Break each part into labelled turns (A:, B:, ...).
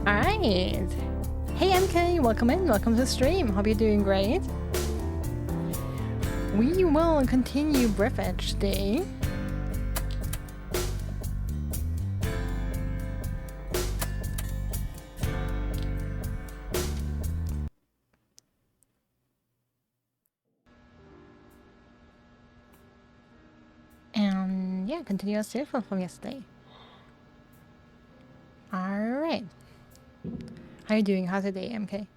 A: Alright. Hey MK, welcome in, welcome to the stream. Hope you're doing great. We will continue Breathedge today. And yeah, continue our series from yesterday. Alright. How you doing? How's your day, MK?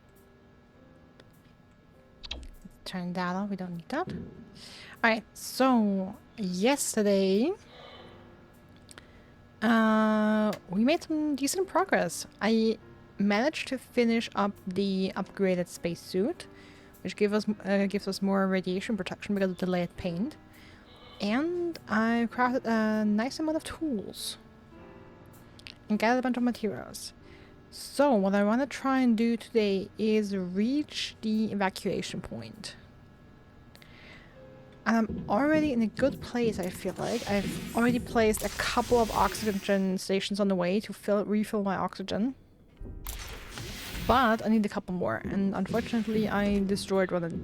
A: Turn that off, we don't need that. Alright, so yesterday we made some decent progress. I managed to finish up the upgraded spacesuit, which gives us more radiation protection because of the delayed paint. And I crafted a nice amount of tools and gathered a bunch of materials. So what I want to try and do today is reach the evacuation point. And I'm already in a good place, I feel like. I've already placed a couple of oxygen stations on the way to refill my oxygen. But I need a couple more, and unfortunately I destroyed one and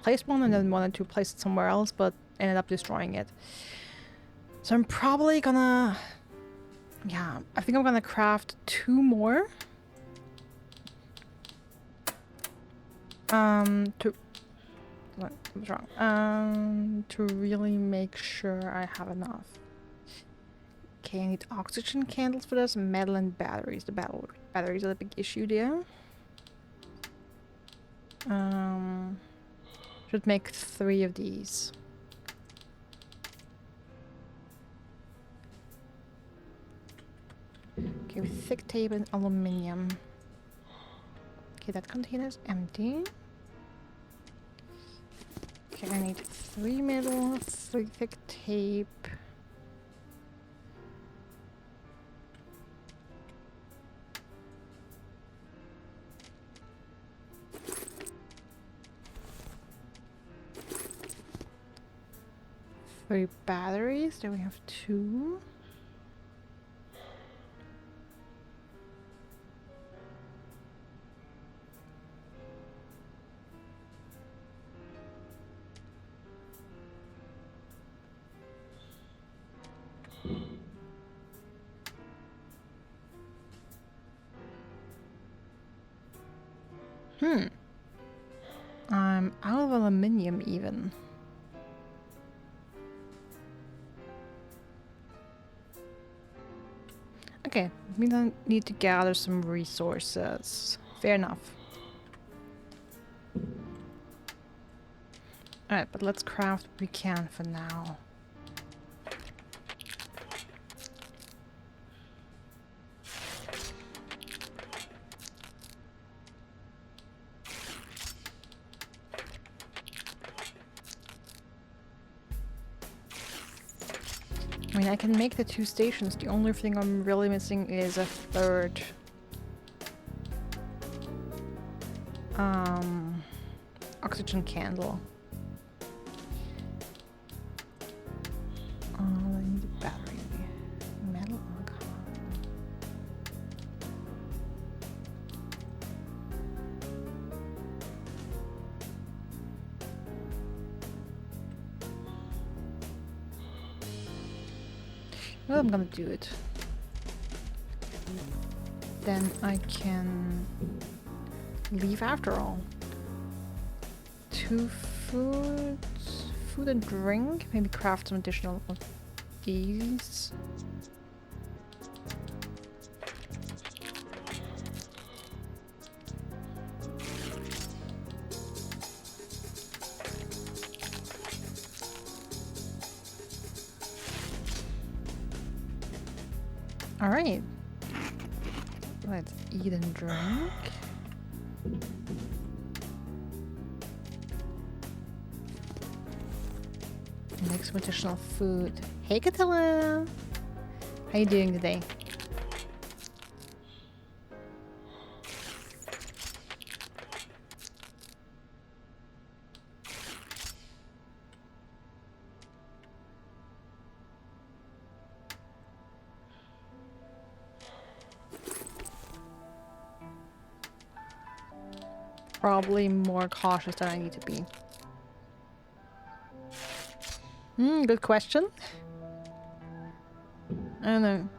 A: placed one and then wanted to place it somewhere else, but ended up destroying it. So I'm probably gonna... yeah, I think I'm gonna craft 2 more. What's wrong? To really make sure I have enough. Okay, I need oxygen candles for this, metal and batteries. The batteries are the big issue there. Should make 3 of these. Okay, with thick tape and aluminium. Okay, that container's empty. Okay, I need 3 metal, 3 thick tape. Three batteries, then we have 2. I'm out of aluminium even. Okay, we don't need to gather some resources. Fair enough. Alright, but let's craft what we can for now. I mean, I can make the 2 stations. The only thing I'm really missing is a 3rd. Oxygen candle. I need a battery. Metal. Oh, come on. Well, I'm gonna do it. Then I can leave after all. 2 foods, food and drink. Maybe craft some additional of these. All right. Let's eat and drink. Make some additional food. Hey, Catilla! How you doing today? probably more cautious than I need to be. Good question. I don't know.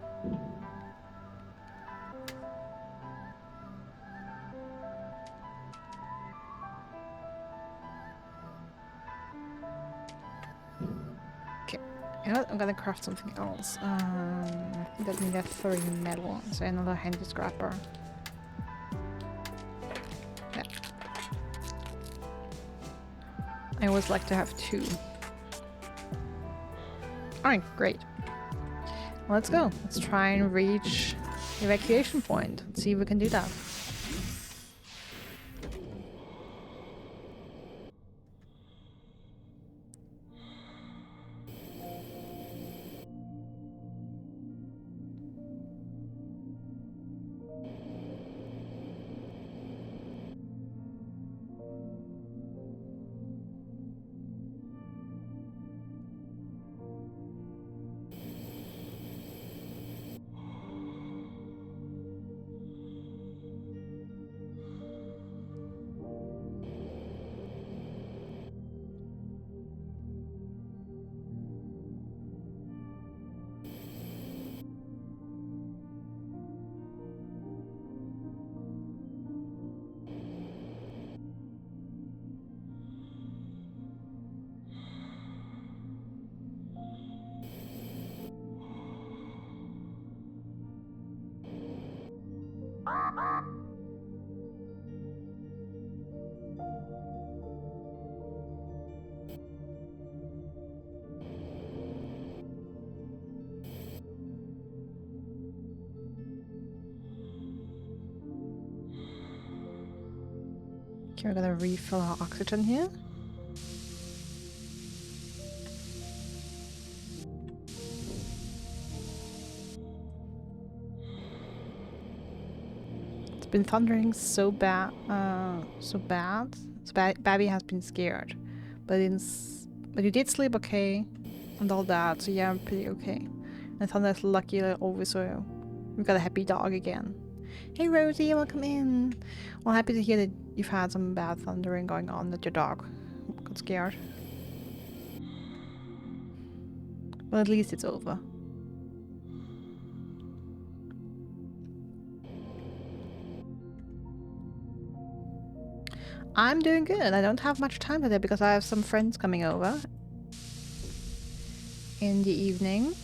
A: Okay, you know what? I'm gonna craft something else. That need a 3 metal, so another handy scrapper. Yeah. I always like to have 2. Alright, great. Let's go. Let's try and reach the evacuation point. Let's see if we can do that. Okay, we're gonna refill our oxygen here. It's been thundering so bad, so Babby has been scared, but you did sleep okay, and all that. So yeah, I'm pretty okay. And Thunder's lucky over, so we've got a happy dog again. Hey Rosie, welcome in. Well, happy to hear that you've had some bad thundering going on, that your dog got scared. Well, at least it's over. I'm doing good. I don't have much time today because I have some friends coming over in the evening.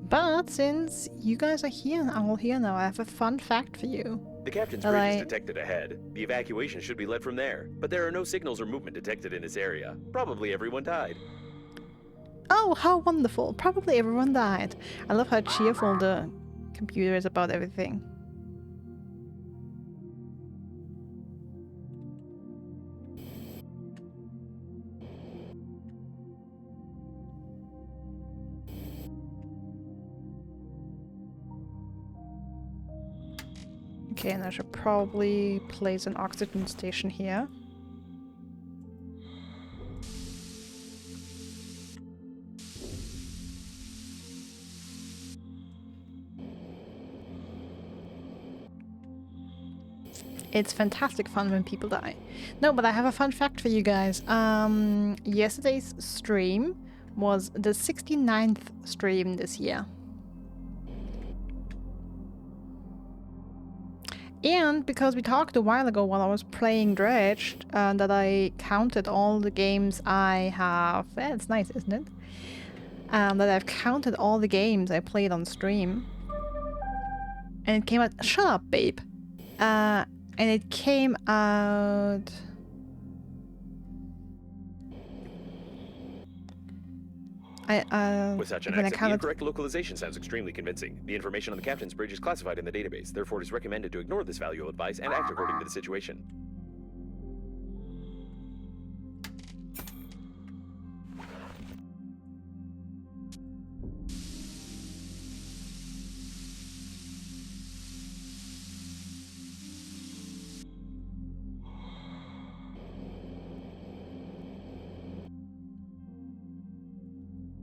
A: But since you guys are here, all here now, I have a fun fact for you.
B: The captain's bridge is detected ahead. The evacuation should be led from there, but there are no signals or movement detected in this area. Probably everyone died.
A: Oh, how wonderful. Probably everyone died. I love how cheerful the computer is about everything. Okay, and I should probably place an oxygen station here. It's fantastic fun when people die. No, but I have a fun fact for you guys. Yesterday's stream was the 69th stream this year. And because we talked a while ago while I was playing Dredge, that I counted all the games I have. It's nice, isn't it? That I've counted all the games I played on stream. And it came out. Shut up, babe. And it came out.
B: With such an accent, the incorrect localization sounds extremely convincing. The information on the captain's bridge is classified in the database. Therefore, it is recommended to ignore this valuable advice and act according to the situation.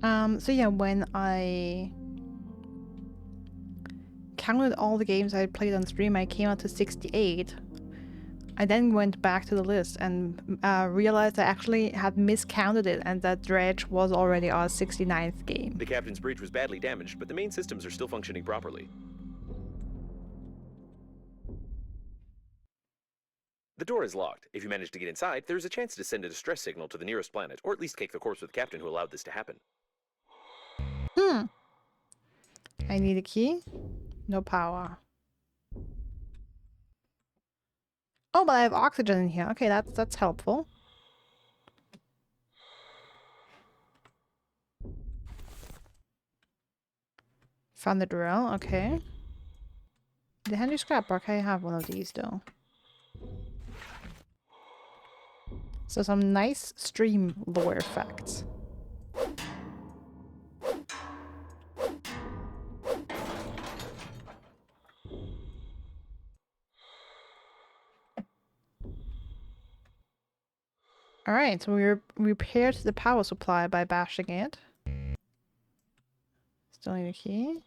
A: So yeah, when I counted all the games I played on stream, I came out to 68. I then went back to the list and realized I actually had miscounted it and that Dredge was already our 69th game.
B: The captain's bridge was badly damaged, but the main systems are still functioning properly. The door is locked. If you manage to get inside, there's a chance to send a distress signal to the nearest planet, or at least cake the corpse with the captain who allowed this to happen.
A: I need a key. No power. Oh, but I have oxygen in here. Okay, that's helpful. Found the drill. Okay. The handy scrapper. Okay, I have one of these though. So some nice stream lore facts. Alright, so we repaired the power supply by bashing it. Still need a key.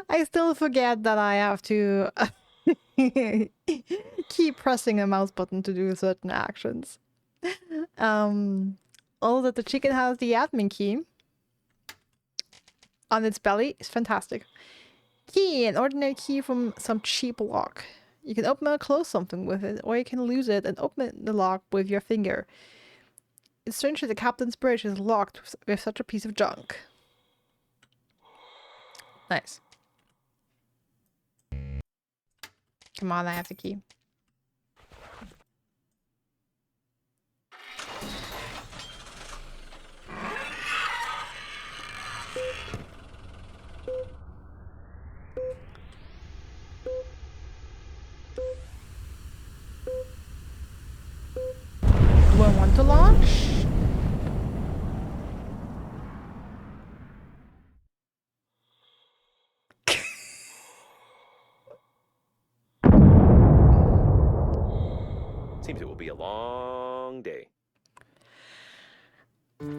A: I still forget that I have to keep pressing a mouse button to do certain actions. Although that the chicken has the admin key on its belly is fantastic. Key, an ordinary key from some cheap lock. You can open or close something with it, or you can lose it and open the lock with your finger. It's strange that the captain's bridge is locked with such a piece of junk. Nice. Come on, I have the key. Do I want to launch?
B: Seems it will be a long day.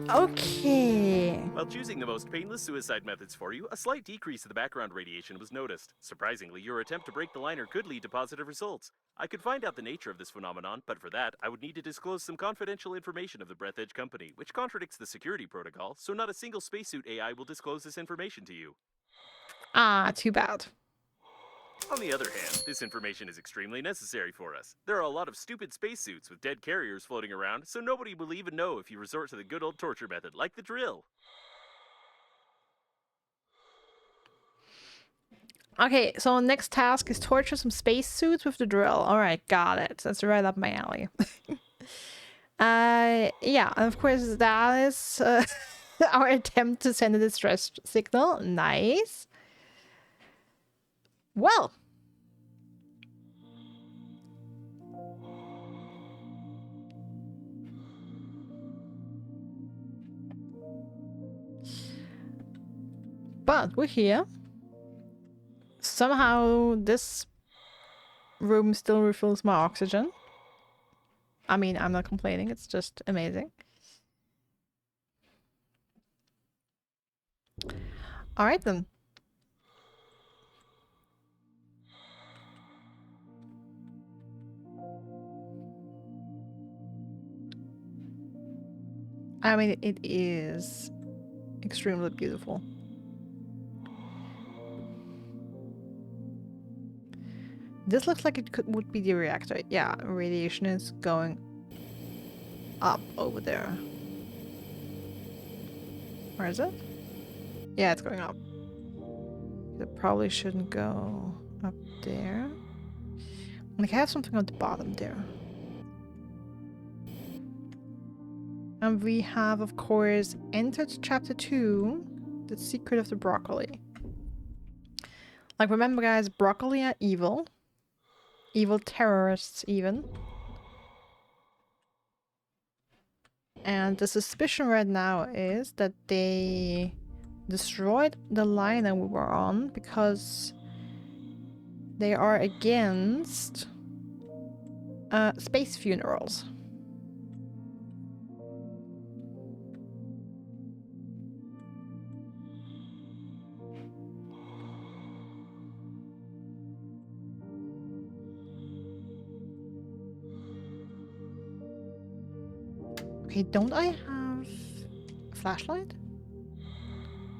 A: Okay.
B: While choosing the most painless suicide methods for you, a slight decrease in the background radiation was noticed. Surprisingly, your attempt to break the liner could lead to positive results. I could find out the nature of this phenomenon, but for that, I would need to disclose some confidential information of the Breathedge company, which contradicts the security protocol, so not a single spacesuit AI will disclose this information to you.
A: Ah, too bad.
B: On the other hand, this information is extremely necessary for us. There are a lot of stupid spacesuits with dead carriers floating around, so nobody will even know if you resort to the good old torture method, like the drill.
A: Okay, so next task is torture some spacesuits with the drill. Alright, got it. That's right up my alley. Yeah, and of course that is our attempt to send a distress signal. Nice. Well. But we're here. Somehow this room still refills my oxygen. I mean, I'm not complaining. It's just amazing. Alright then. I mean, it is extremely beautiful. This looks like it would be the reactor. Yeah, radiation is going up over there. Where is it? Yeah, it's going up. It probably shouldn't go up there. Like, I have something on the bottom there. And we have, of course, entered chapter 2, The Secret of the Broccoli. Like, remember guys, broccoli are evil. Evil terrorists, even. And the suspicion right now is that they destroyed the liner we were on because They are against space funerals. Okay, don't I have a flashlight?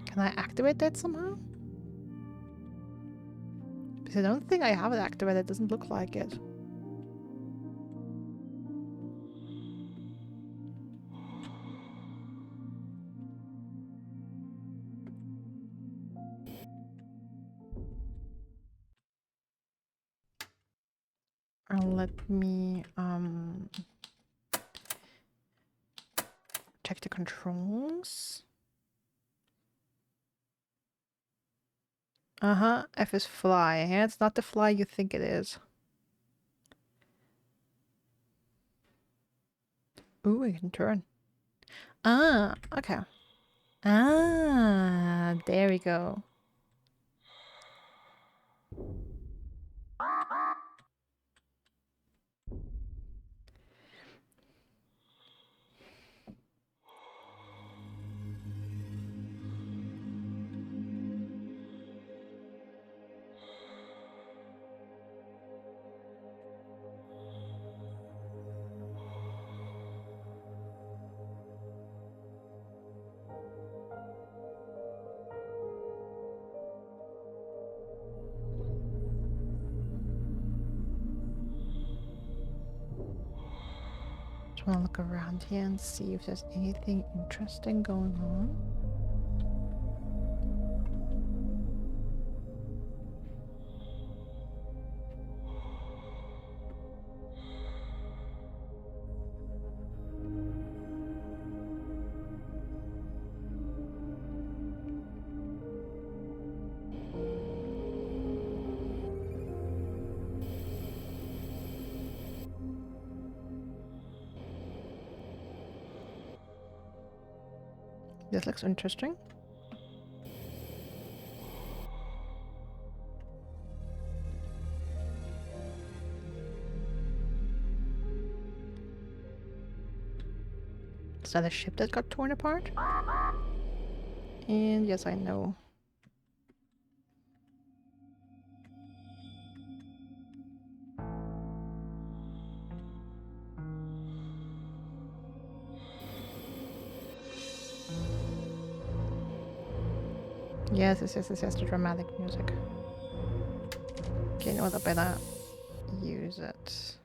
A: Can I activate that somehow? Because I don't think I have it activated. It doesn't look like it. Let me check the controls. F is fly. Yeah, it's not the fly you think it is. Ooh, I can turn. Ah, okay. Ah, there we go. Just want to look around here and see if there's anything interesting going on. This looks interesting. Is that a ship that got torn apart? And yes, I know. Yes, the dramatic music. Okay, no, I better use it.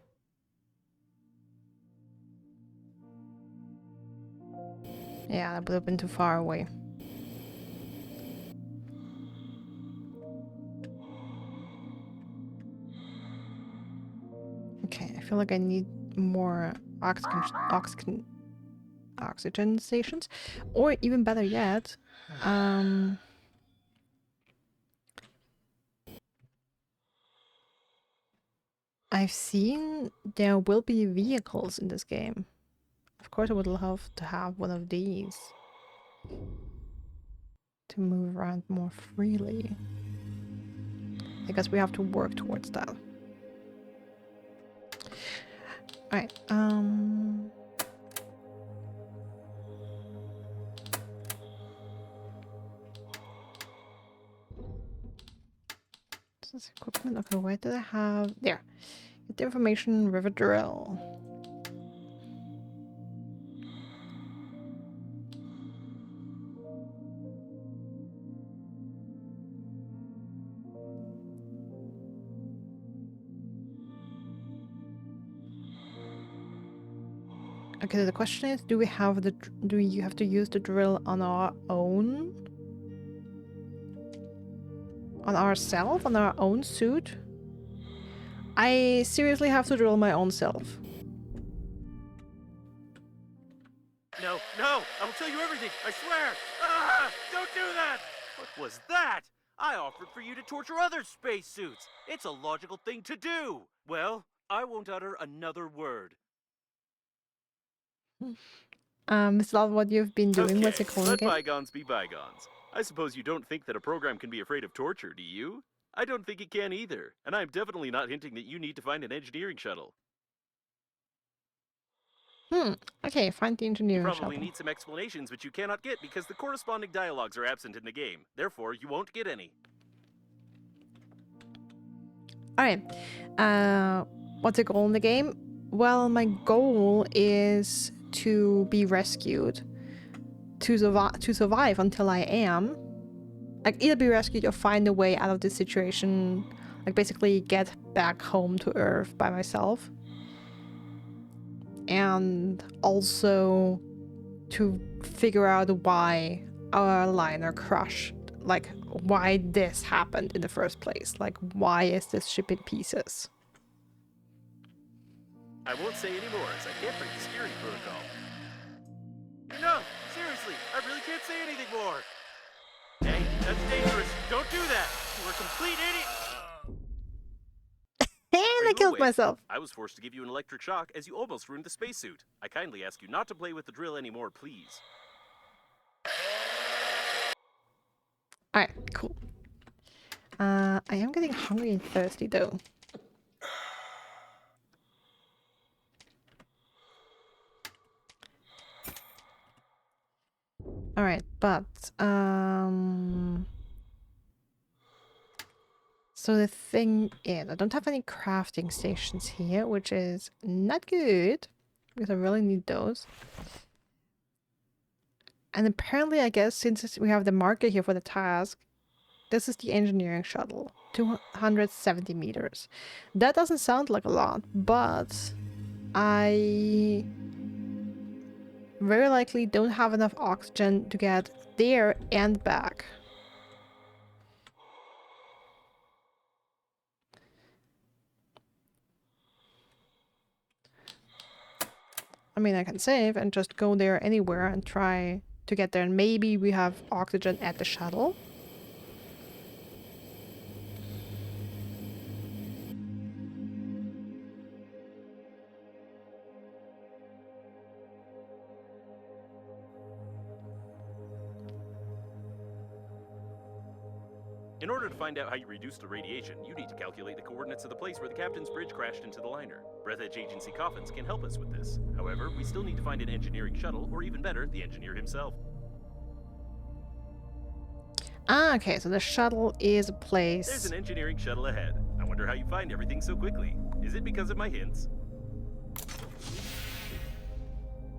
A: Yeah, that would have been too far away. Okay, I feel like I need more oxygen stations, or even better yet, I've seen there will be vehicles in this game. Of course, I would love to have one of these to move around more freely. I guess we have to work towards that. Alright, this is equipment. Okay, where did I have? There. Get the information, river drill. Okay, so the question is, do we have the? Do you have to use the drill on our own? On ourselves? On our own suit? I seriously have to drill my own self.
B: No, no! I will tell you everything, I swear! Ah! Don't do that! What was that? I offered for you to torture other spacesuits. It's a logical thing to do. Well, I won't utter another word.
A: Is that what you've been doing?
B: Okay,
A: What's it called
B: let
A: again?
B: bygones be bygones. I suppose you don't think that a program can be afraid of torture, do you? I don't think it can either, and I'm definitely not hinting that you need to find an engineering shuttle.
A: Okay, find the
B: You
A: engineering
B: probably
A: shuttle.
B: need some explanations, which you cannot get because the corresponding dialogues are absent in the game. Therefore, you won't get any.
A: Alright. What's the goal in the game? Well, my goal is to be rescued. To survive until I am. Like, either be rescued or find a way out of this situation. Like, basically get back home to Earth by myself. And also to figure out why our liner crashed. Like, why this happened in the first place. Like, why is this ship in pieces?
B: I won't say any more, as I can't break the steering protocol. No, seriously, I really can't say anything more. Hey, that's dangerous. Don't do that. You are a complete idiot.
A: And I killed myself.
B: I was forced to give you an electric shock as you almost ruined the spacesuit. I kindly ask you not to play with the drill anymore, please.
A: Alright, cool. I am getting hungry and thirsty though. Alright, but so the thing is, I don't have any crafting stations here, which is not good because I really need those. And apparently, I guess, since we have the marker here for the task, this is the engineering shuttle. 270 meters. That doesn't sound like a lot, but I very likely don't have enough oxygen to get there and back. I mean, I can save and just go there anywhere and try to get there. And maybe we have oxygen at the shuttle.
B: In order to find out how you reduce the radiation, you need to calculate the coordinates of the place where the captain's bridge crashed into the liner. Breathedge Agency coffins can help us with this. However, we still need to find an engineering shuttle, or even better, the engineer himself.
A: Ah, okay, so the shuttle is a place.
B: There's an engineering shuttle ahead. I wonder how you find everything so quickly. Is it because of my hints?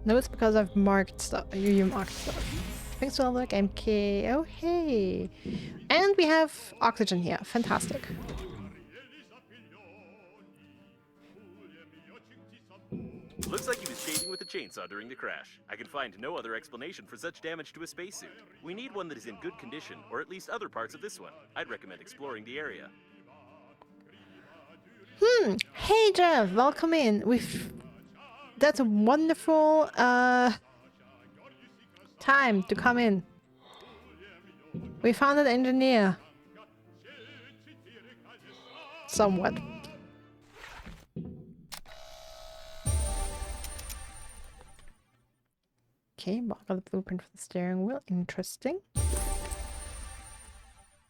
A: No, it's because I've marked stuff. You marked stuff. Thanks to all the MK. Oh, hey. And we have oxygen here. Fantastic.
B: Looks like he was shaving with a chainsaw during the crash. I can find no other explanation for such damage to a spacesuit. We need one that is in good condition, or at least other parts of this one. I'd recommend exploring the area.
A: Hey, Jeff. Welcome in. That's a wonderful time to come in. We found an engineer. Somewhat. Okay, got the blueprint for the steering wheel. Interesting.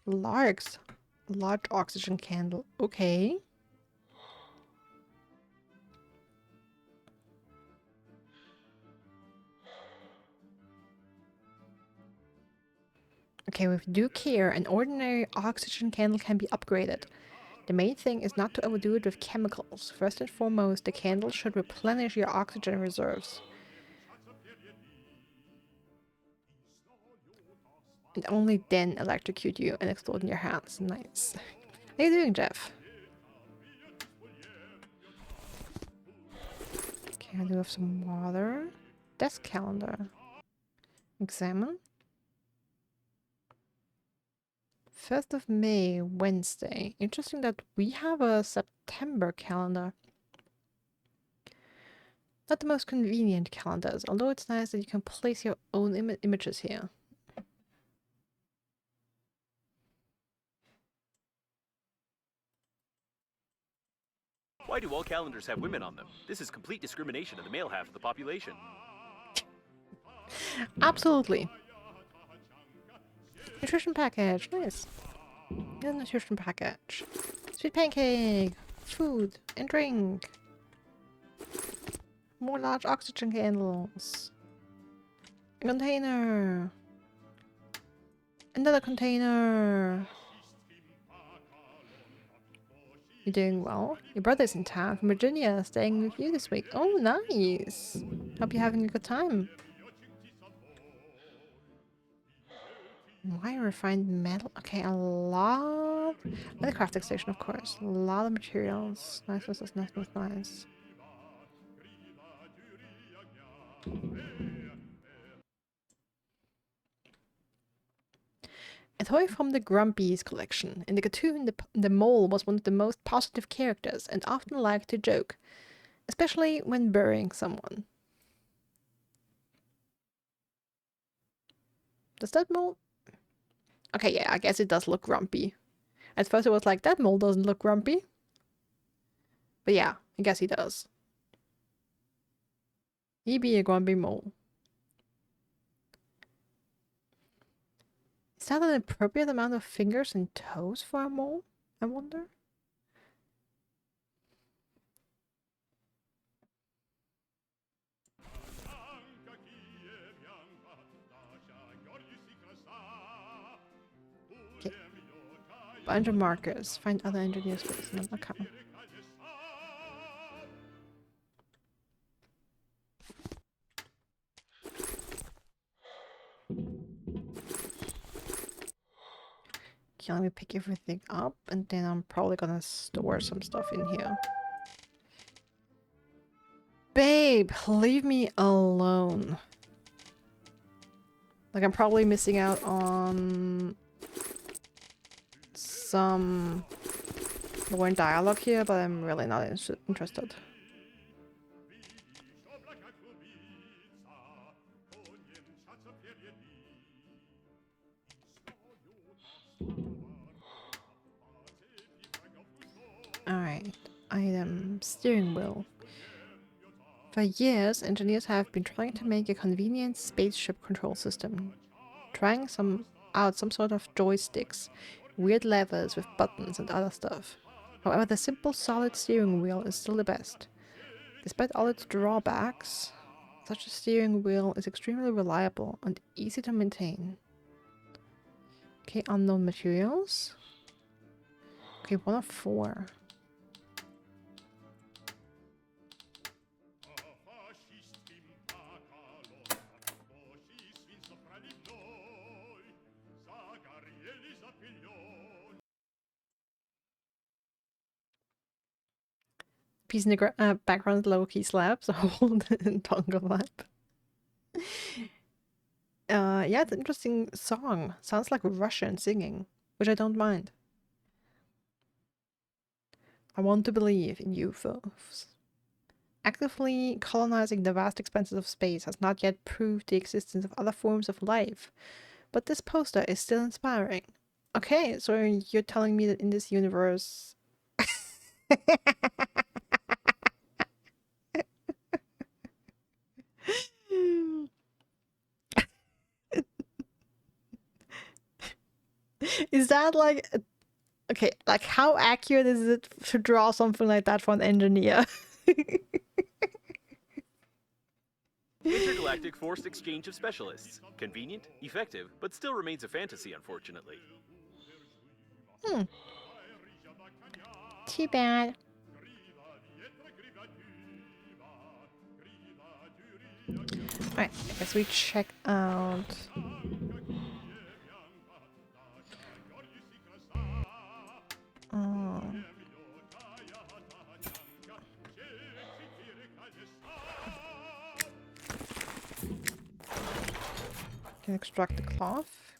A: Large oxygen candle. Okay. Okay, with due care, an ordinary oxygen candle can be upgraded. The main thing is not to overdo it with chemicals. First and foremost, the candle should replenish your oxygen reserves. And only then electrocute you and explode in your hands. Nice. How you doing, Jeff? Okay, I do have some water. Desk calendar. Examine. 1st of May, Wednesday. Interesting that we have a September calendar. Not the most convenient calendars, although it's nice that you can place your own images here.
B: Why do all calendars have women on them? This is complete discrimination of the male half of the population.
A: Absolutely. Nutrition package, nice. And a nutrition package. Sweet pancake! Food and drink! More large oxygen candles! A container! Another container! You're doing well? Your brother's in town from Virginia, staying with you this week. Oh, nice! Hope you're having a good time. Why refined metal? Okay, a lot. And the crafting station, of course. A lot of materials. Nice, nice, nice, nice, nice. A toy from the Grumpies collection. In the cartoon, the mole was one of the most positive characters and often liked to joke, especially when burying someone. Does that mole? Okay, yeah, I guess it does look grumpy. At first it was like, that mole doesn't look grumpy. But yeah, I guess he does. He be a grumpy mole. Is that an appropriate amount of fingers and toes for a mole? I wonder. Okay. Bunch of markers. Find other engineers' basement. Okay. Okay, let me pick everything up, and then I'm probably gonna store some stuff in here. Babe, leave me alone. Like, I'm probably missing out on some more dialogue here, but I'm really not interested. Alright, item steering wheel. For years, engineers have been trying to make a convenient spaceship control system. Trying out some sort of joysticks, weird levers with buttons and other stuff. However, the simple solid steering wheel is still the best. Despite all its drawbacks, such a steering wheel is extremely reliable and easy to maintain. Okay, unknown materials. Okay, 1 of 4. Piece in the background, low-key slaps, hold and tongue lap. Yeah, it's an interesting song. Sounds like Russian singing, which I don't mind. I want to believe in UFOs. Actively colonizing the vast expanses of space has not yet proved the existence of other forms of life, but this poster is still inspiring. Okay, so you're telling me that in this universe... Is that like... Okay, like how accurate is it to draw something like that for an engineer?
B: Intergalactic forced exchange of specialists. Convenient, effective, but still remains a fantasy, unfortunately.
A: Too bad. Alright, I guess we check out... Can extract the cloth.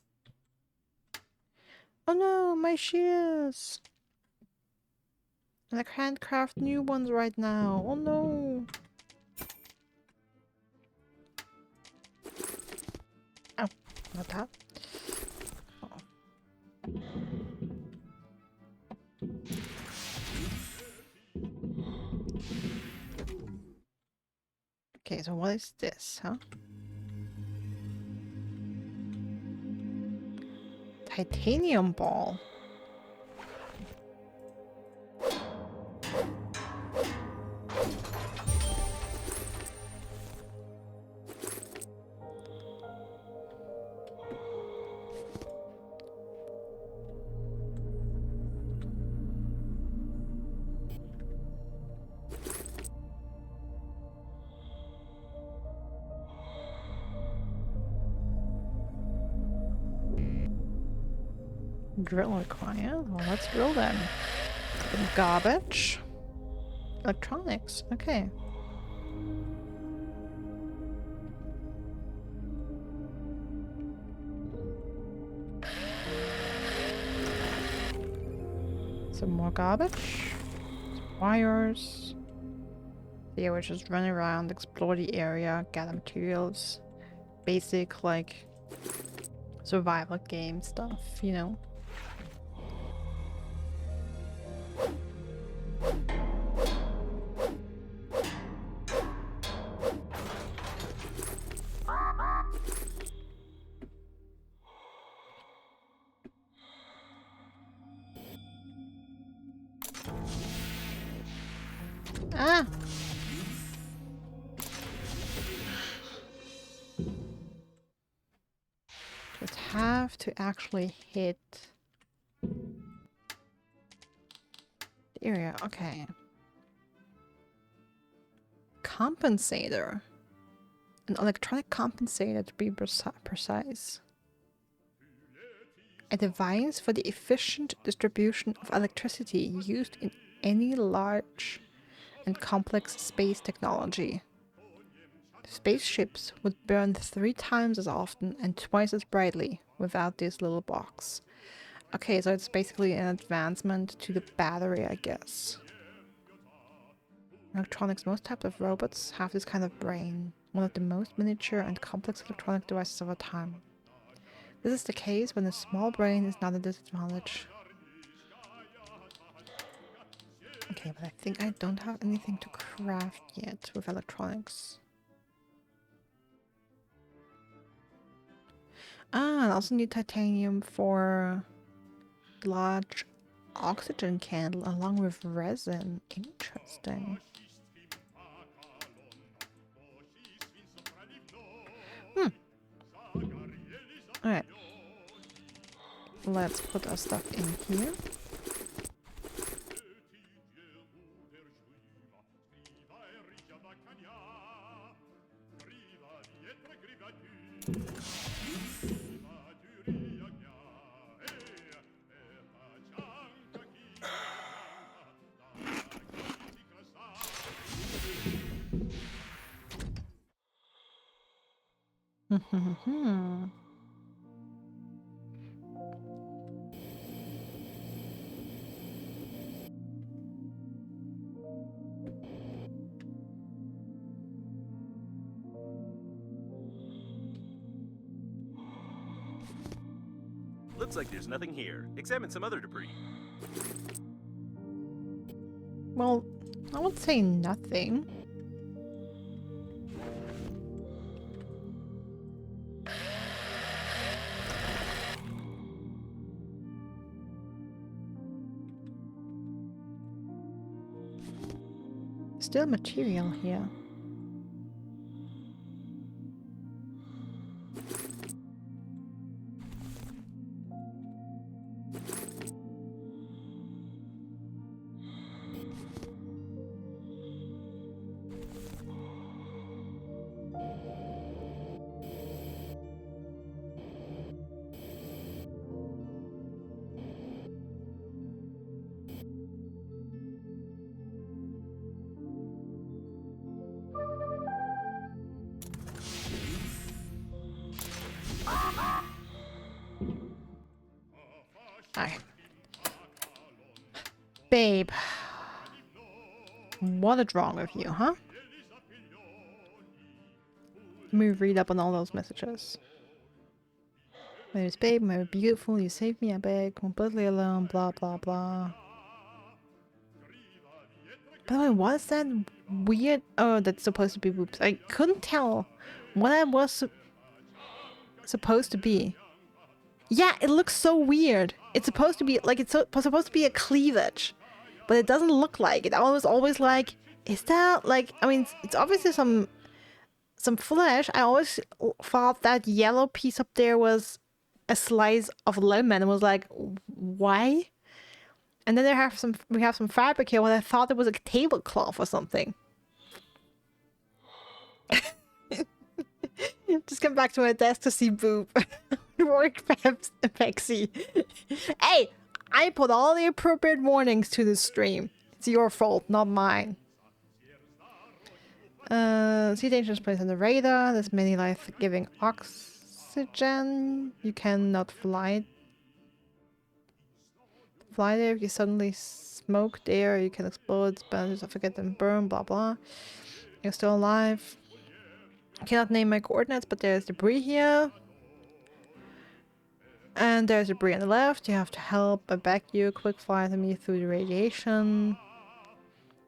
A: Oh no, my shears! And I can't craft new ones right now. Oh no! Oh, not that. Oh. Okay, so what is this, huh? Titanium ball. Drill required? Well, let's drill then. Some garbage. Electronics, okay. Some more garbage. Some wires. Yeah, we're just running around, explore the area, gather materials. Basic, like, survival game stuff, you know? Ah! Just have to actually hit the area. Okay. Compensator. An electronic compensator to be precise. A device for the efficient distribution of electricity used in any large and complex space technology. Spaceships would burn 3 times as often and twice as brightly without this little box. Okay, so it's basically an advancement to the battery, I guess. Electronics. Most types of robots have this kind of brain, one of the most miniature and complex electronic devices of our time. This is the case when a small brain is not a disadvantage. Okay, but I think I don't have anything to craft yet with electronics. Ah, I also need titanium for large oxygen candle along with resin. Interesting. Alright. Let's put our stuff in here.
B: Looks like there's nothing here. Examine some other debris.
A: Well, I would say nothing. Still material here. Alright. Babe. What is wrong with you, huh? Let me read up on all those messages. My name is Babe, my beautiful, you saved me, I beg, completely alone, blah blah blah. By the way, what is that weird... Oh, that's supposed to be whoops. I couldn't tell what I was supposed to be. Yeah, it looks so weird. It's supposed to be like supposed to be a cleavage, but it doesn't look like it. I was always like, is that like? I mean, it's obviously some flesh. I always thought that yellow piece up there was a slice of lemon. And was like, why? And then we have some fabric here. When I thought it was a tablecloth or something. Just come back to my desk to see boob. Work Pexy. Hey, I put all the appropriate warnings to the stream. It's your fault, not mine. Sea danger is placed on the radar. There's many life-giving oxygen. You cannot fly there if you suddenly smoke there. You can explode. Sponges, forget them, burn, blah blah. You're still alive. I cannot name my coordinates, but there's debris here. And there's debris on the left. You have to help evacuate quick fly to me through the radiation.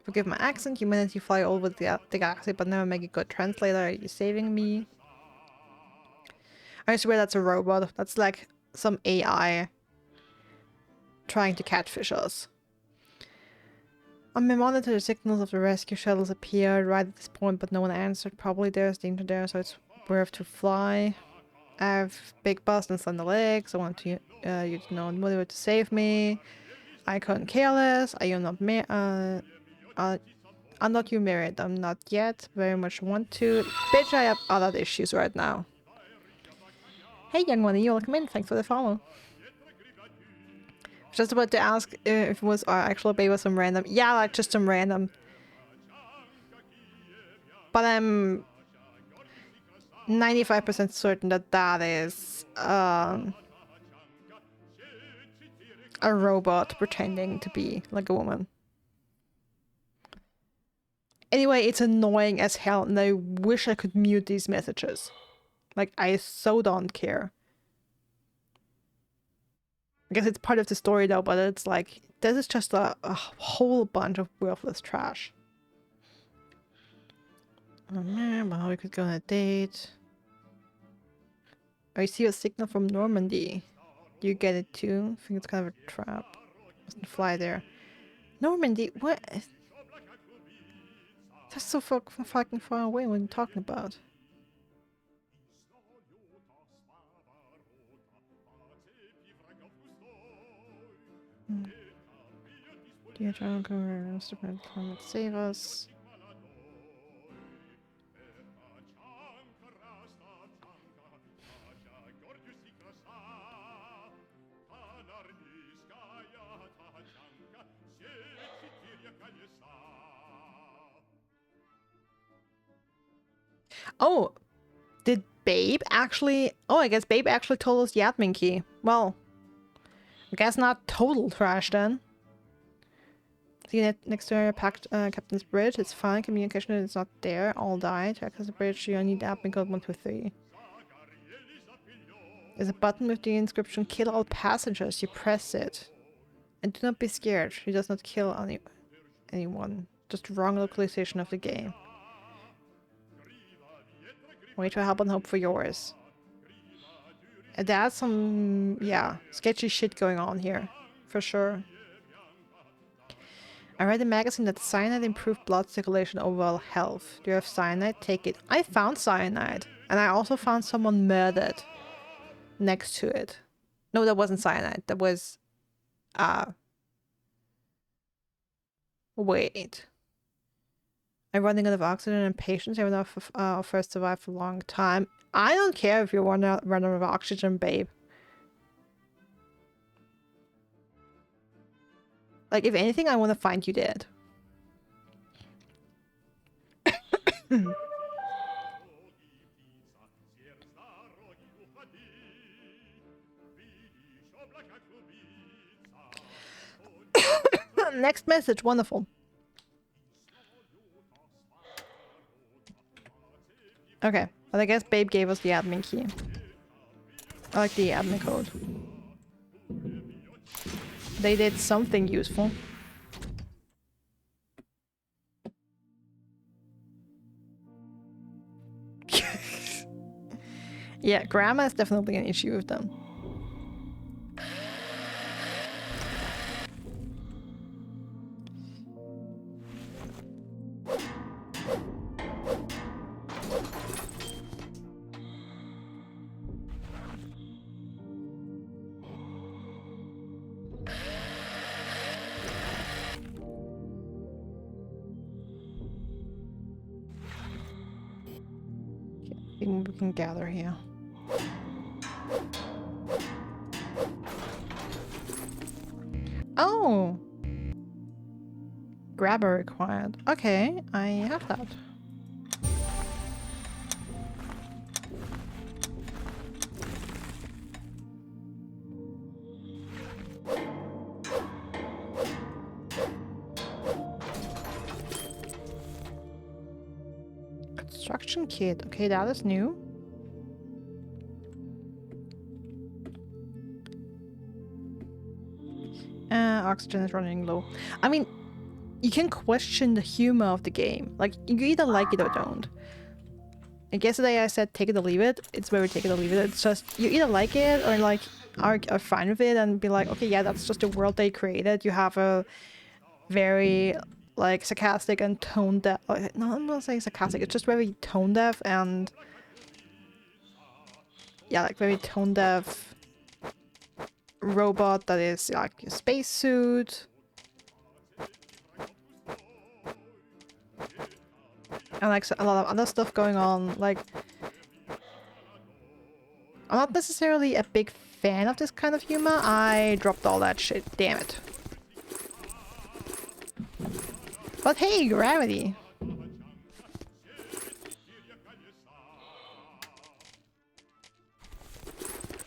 A: Forgive my accent. Humanity fly over the galaxy, but never make a good translator. Are you saving me? I swear that's a robot. That's like some AI trying to catfish us. On my monitor, the signals of the rescue shuttles appeared right at this point, but no one answered. Probably there's danger there, so it's worth to fly. I have big bust and slender legs. I want you to know motivate to save me. I couldn't care less. I am not I'm not you married. I'm not yet. Very much want to. Bitch, I have other issues right now. Hey, young one, you welcome in. Thanks for the follow. Just about to ask if it was our actual baby or some random. Yeah, like just some random. But I'm 95% certain that that is a robot pretending to be like a woman. Anyway, it's annoying as hell, and I wish I could mute these messages. Like, I so don't care. I guess it's part of the story though, but it's like, this is just a whole bunch of worthless trash. Oh man, well, we could go on a date. I see a signal from Normandy. Do you get it too? I think it's kind of a trap. Mustn't fly there. Normandy? What? That's so fucking far away. What are you talking about? Dear John, come and save us. Oh, did Babe actually... Oh, I guess Babe actually told us the admin key. Well, I guess not total trash then. See it next to our captain's bridge. It's fine. Communication is not there. All died. To access the bridge, you need the admin code 123. There's a button with the inscription "Kill all passengers." You press it. And do not be scared. She does not kill anyone. Just wrong localization of the game. Wait for help and hope for yours. And that's some, yeah, sketchy shit going on here. For sure. I read a magazine that cyanide improved blood circulation, overall health. Do you have cyanide? Take it. I found cyanide. And I also found someone murdered next to it. No, that wasn't cyanide. That was... Wait. I'm running out of oxygen and patience. I have enough first survive for a long time. I don't care if you run out of oxygen, babe. Like, if anything, I want to find you dead. Next message, wonderful. Okay, but I guess Babe gave us the admin key. I like the admin code. They did something useful. Yeah, grammar is definitely an issue with them. We can gather here. Oh! Grabber required. Okay, I have that. Construction kit. Okay, that is new. Oxygen is running low. I mean, you can question the humor of the game. Like, you either like it or don't. Like yesterday I said take it or leave it. It's very take it or leave it. It's just, you either like it or like are fine with it and be like, okay, yeah, that's just the world they created. You have a very like sarcastic and tone deaf. No, I'm not saying sarcastic. It's just very tone deaf and yeah, like very tone deaf robot that is like a spacesuit. And like a lot of other stuff going on. Like, I'm not necessarily a big fan of this kind of humor. I dropped all that shit. Damn it. But hey, gravity.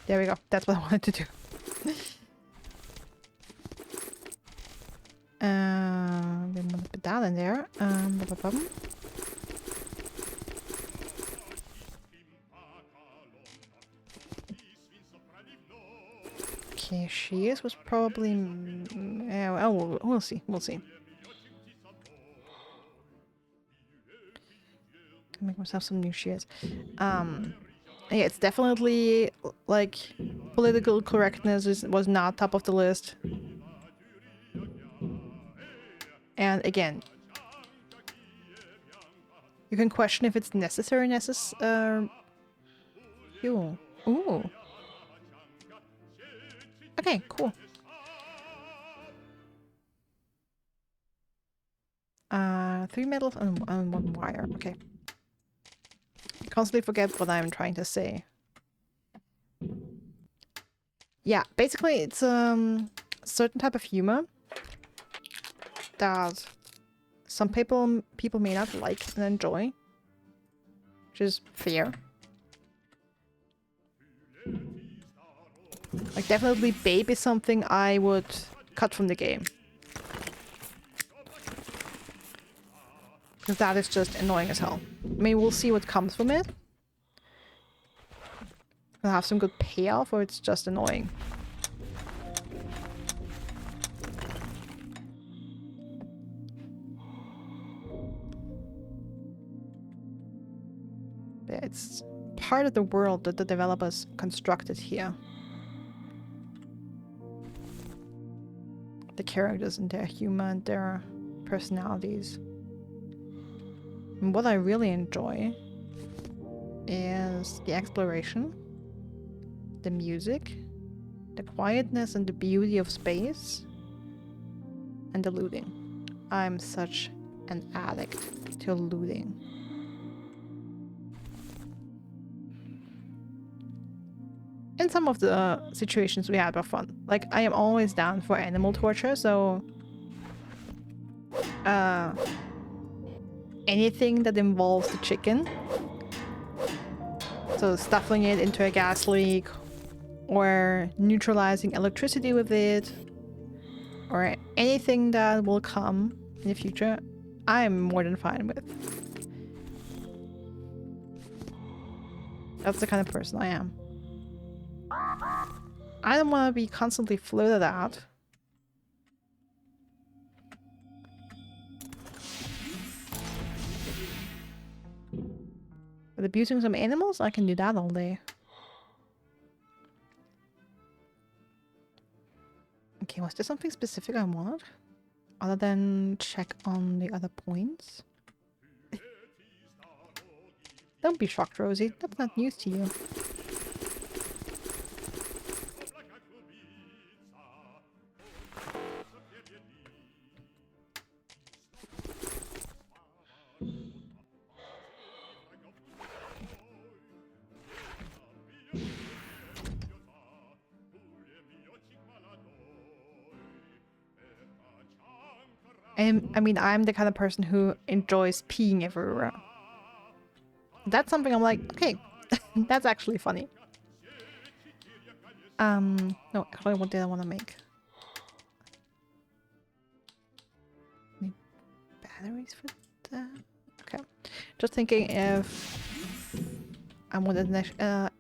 A: There we go. That's what I wanted to do. We want to put that in there. Okay, shears was probably... yeah, oh, we'll see. We'll see. Make myself some new shears. Yeah, it's definitely like political correctness was not top of the list. And again, you can question if it's necessary. Ooh. Ooh. Okay, cool. 3 metals and 1 wire. Okay. I constantly forget what I'm trying to say. Yeah, basically it's a certain type of humor that some people may not like and enjoy, which is fair. Like definitely Babe is something I would cut from the game. Because that is just annoying as hell. I mean, we'll see what comes from it. It'll have some good payoff, or it's just annoying. But it's part of the world that the developers constructed here. The characters and their humor and their personalities. And what I really enjoy is the exploration, the music, the quietness and the beauty of space, and the looting. I'm such an addict to looting. In some of the situations we had were fun. Like, I am always down for animal torture, so anything that involves the chicken. So stuffing it into a gas leak, or neutralizing electricity with it, or anything that will come in the future, I am more than fine with. That's the kind of person I am. I don't want to be constantly floated at. With abusing some animals, I can do that all day. Okay, was there something specific I wanted? Other than check on the other points? Don't be shocked, Rosie. That's not news to you. I mean, I'm the kind of person who enjoys peeing everywhere. That's something I'm like, okay, that's actually funny. No, actually, what did I want to make? Need batteries for that? Okay. Just thinking if I wanted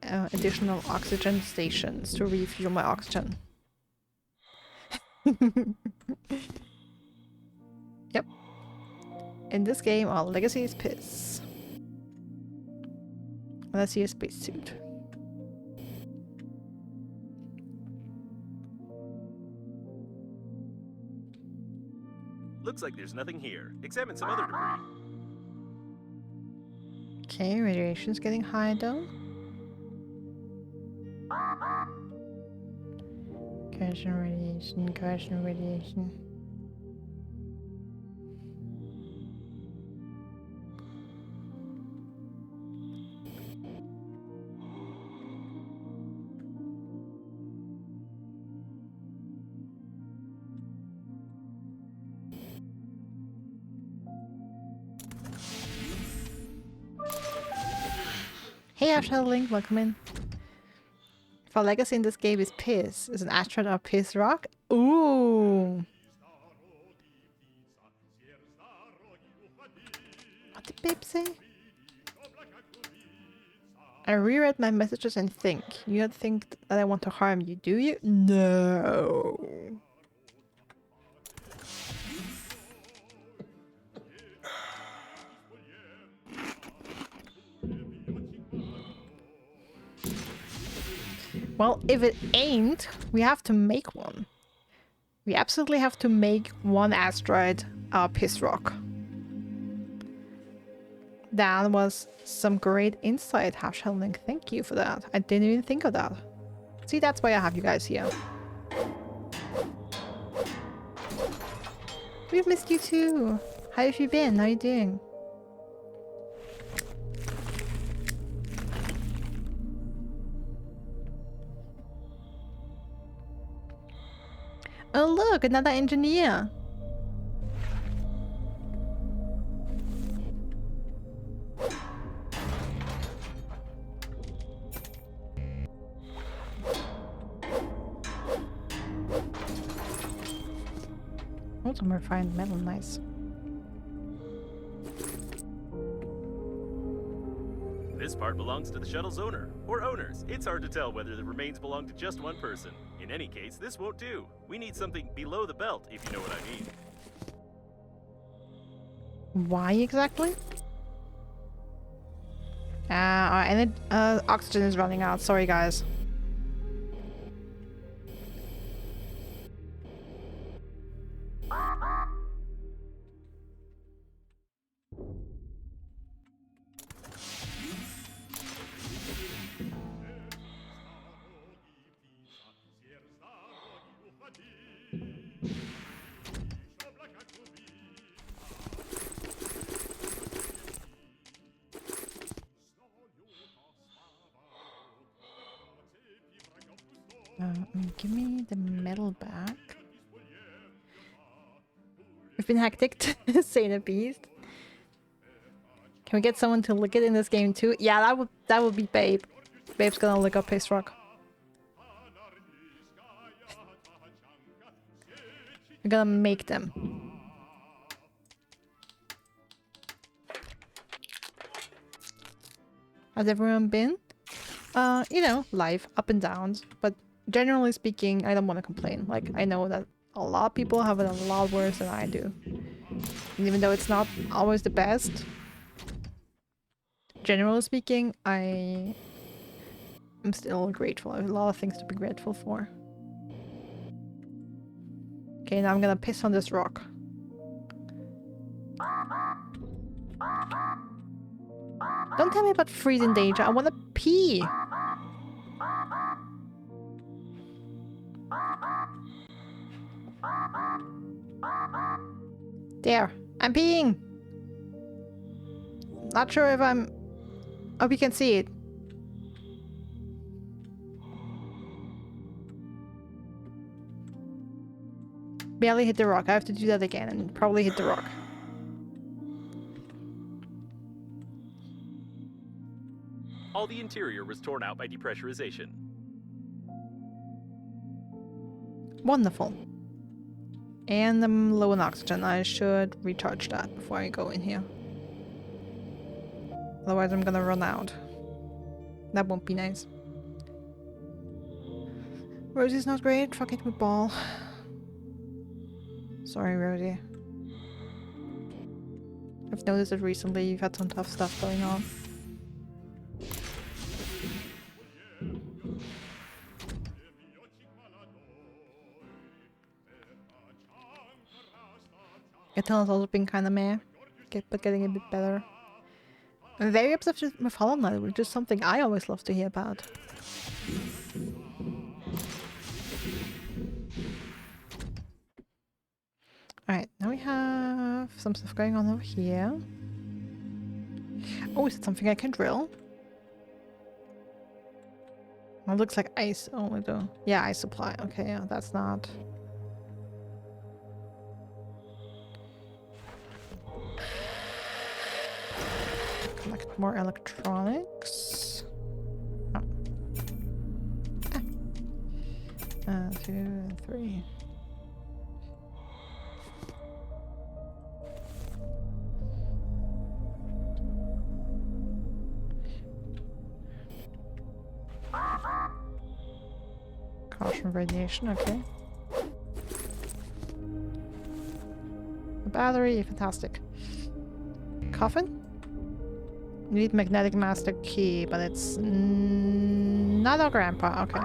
A: additional oxygen stations to refuel my oxygen. Yep. In this game, our legacy is piss. Let's see a spacesuit.
B: Looks like there's nothing here. Examine some other debris.
A: Okay, radiation's getting high though. Caution radiation, caution radiation. Hey Link, welcome in. If our legacy in this game is piss, is an asteroid or piss rock? Ooh! What did Babe say? I reread my messages and think. You don't think that I want to harm you, do you? No. Well, if it ain't, we have to make one. We absolutely have to make one asteroid a piss rock. That was some great insight, Link. Thank you for that. I didn't even think of that. See, that's why I have you guys here. We've missed you too. How have you been? How are you doing? Oh look, another engineer. Oh, some refined metal, nice.
B: This part belongs to the shuttle's owner, or owners. It's hard to tell whether the remains belong to just one person. In any case, this won't do. We need something below the belt, if you know what I mean.
A: Why exactly? And oxygen is running out. Sorry, guys. Give me the metal back. We've been hectic, to say the beast. Can we get someone to lick it in this game too? Yeah, that would be Babe. Babe's gonna lick up Pace Rock. We're gonna make them. How's everyone been? You know, life, up and downs, but generally speaking, I don't want to complain. Like, I know that a lot of people have it a lot worse than I do. And even though it's not always the best, generally speaking, I'm still grateful. I have a lot of things to be grateful for. Okay, now I'm gonna piss on this rock. Don't tell me about freezing danger. I wanna pee. There, I'm peeing. Not sure if I'm... Hope you can see it. Barely hit the rock. I have to do that again and probably hit the rock.
B: All the interior was torn out by depressurization.
A: Wonderful. And I'm low on oxygen. I should recharge that before I go in here. Otherwise I'm gonna run out. That won't be nice. Rosie's not great. Fuck it with ball. Sorry, Rosie. I've noticed that recently you've had some tough stuff going on. Eternal's also been kinda meh, but getting a bit better. I'm very obsessed with Hollow Knight, which is something I always love to hear about. Alright, now we have some stuff going on over here. Oh, is it something I can drill? Well, it looks like ice only though. Yeah, ice supply. Okay, yeah, that's not... Collect more electronics. Oh. Ah. 2 and 3. Caution radiation, okay. A battery, fantastic. Coffin? You need magnetic master key, but it's not our grandpa, okay.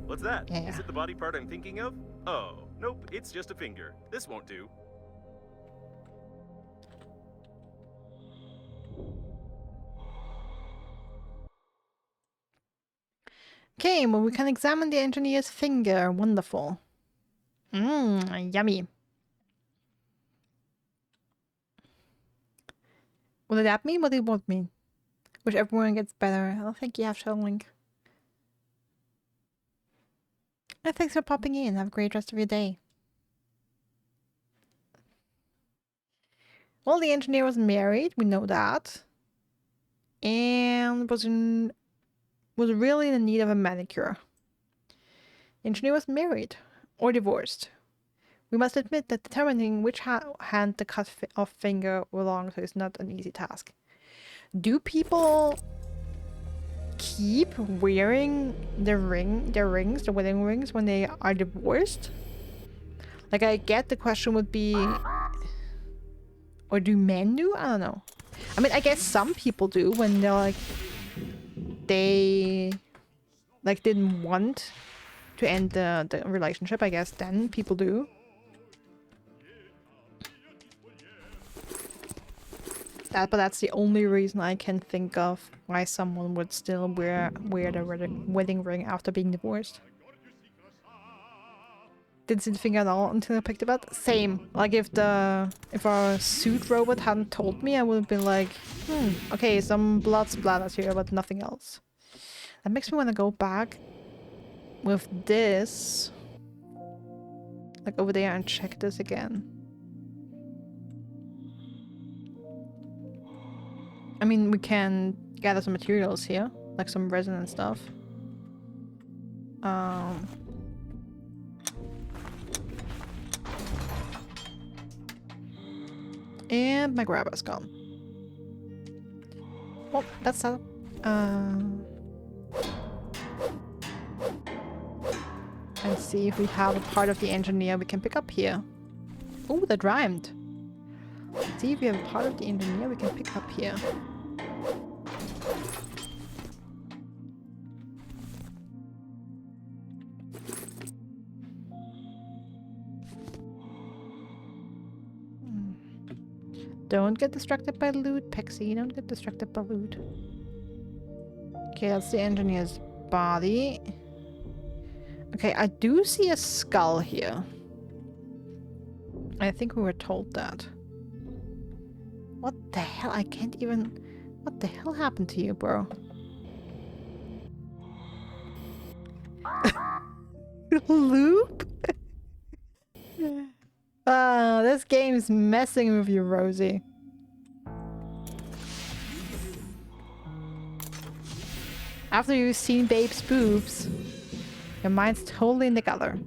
B: What's that?
A: Yeah.
B: Is it the body part I'm thinking of? Oh, nope, it's just a finger. This won't do.
A: Okay, well we can examine the engineer's finger. Wonderful. Yummy. What did that mean? What did what mean? Wish everyone gets better. Oh, thank you, Afshelling. And thanks for popping in. Have a great rest of your day. Well, the engineer was married. We know that. And was really in need of a manicure. The engineer was married or divorced. We must admit that determining which hand the cut off finger belongs to is not an easy task. Do people keep wearing their rings, the wedding rings, when they are divorced? Like, I get the question would be, or do men do? I don't know. I mean, I guess some people do when they're like, they like didn't want to end the relationship. I guess then people do. But that's the only reason I can think of why someone would still wear their wedding ring after being divorced. Didn't see the finger at all until I picked it up. Same. Like if our suit robot hadn't told me, I would have been like, okay, some blood splatters here, but nothing else. That makes me want to go back with this, like over there, and check this again. I mean, we can gather some materials here, like some resin and stuff. And my grabber's gone. Well, that's that. And see if we have a part of the engineer we can pick up here. Oh, that rhymed. Let's see if we have a part of the engineer we can pick up here. Don't get distracted by loot, Pexy. Don't get distracted by loot. Okay, that's the engineer's body. Okay, I do see a skull here. I think we were told that. What the hell? I can't even... What the hell happened to you, bro? Loop? This game's messing with you, Rosie. After you've seen Babe's boobs, your mind's totally in the gutter.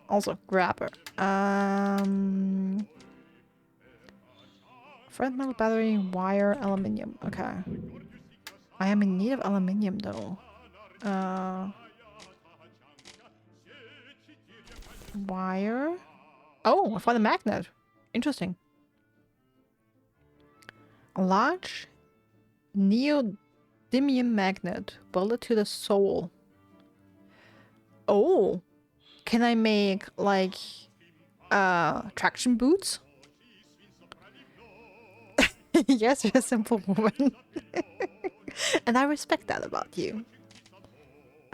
A: Also, grabber. Front metal battery, wire, aluminium. Okay. I am in need of aluminium though. Wire. Oh, I found a magnet. Interesting. A large neodymium magnet welded to the sole. Oh, can I make like traction boots? Yes, you're a simple woman. And I respect that about you.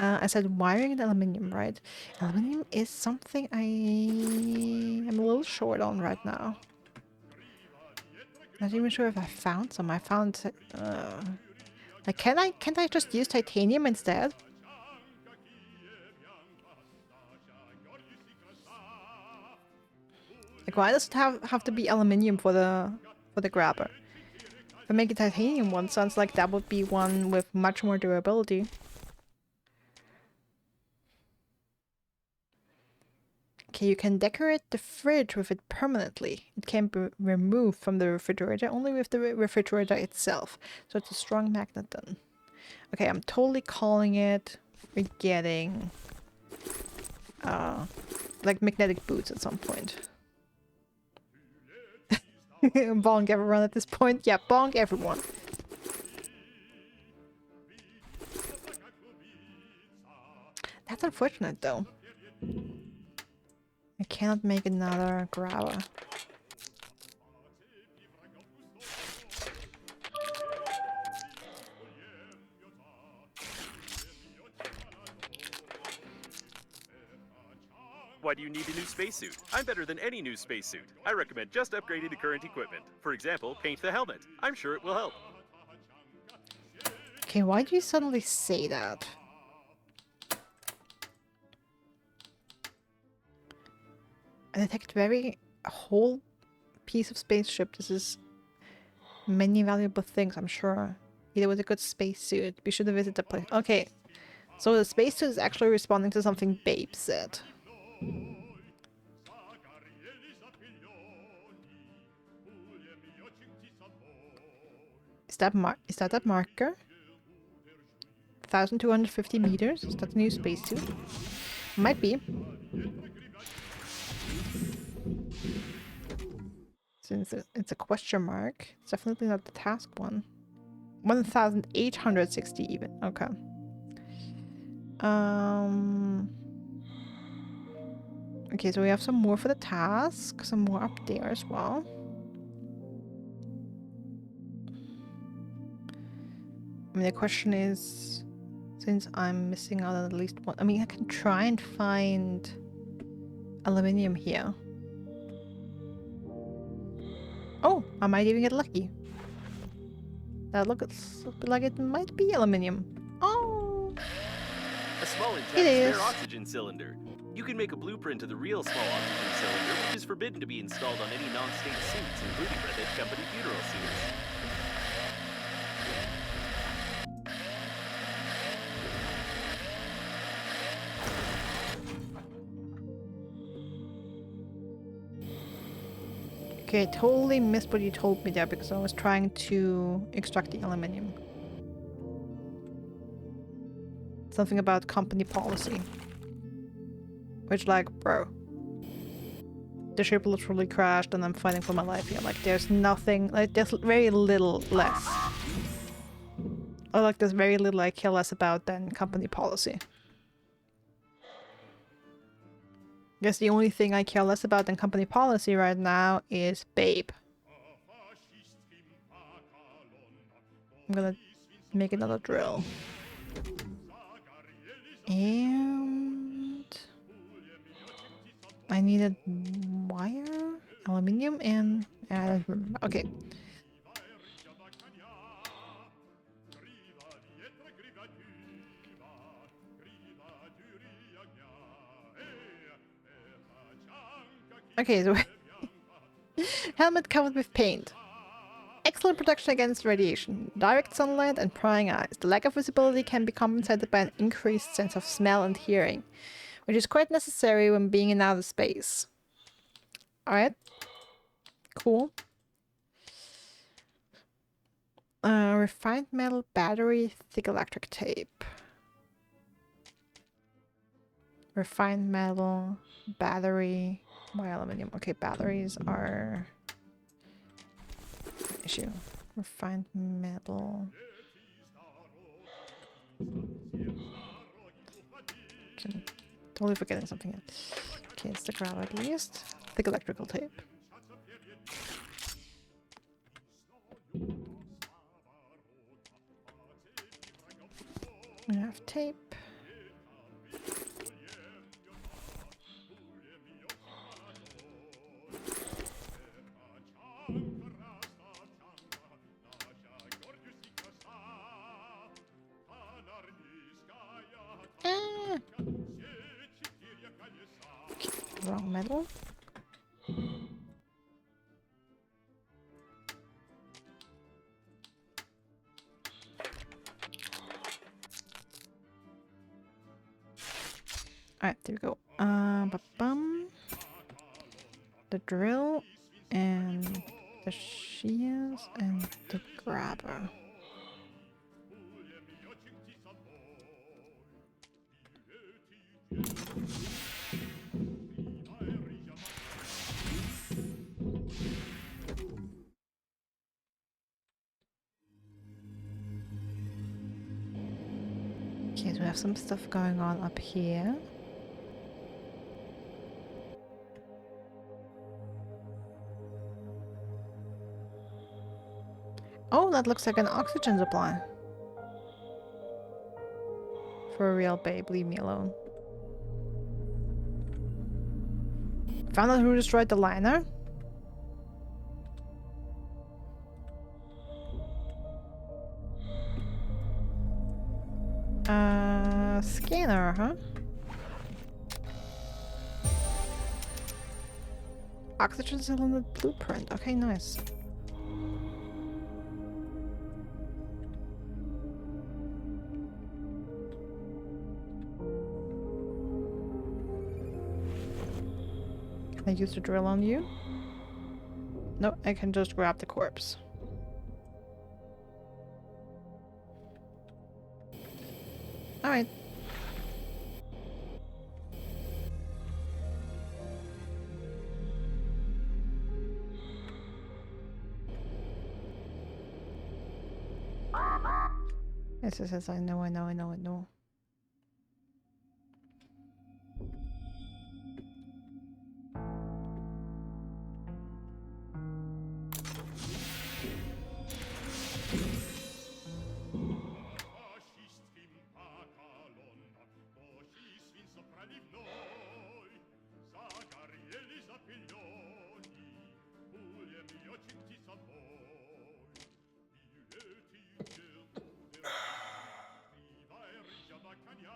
A: I said wiring and aluminium, right? Aluminium is something I am a little short on right now. Not even sure if I found some. I found like can't I just use titanium instead? Like why does it have to be aluminium for the grabber? If I make a titanium one, sounds like that would be one with much more durability. Okay, you can decorate the fridge with it permanently. It can be removed from the refrigerator only with the refrigerator itself. So it's a strong magnet then. Okay, I'm totally calling it. We're getting like magnetic boots at some point. Bonk everyone at this point. Yeah, bonk everyone. That's unfortunate though. I cannot make another grabber.
B: Why do you need a new spacesuit? I'm better than any new spacesuit. I recommend just upgrading to current equipment. For example, paint the helmet. I'm sure it will help.
A: Okay, why do you suddenly say that? I detect a whole piece of spaceship. This is many valuable things, I'm sure. Either with a good spacesuit. Be sure to visit the place. Okay, so the spacesuit is actually responding to something Babe said. Is that marker? 1,250 meters? Is that the new spacesuit? Might be. Since it's a question mark. It's definitely not the task one. 1,860 even. Okay. Okay, so we have some more for the task. Some more up there as well. I mean, the question is, since I'm missing out on at least one, I mean, I can try and find aluminium here. Oh, I might even get lucky. That looks like it might be aluminium. Oh,
B: A small intact
A: it is.
B: spare oxygen cylinder. You can make a blueprint of the real small oxygen cylinder, which is forbidden to be installed on any non-state suits, including Breathedge Company funeral suits.
A: Okay, I totally missed what you told me there because I was trying to extract the aluminium. Something about company policy. Which, like, bro. The ship literally crashed and I'm fighting for my life here. Like, there's nothing, like, there's very little less. Or, like, there's very little I care less about than company policy. I guess the only thing I care less about than company policy right now is Babe. I'm gonna make another drill. And I needed wire, aluminium, and I don't remember. Okay. Okay, so Helmet covered with paint. Excellent protection against radiation, direct sunlight, and prying eyes. The lack of visibility can be compensated by an increased sense of smell and hearing, which is quite necessary when being in outer space. Alright. Cool. Refined metal battery, thick electric tape. Refined metal, battery, why aluminum? Okay, batteries are issue. Refined metal. Can totally forgetting something else. Okay, it's the grab at least. Thick electrical tape. We have tape. Ah! Okay, wrong metal. Alright, there we go. Ba-bum. The drill and the shears and the grabber. Okay, so we have some stuff going on up here. Oh, that looks like an oxygen supply. For real, babe, leave me alone. Found out who destroyed the liner? Scanner, huh? Oxygen cylinder blueprint. Okay, nice. Can I use the drill on you? No, I can just grab the corpse. Alright. Yes, I know.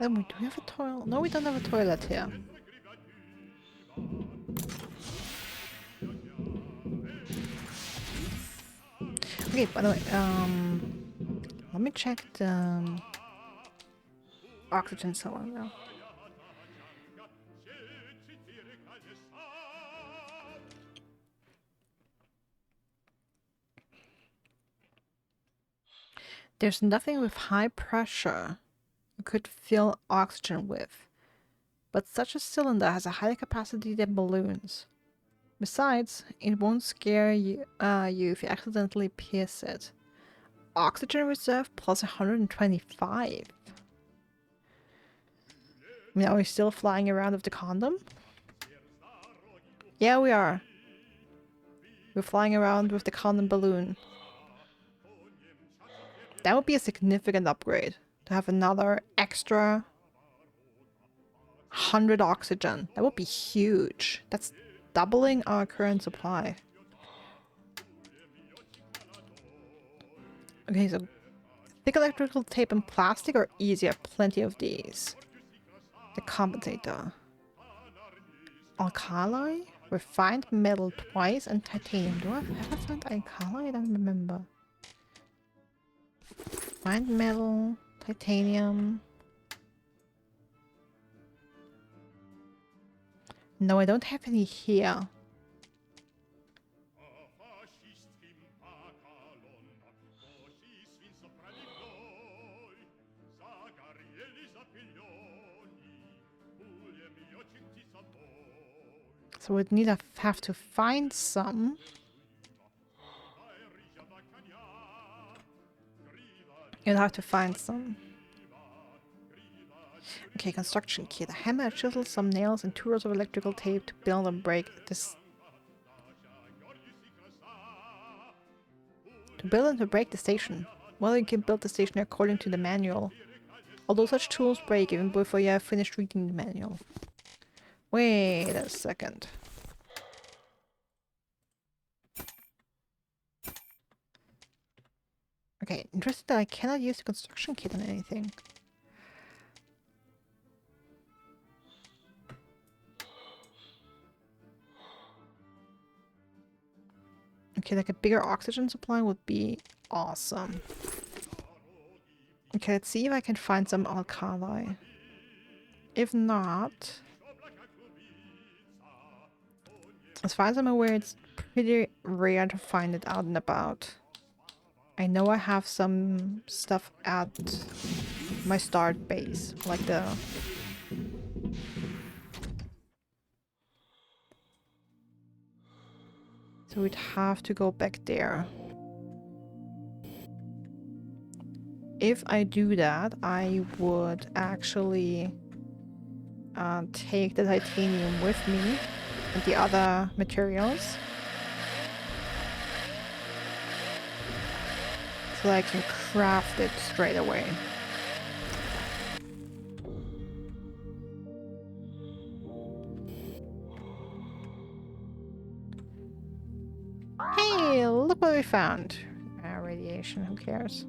A: Then do we have a toilet? No, we don't have a toilet here. Okay, by the way, let me check the oxygen cylinder. There's nothing with high pressure you could fill oxygen with, but such a cylinder has a higher capacity than balloons. Besides, it won't scare you, if you accidentally pierce it. Oxygen reserve plus 125. I mean, are we still flying around with the condom? Yeah, we are. We're flying around with the condom balloon. That would be a significant upgrade. To have another extra 100 oxygen. That would be huge. That's doubling our current supply. Okay, so thick electrical tape and plastic are easier. Plenty of these. The compensator. Alkali? Refined metal twice and titanium. Do I ever find alkali? I don't remember. Refined metal, titanium. No, I don't have any here. So we'd need to have to find some. You'd have to find some. Okay, construction kit. A hammer, a chisel, some nails, and 2 rolls of electrical tape to build and break this. To build and to break the station. Well, you can build the station according to the manual. Although such tools break even before you have finished reading the manual. Wait a second. Okay, interesting that I cannot use the construction kit on anything. Okay, like a bigger oxygen supply would be awesome. Okay, let's see if I can find some alkali. If not... As far as I'm aware, it's pretty rare to find it out and about. I know I have some stuff at my start base, like the... So we'd have to go back there. If I do that, I would actually take the titanium with me and the other materials. So that I can craft it straight away. Hey, look what we found. Radiation, who cares?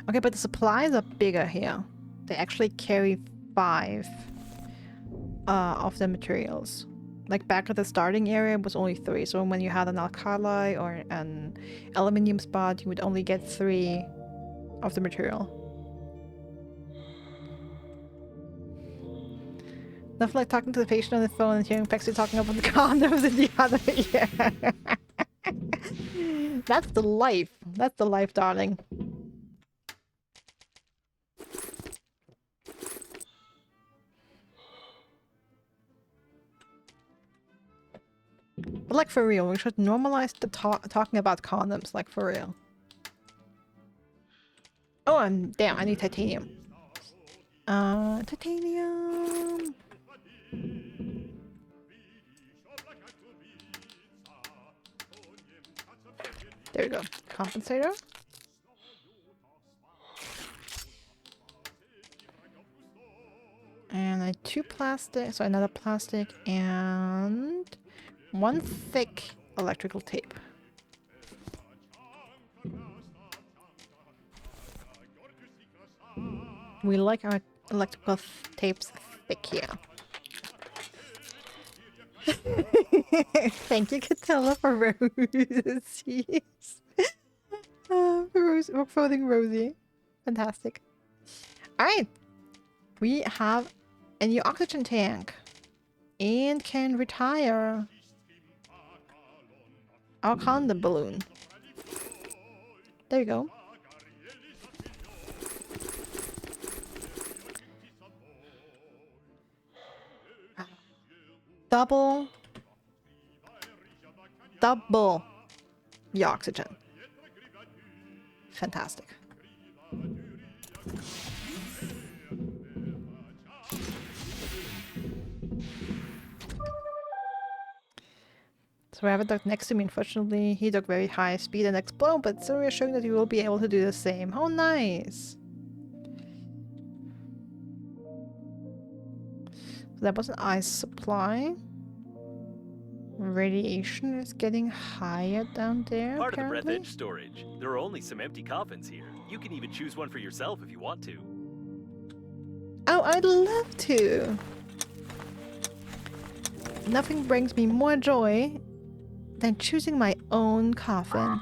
A: Okay, but the supplies are bigger here. They actually carry 5 of the materials. Like back at the starting area, it was only 3. So when you had an alkali or an aluminium spot, you would only get 3 of the material. Nothing like talking to the patient on the phone and hearing Pexy talking about the condoms in the other ear. That's the life. That's the life, darling. But like for real, we should normalize the talking about condoms, like for real. Oh, and damn, I need titanium. Titanium. There we go. Compensator. And 2 plastic, so another plastic, and 1 thick electrical tape. We like our electrical tapes thick here. Thank you, Catella, for roses. For voting Rosie. Fantastic. Alright. We have a new oxygen tank. And can retire our condom balloon. There you go. Double the oxygen. Fantastic. So I have a dog next to me. Unfortunately, he took very high speed and explode, but it's reassuring that you will be able to do the same. Oh, nice! So that was an ice supply. Radiation is getting higher down there,
B: Part
A: apparently.
B: of the Breathedge storage. There are only some empty coffins here. You can even choose one for yourself if you want to.
A: Oh, I'd love to. Nothing brings me more joy than choosing my own coffin.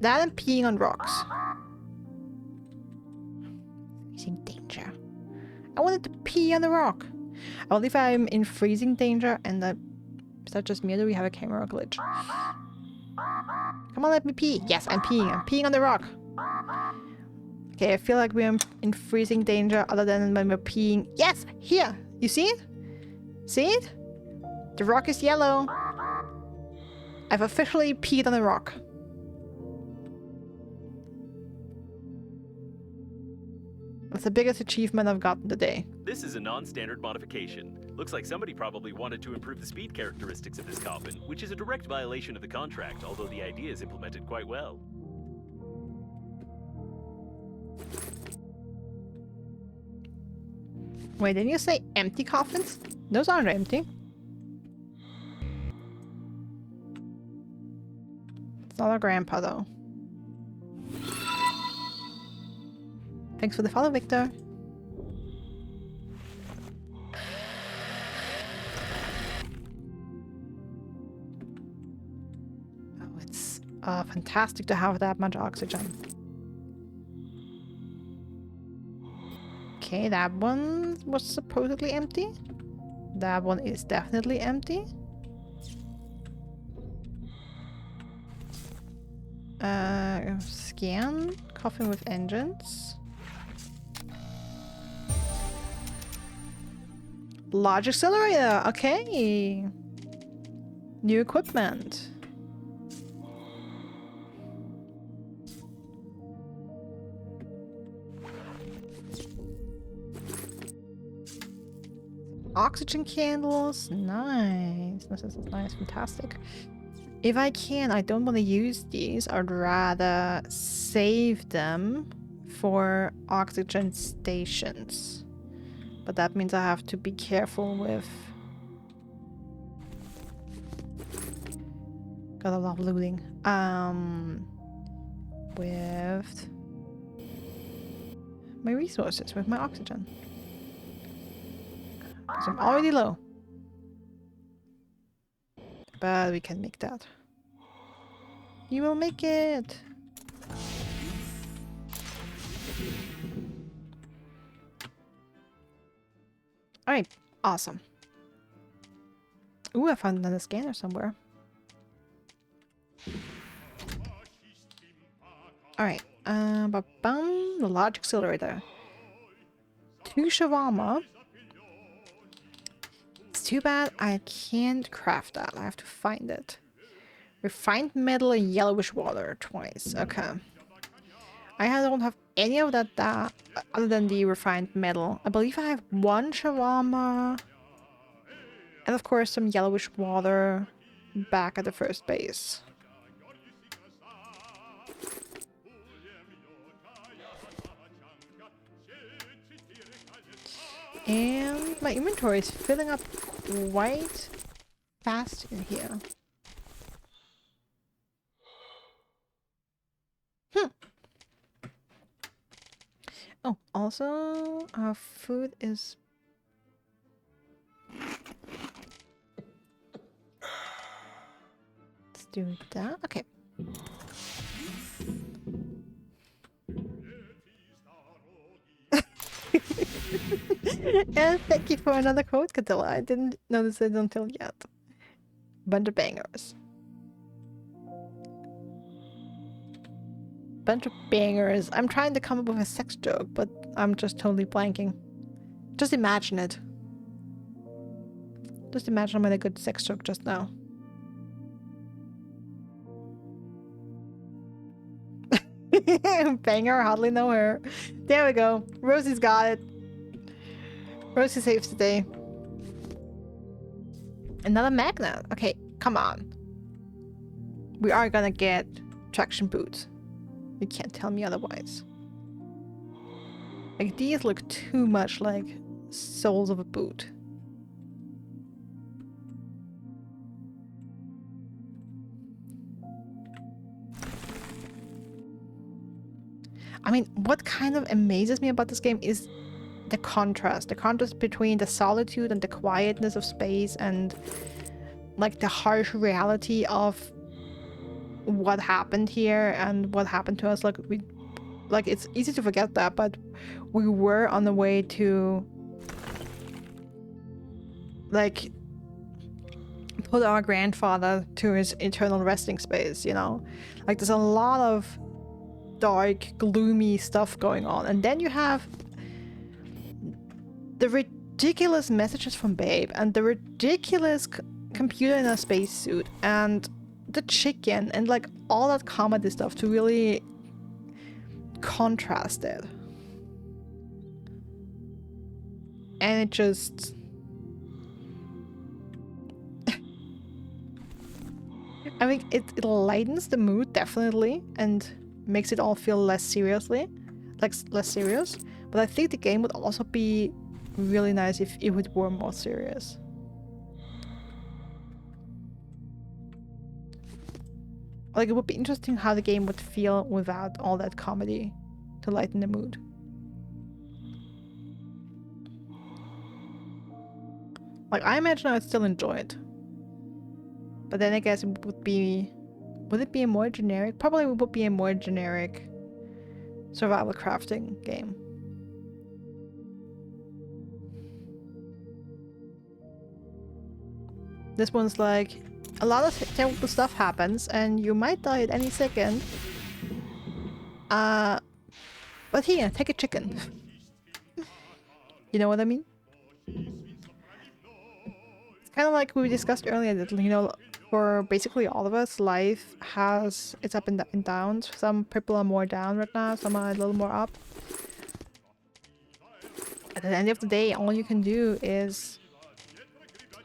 A: That and peeing on rocks. Freezing danger. I wanted to pee on the rock. Only if I'm in freezing danger and is that just me or do we have a camera glitch? Come on, let me pee. Yes, I'm peeing. I'm peeing on the rock. Okay, I feel like we're in freezing danger other than when we're peeing. Yes! Here! You see it? See it? The rock is yellow. I've officially peed on the rock. That's the biggest achievement I've gotten today.
B: This is a non-standard modification. Looks like somebody probably wanted to improve the speed characteristics of this coffin, which is a direct violation of the contract, although the idea is implemented quite well.
A: Wait, didn't you say empty coffins? Those aren't empty. It's not our grandpa, though. Thanks for the follow, Victor. Oh, it's fantastic to have that much oxygen. Okay, that one was supposedly empty. That one is definitely empty. Scan. Coffin with engines. Large accelerator. Okay. New equipment. Oxygen candles. Nice. This is nice. Fantastic. If I can, I don't want to use these. I'd rather save them for oxygen stations. But that means I have to be careful with... Got a lot of looting. With my resources, with my oxygen. So I'm already low. But we can make that. You will make it! Alright, awesome. Ooh, I found another scanner somewhere. Alright, ba-bum, the large accelerator. 2 shawarma. It's too bad I can't craft that. I have to find it. Refined metal and yellowish water twice. Okay. I don't have any of that other than the refined metal. I believe I have 1 shawarma. And of course some yellowish water back at the first base. And my inventory is filling up quite fast in here. Oh, also, our food is... Let's do that. Okay. And thank you for another quote, Catilla. I didn't notice it until yet. Bunch of bangers. Bunch of bangers. I'm trying to come up with a sex joke, but I'm just totally blanking. Just imagine it. Just imagine I made a good sex joke just now. Banger, hardly know her. There we go. Rosie's got it. Rosie saves the day. Another magnet. Okay, come on. We are gonna get traction boots. You can't tell me otherwise. Like, these look too much like soles of a boot. mean, what kind of amazes me about this game is the contrast between the solitude and the quietness of space and like the harsh reality of what happened here and what happened to us. Like it's easy to forget that, but we were on the way to like put our grandfather to his eternal resting space, you know? Like there's a lot of dark, gloomy stuff going on. And then you have the ridiculous messages from Babe and the ridiculous computer in a spacesuit and the chicken and like all that comedy stuff to really contrast it. And it just... I mean, it lightens the mood, definitely, and makes it all feel less serious. But I think the game would also be really nice if it were more serious. Like, it would be interesting how the game would feel without all that comedy to lighten the mood. Like, I imagine I would still enjoy it. But then I guess it would be... Would it be a more generic? Probably it would be a more generic survival crafting game. This one's like, a lot of terrible stuff happens and you might die at any second. But here, take a chicken. You know what I mean? It's kind of like we discussed earlier that, you know, for basically all of us, life has its up and downs. Some people are more down right now, some are a little more up. At the end of the day, all you can do is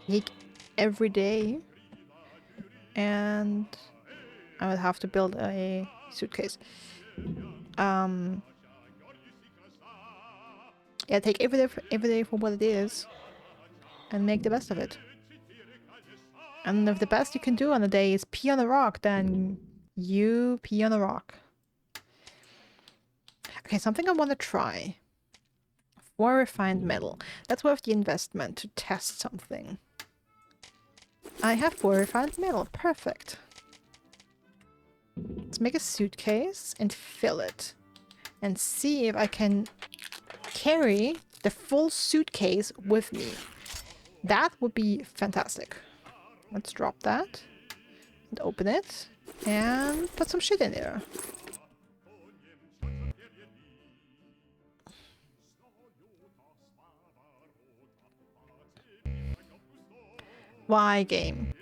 A: take every day, and I would have to build a suitcase. Yeah, take every day for what it is and make the best of it. And if the best you can do on a day is pee on a rock, then you pee on a rock. Okay, something I want to try. 4 refined metal. That's worth the investment to test something. I have 4 refined metal. Perfect. Let's make a suitcase and fill it. And see if I can carry the full suitcase with me. That would be fantastic. Let's drop that. And open it. And put some shit in there. Why game?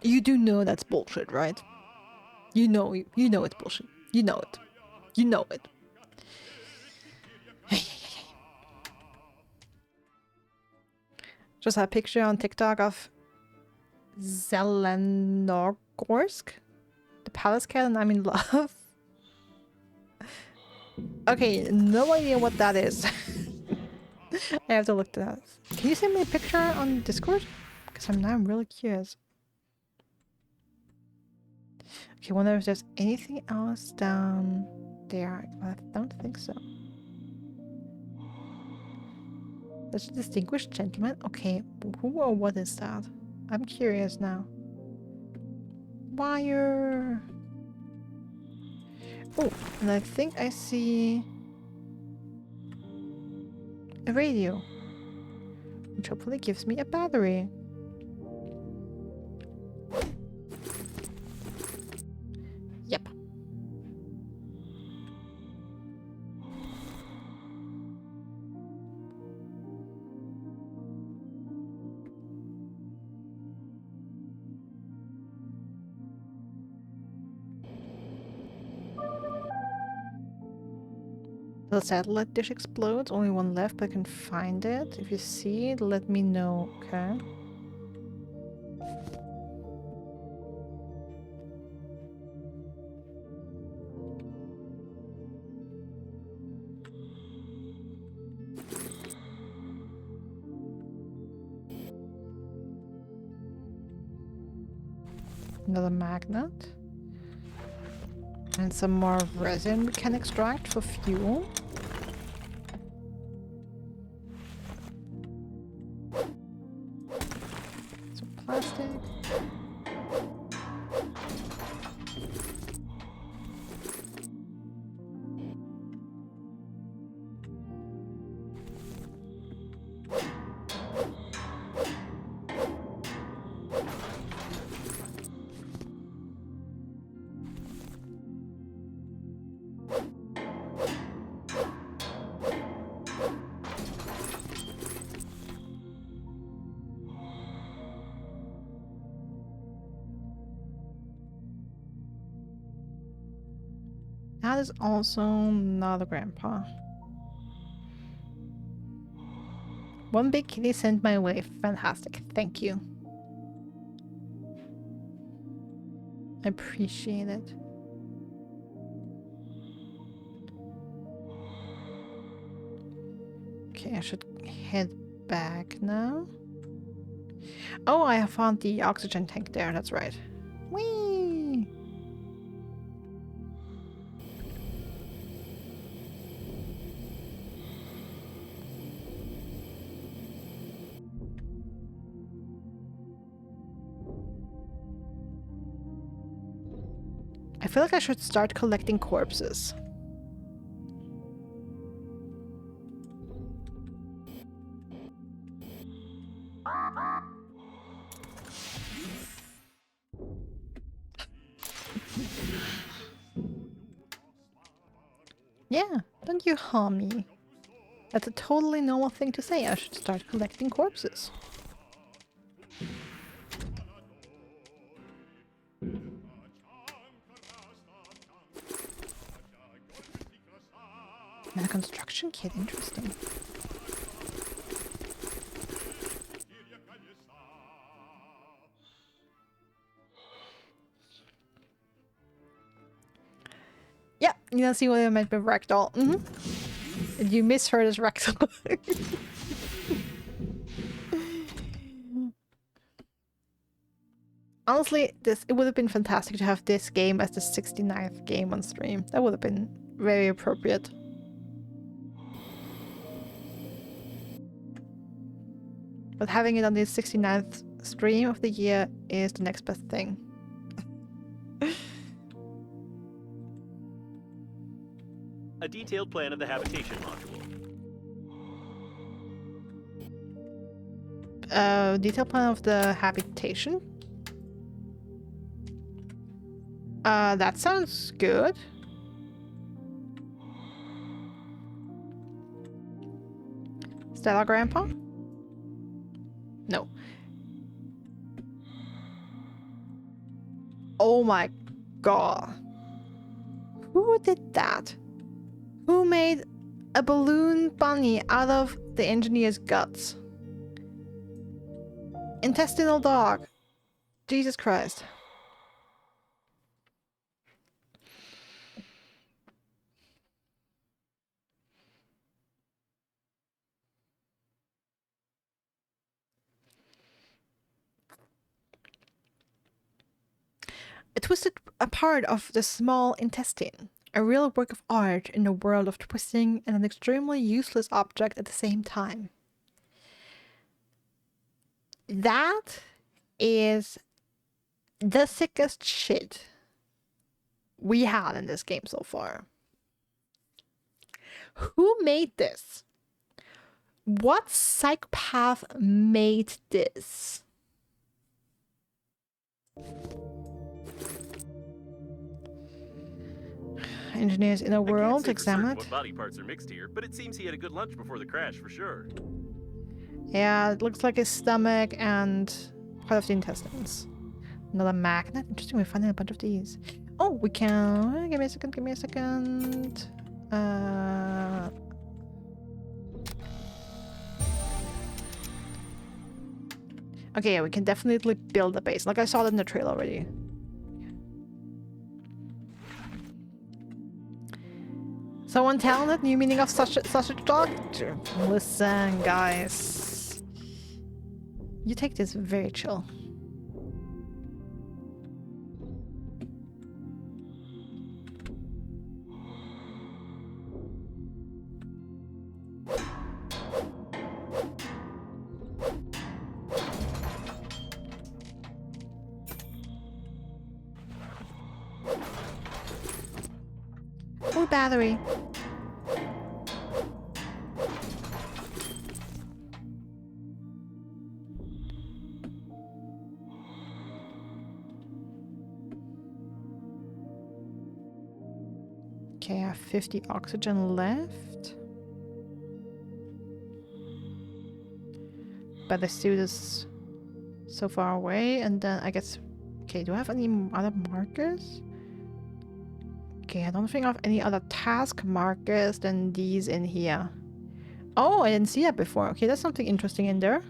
A: You do know that's bullshit, right? You know it's bullshit. You know it. You know it. Just a picture on TikTok of Zelenogorsk, the palace cat, and I'm in love. Okay, no idea what that is. I have to look that up. Can you send me a picture on Discord? Because I'm really curious. Okay, wonder if there's anything else down there. I don't think so. That's a distinguished gentleman. Okay, who or what is that? I'm curious now. Wire. Oh, and I think I see a radio, which hopefully gives me a battery. Yep. The satellite dish explodes. Only one left, but I can find it. If you see it, let me know, okay? Another magnet. And some more resin we can extract for fuel. Some plastic. That is also not a grandpa. One big kitty sent my way. Fantastic. Thank you. I appreciate it. Okay, I should head back now. Oh, I have found the oxygen tank there. That's right. Whee! I feel like I should start collecting corpses. Yeah, don't you harm me. That's a totally normal thing to say. I should start collecting corpses. And a construction kit, interesting. Yeah, you don't see what I meant by ragdoll. And you misheard as ragdoll. Honestly, it would have been fantastic to have this game as the 69th game on stream. That would have been very appropriate. But having it on the 69th stream of the year is the next best thing.
B: A detailed plan of the habitation module.
A: Detailed plan of the habitation? That sounds good. Stella Grandpa? No. Oh my god. Who did that? Who made a balloon bunny out of the engineer's guts? Intestinal dog. Jesus Christ. A twisted a part of the small intestine. A real work of art in a world of twisting and an extremely useless object at the same time. That is the sickest shit we had in this game so far. Who made this? What psychopath made this? Engineers in a world examined.
B: What body parts are mixed here, but it seems he had a good lunch before the crash for sure.
A: Yeah, it looks like his stomach and part of the intestines. Another magnet. Interesting, we're finding a bunch of these. Oh, we can. Give me a second. Give me a second. Okay, yeah, we can definitely build a base. Like I saw that in the trailer already. Someone talented? New meaning of sausage dog? Listen, guys. You take this very chill. battery. Okay, I have 50 oxygen left. But the suit is so far away, and then I guess... Okay, do I have any other markers? Okay, I don't think I have any other task markers than these in here. Oh, I didn't see that before. Okay, there's something interesting in there.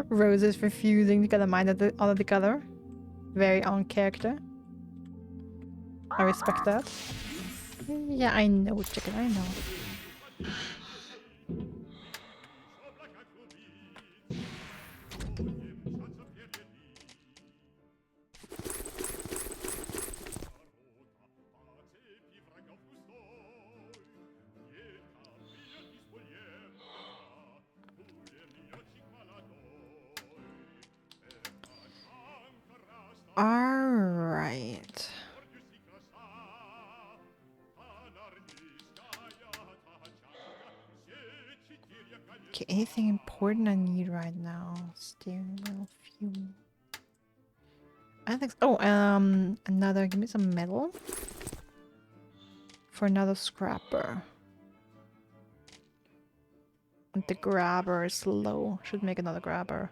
A: Rose is refusing to get a mind out of the color. Very on character. I respect that. Yeah, I know, chicken, I know. Alright. Okay, anything important I need right now? Steering wheel, fuel. I don't think so. Oh, another, give me some metal. For another scrapper. And the grabber is low. Should make another grabber.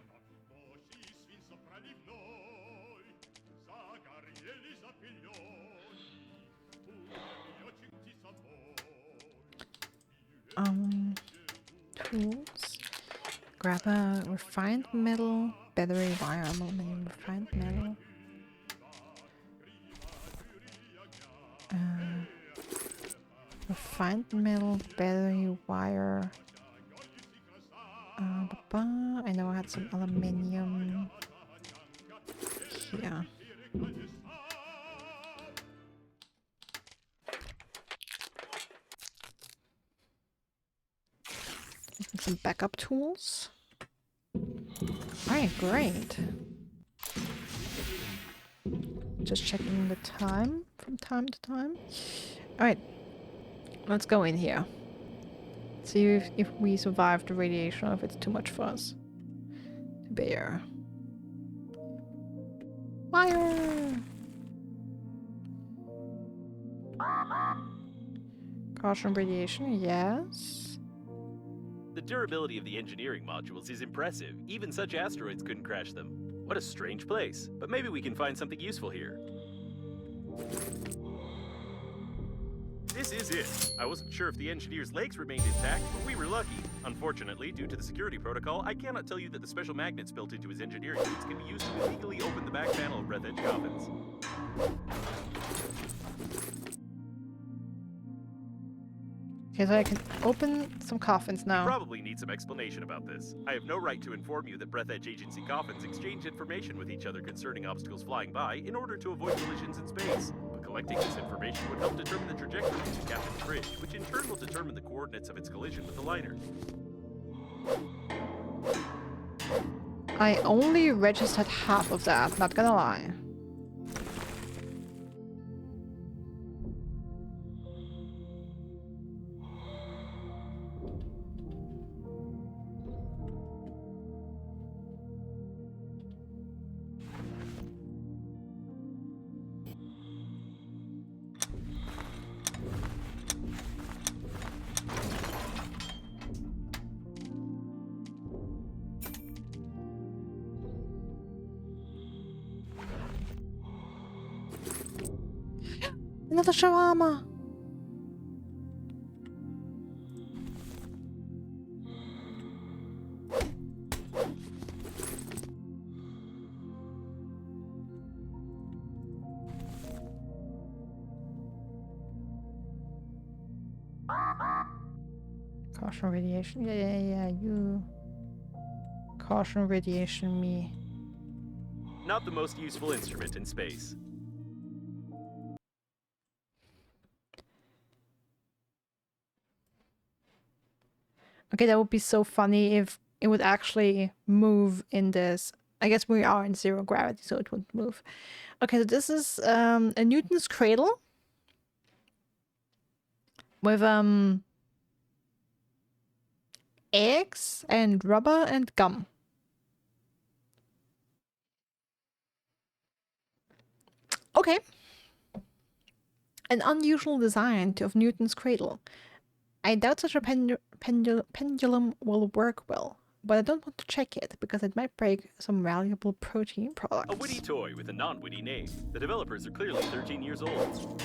A: Tools. Grab a refined metal, battery wire, aluminum, refined metal. Refined metal, battery wire. I know I had some aluminium here. Some backup tools. Alright, great. Just checking the time from time to time. Alright, let's go in here. See if we survive the radiation or if it's too much for us to bear. Fire! Caution radiation, yes.
B: The durability of the engineering modules is impressive. Even such asteroids couldn't crash them. What a strange place. But maybe we can find something useful here. This is it. I wasn't sure if the engineer's legs remained intact, but we were lucky. Unfortunately, due to the security protocol, I cannot tell you that the special magnets built into his engineering suits can be used to illegally open the back panel of Breathedge coffins.
A: Okay, so I can open some coffins now.
B: You probably need some explanation about this. I have no right to inform you that Breathedge Agency coffins exchange information with each other concerning obstacles flying by in order to avoid collisions in space. But collecting this information would help determine the trajectory of the captain's bridge, which in turn will determine the coordinates of its collision with the liner.
A: I only registered half of that, not gonna lie. Another shawarma! Caution radiation. Yeah, you. Caution radiation me.
B: Not the most useful instrument in space.
A: Okay, that would be so funny if it would actually move in this. I guess we are in zero gravity, so it would move. Okay, so this is a Newton's cradle with eggs and rubber and gum. Okay. An unusual design of Newton's cradle. I doubt such a pendulum will work well, but I don't want to check it because it might break some valuable protein products.
B: A witty toy with a non-witty name. The developers are clearly 13 years old.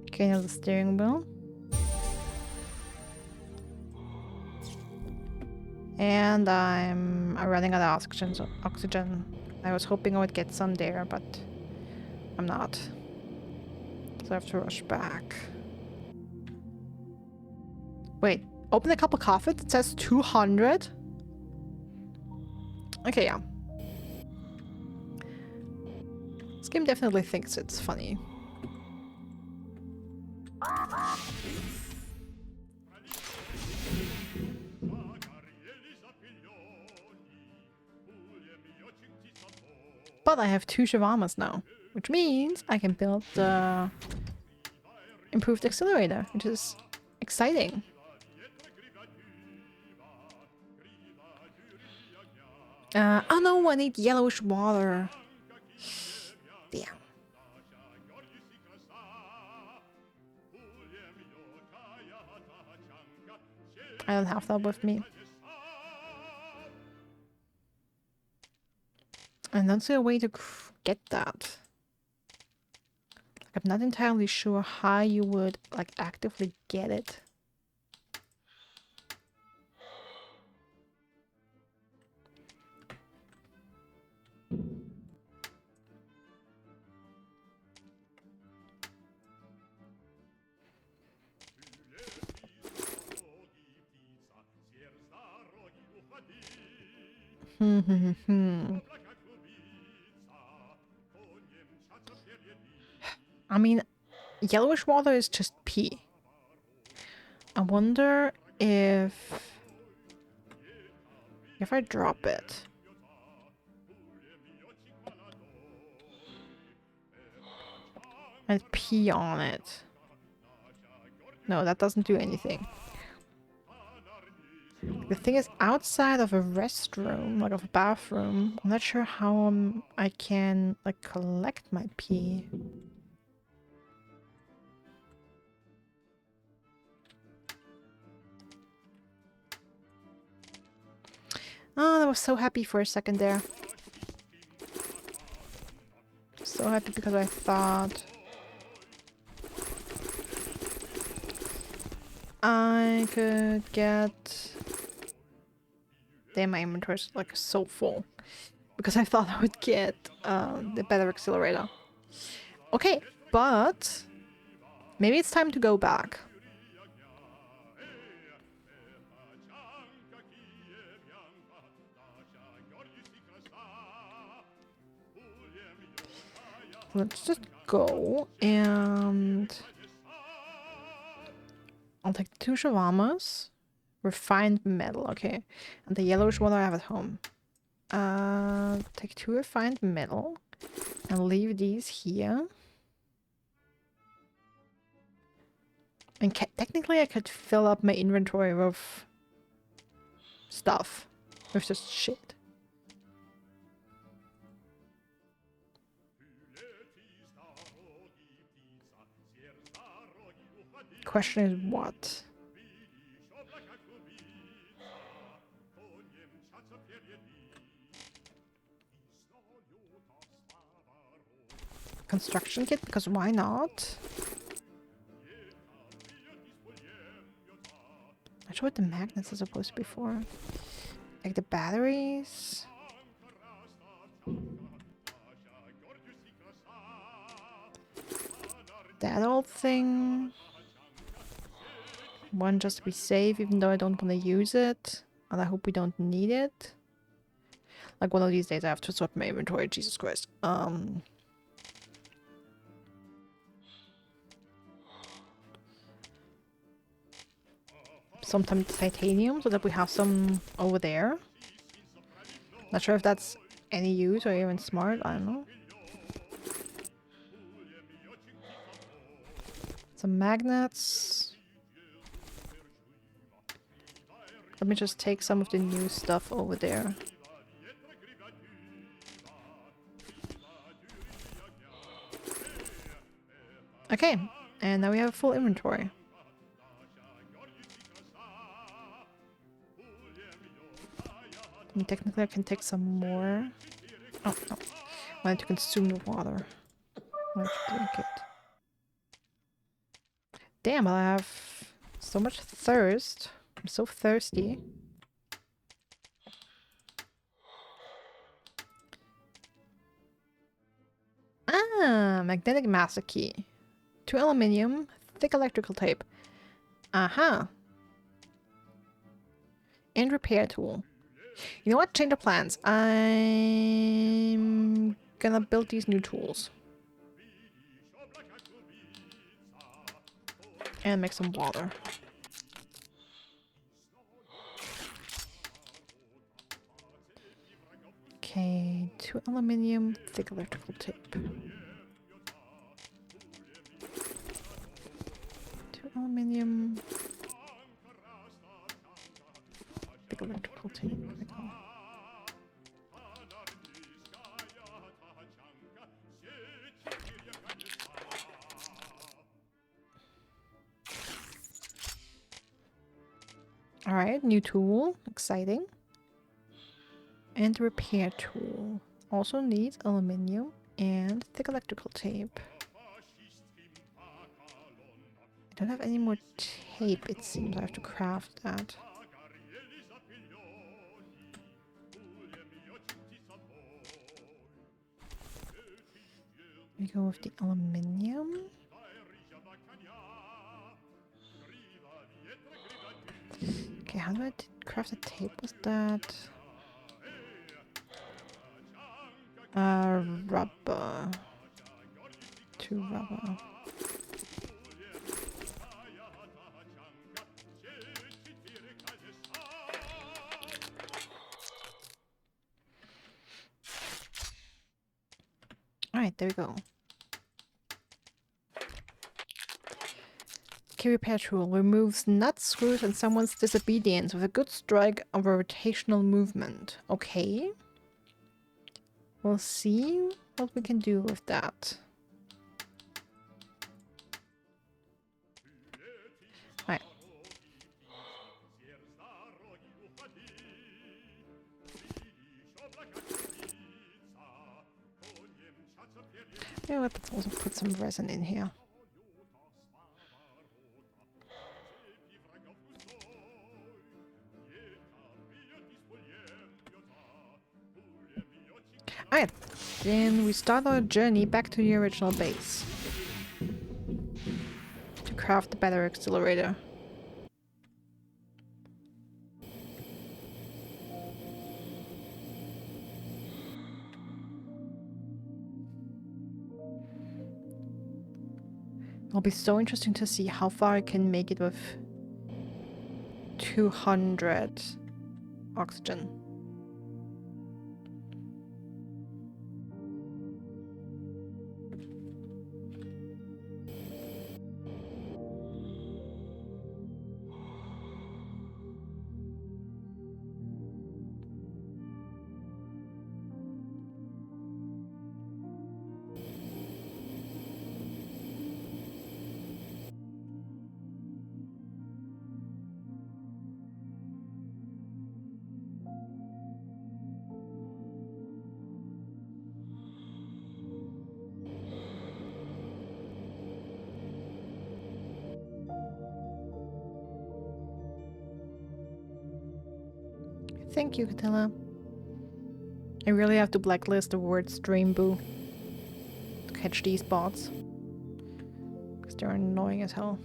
A: Okay, now the steering wheel. And I'm running out of oxygen. I was hoping I would get some there, but I'm not. So I have to rush back. Wait, open a cup of coffee? It says 200? Okay, yeah. This game definitely thinks it's funny. But I have 2 shawarmas now, which means I can build the improved accelerator, which is exciting. Oh no, I need yellowish water. Damn. I don't have that with me. I don't see a way to get that. Like, I'm not entirely sure how you would like actively get it. I mean, yellowish water is just pee. I wonder if I drop it. And pee on it. No, that doesn't do anything. The thing is, outside of a restroom, like of a bathroom, I'm not sure how I can like collect my pee. Oh, I was so happy for a second there. So happy because I thought I could get... Damn, my inventory is like so full. Because I thought I would get the better accelerator. Okay, but maybe it's time to go back. Let's just go and I'll take 2 shawarmas. Refined metal, okay. And the yellowish water I have at home. Take 2 refined metal and leave these here. And technically I could fill up my inventory with stuff. With just shit. Question is what? Construction kit, because why not? Not sure what the magnets are supposed to be for. Like the batteries. That old thing. One just to be safe, even though I don't want to use it. And I hope we don't need it. Like one of these days I have to sort my inventory, Jesus Christ. some titanium so that we have some over there. Not sure if that's any use or even smart, I don't know. Some magnets. Let me just take some of the new stuff over there. Okay, and now we have a full inventory. I mean, technically I can take some more. Oh, no. I wanted to consume the water. I wanted to drink it. Damn, I have so much thirst. I'm so thirsty. Ah, magnetic master key. 2 aluminium, thick electrical tape. Aha. And repair tool. You know what? Change of plans. I'm gonna build these new tools. And make some water. Okay, 2 aluminium, thick electrical tape. 2 aluminium, thick electrical tape. There we go. Alright, new tool. Exciting. And repair tool. Also needs aluminium and thick electrical tape. I don't have any more tape, it seems. I have to craft that. We go with the aluminium. Okay, how do I craft the tape? Was that rubber? 2 rubber. Alright, there we go. Okay, repair tool removes nuts, screws, and someone's disobedience with a good strike of a rotational movement. Okay. We'll see what we can do with that. Alright. Yeah, let's also put some resin in here. Alright, then we start our journey back to the original base. To craft the better accelerator. It'll be so interesting to see how far I can make it with 200 oxygen. Thank you, Catella. I really have to blacklist the word stream boo to catch these bots. Because they're annoying as hell.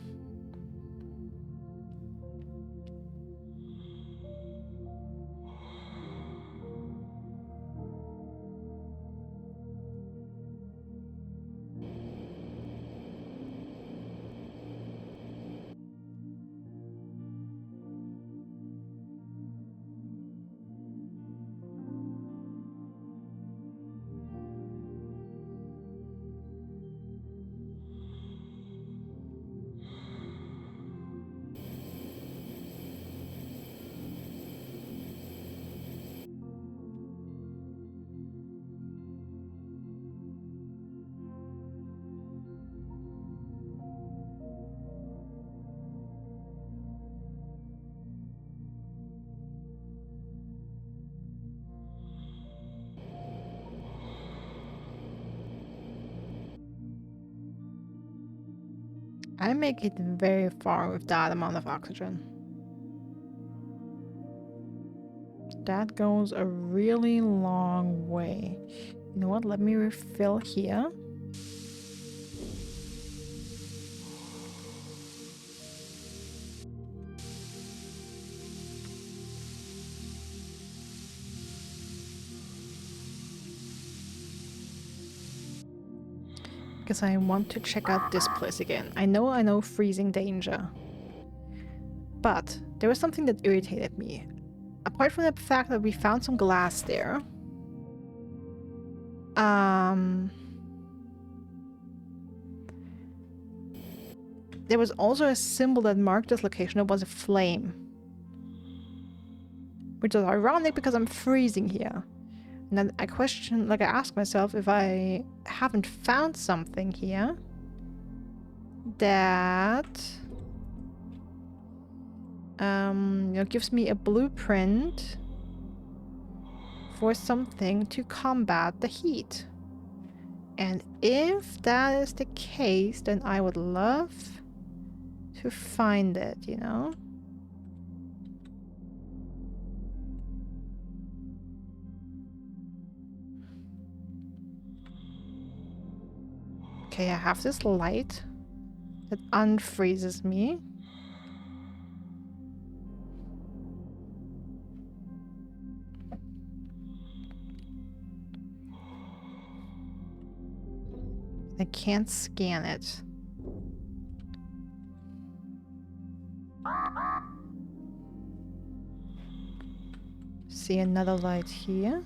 A: I make it very far with that amount of oxygen. That goes a really long way. You know what? Let me refill here. Because I want to check out this place again. I know freezing danger. But there was something that irritated me. Apart from the fact that we found some glass there. There was also a symbol that marked this location. It was a flame. Which is ironic because I'm freezing here. And then I ask myself if I haven't found something here that gives me a blueprint for something to combat the heat. And if that is the case, then I would love to find it, you know? Okay, I have this light that unfreezes me. I can't scan it. See another light here.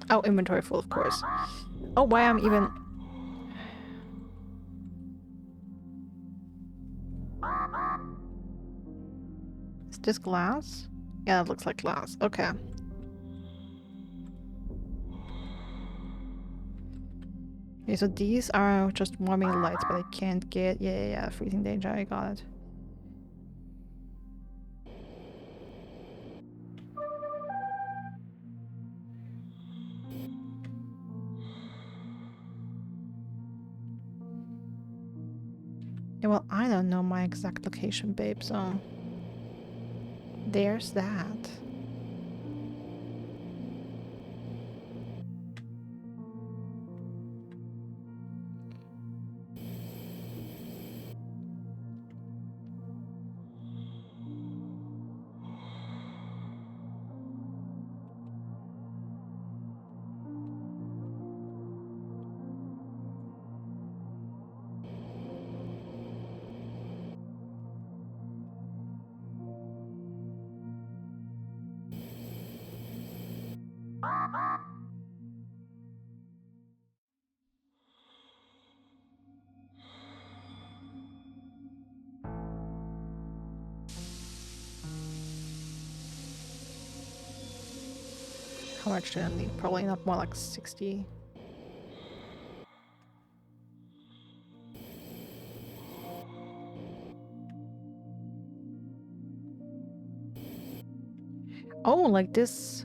A: Oh, inventory full, of course. Oh, why I'm even... Is this glass? Yeah, it looks like glass. Okay. Okay, so these are just warming lights, but I can't get... Yeah, freezing danger, I got it. Yeah, well, I don't know my exact location, babe, so... There's that. How much do I need? Probably not more like 60. Oh, like this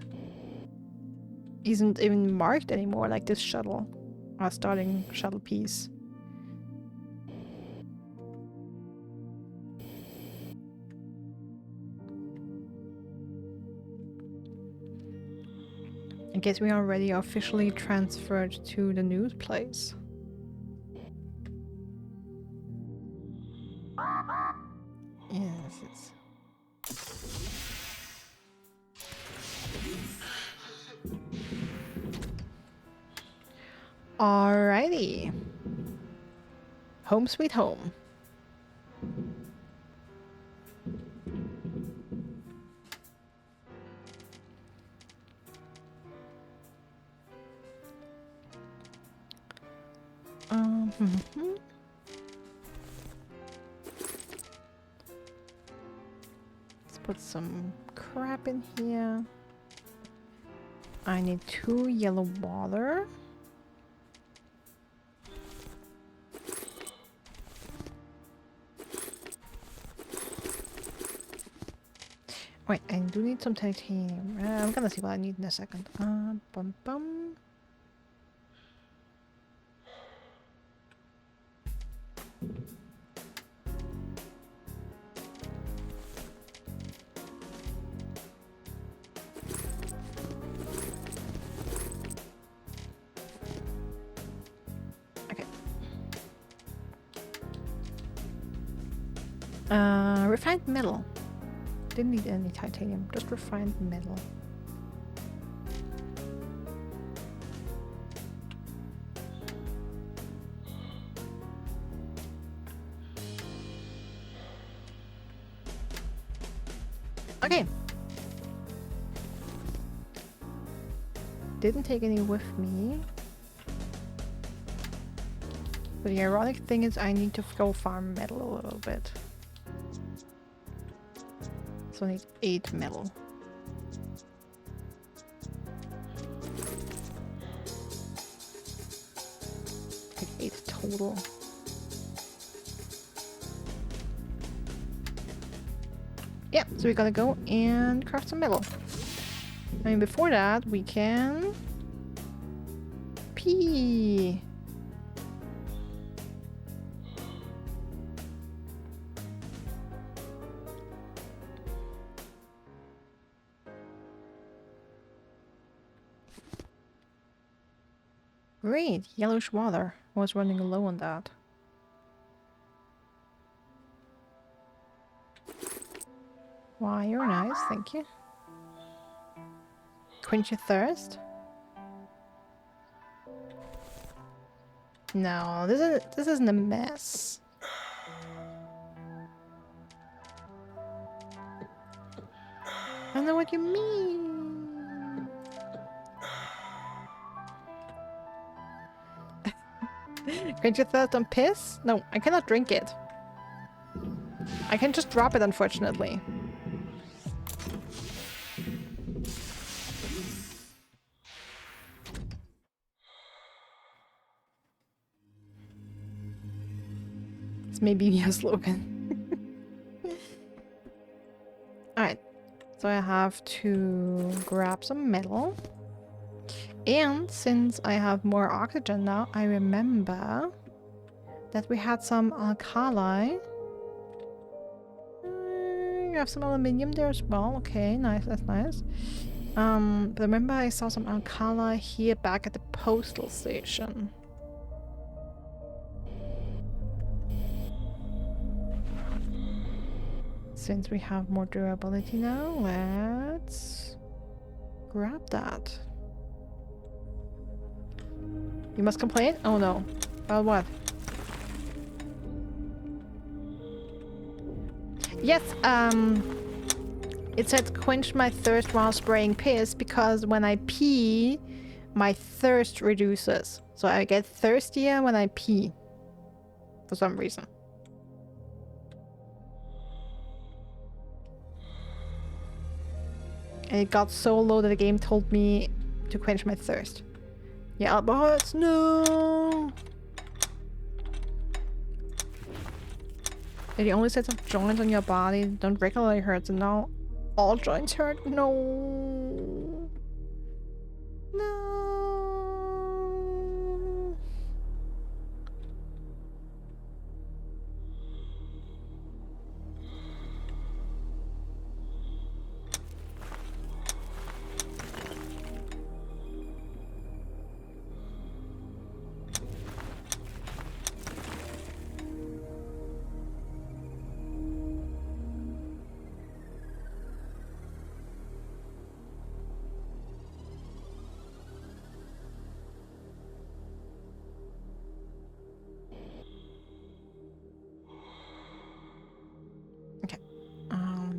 A: isn't even marked anymore, like this shuttle. Our starting shuttle piece. I guess we are already officially transferred to the news place. Yes, it's... Alrighty. Home sweet home. Let's put some crap in here. I need 2 yellow water. Wait, I do need some titanium. I'm gonna see what I need in a second. Bum bum. Okay. Refined metal. Didn't need any titanium, just refined metal. Okay. Didn't take any with me. But the ironic thing is I need to go farm metal a little bit. So I need 8 metal. Like 8 total. Yeah, so we gotta go and craft some metal. I mean, before that, we can pee. Great, yellowish water. I was running low on that. Why, you're nice, thank you. Quench your thirst? No, this isn't a mess. I don't know what you mean. Quench your thirst on piss? No, I cannot drink it. I can just drop it, unfortunately. This may be a slogan. Alright, so I have to grab some metal. And since I have more oxygen now, I remember that we had some alkali. You have some aluminium there as well. Okay, nice, that's nice. But remember I saw some alkali here back at the postal station. Since we have more durability now, let's grab that. You must complain? Oh no. About what? Yes, it said quench my thirst while spraying piss because when I pee, my thirst reduces. So I get thirstier when I pee. For some reason. And it got so low that the game told me to quench my thirst. Yeah, elbow hurts, no! They're the only sets of joints on your body that don't regularly hurt, and now all joints hurt? No! No!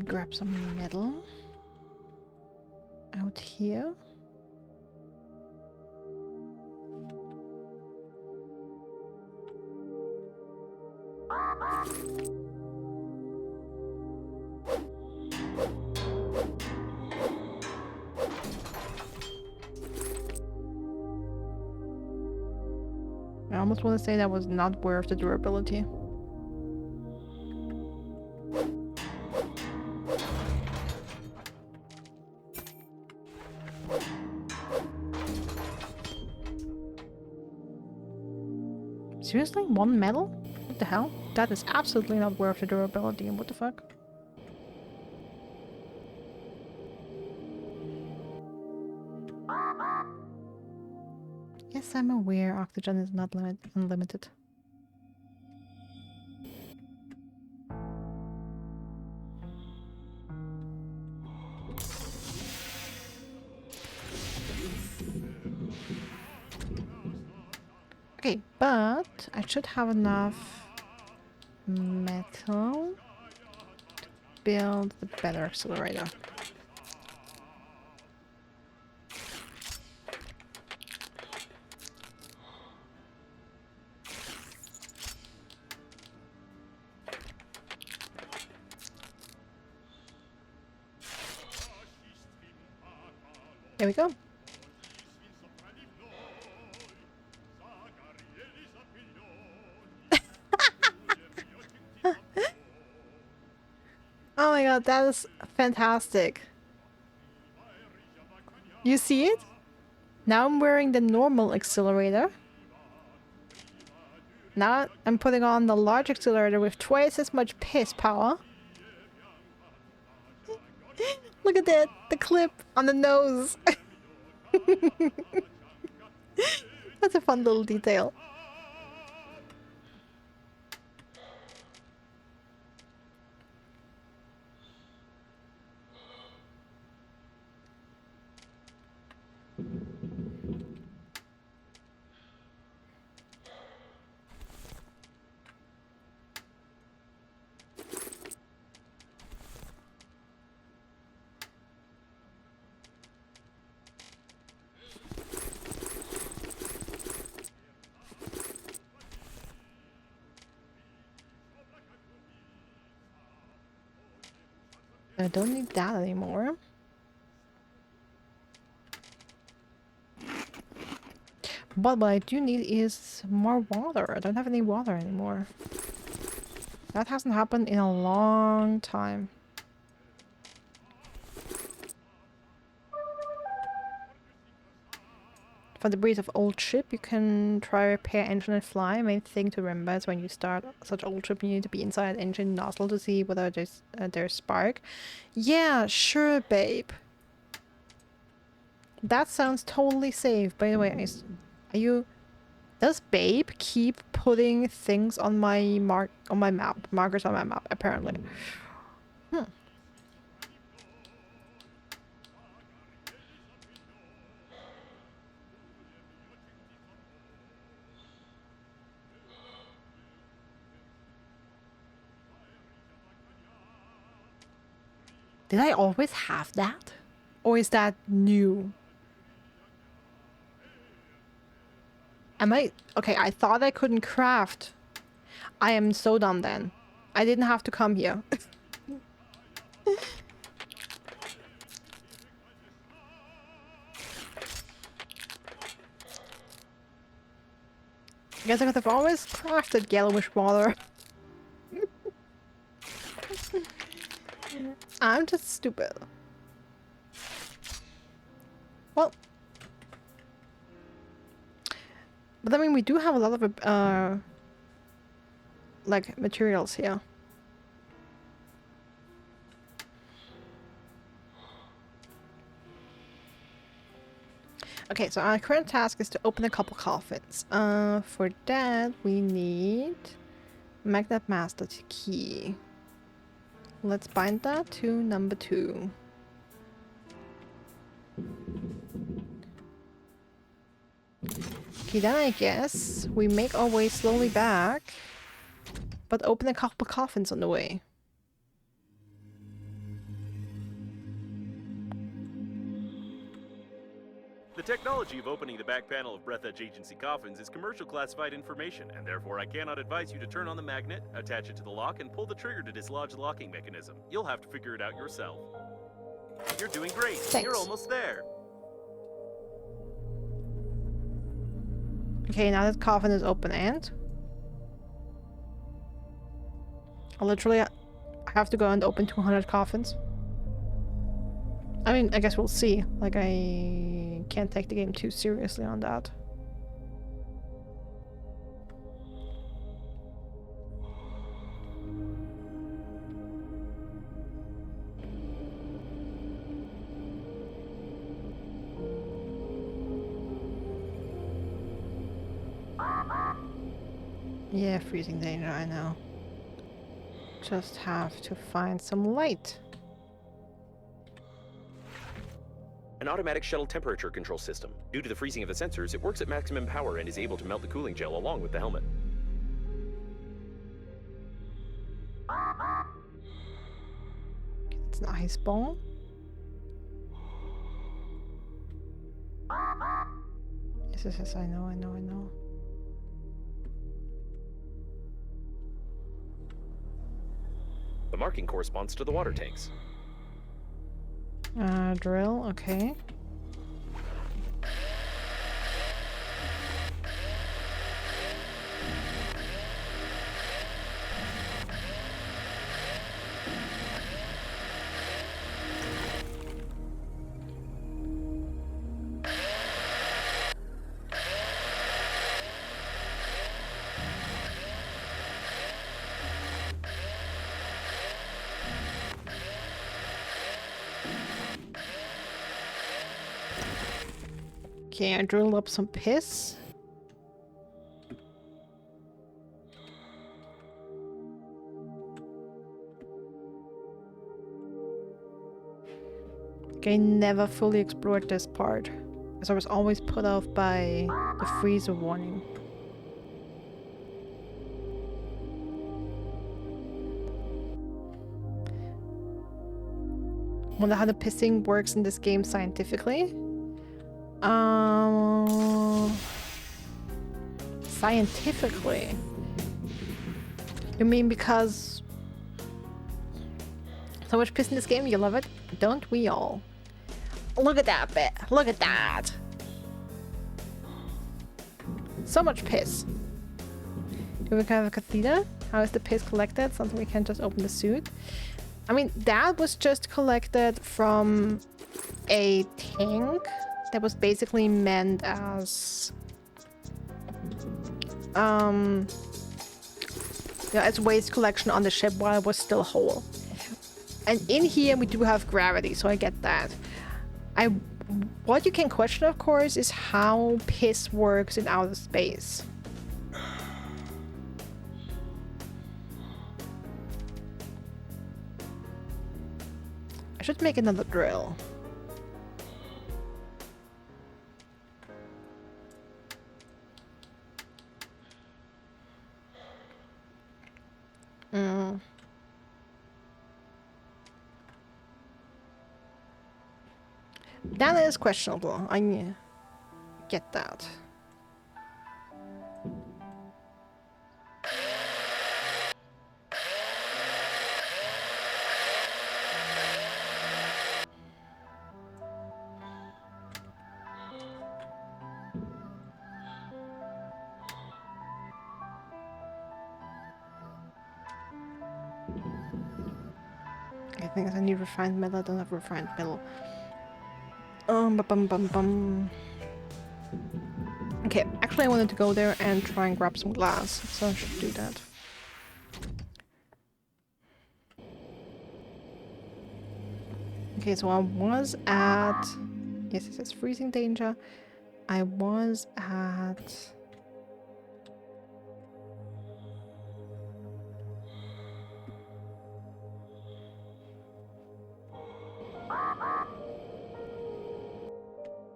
A: Grab some metal out here. I almost want to say that was not worth the durability. Seriously? 1 metal? What the hell? That is absolutely not worth the durability. What the fuck? Yes, I'm aware oxygen is not unlimited. Okay, but I should have enough metal to build the better accelerator. There we go. Oh my god, that is fantastic. You see it? Now I'm wearing the normal accelerator. Now I'm putting on the large accelerator with twice as much piss power. Look at that, the clip on the nose. That's a fun little detail. I don't need that anymore. But what I do need is more water. I don't have any water anymore. That hasn't happened in a long time. For the breeze of old ship, you can try repair engine and fly. Main thing to remember is when you start such old ship, you need to be inside engine nozzle to see whether there's spark. Yeah, sure, babe. That sounds totally safe. By the way, are you? Does Babe keep putting things on my markers on my map? Apparently. Did I always have that? Or is that new? Am I... Okay, I thought I couldn't craft. I am so dumb then. I didn't have to come here. I guess I could have always crafted yellowish water. I'm just stupid. Well... But I mean, we do have a lot of, like, materials here. Okay, so our current task is to open a couple coffins. For that, we need magnet master key. Let's bind that to number 2. Okay, then I guess we make our way slowly back, but open a couple coffins on the way.
B: The technology of opening the back panel of Breathedge Agency coffins is commercial classified information, and therefore I cannot advise you to turn on the magnet, attach it to the lock, and pull the trigger to dislodge the locking mechanism. You'll have to figure it out yourself. You're doing great.
A: Thanks.
B: You're almost there.
A: Okay, now that coffin is open and... I have to go and open 200 coffins. I mean, I guess we'll see. Like, I can't take the game too seriously on that. Yeah, freezing danger, I know. Just have to find some light.
B: An automatic shuttle temperature control system. Due to the freezing of the sensors, it works at maximum power and is able to melt the cooling gel along with the helmet.
A: It's an ice ball. Yes, I know.
B: The marking corresponds to the water tanks.
A: Drill, okay. Okay, I drilled up some piss. Okay, never fully explored this part, as I was always put off by the freezer warning. Wonder how the pissing works in this game scientifically. Scientifically? You mean because so much piss in this game, you love it? Don't we all? Look at that bit. Look at that. So much piss. Do we have a catheter? How is the piss collected? Something we can just open the suit. I mean, that was just collected from a tank that was basically meant as as waste collection on the ship while it was still whole. And in here we do have gravity, so I get that. What you can question, of course, is how piss works in outer space. I should make another drill. That is questionable. I get that. I think I need refined metal. I don't have refined metal. Okay, actually I wanted to go there and try and grab some glass, so I should do that. Okay, so I was at... Yes, it says freezing danger. I was at...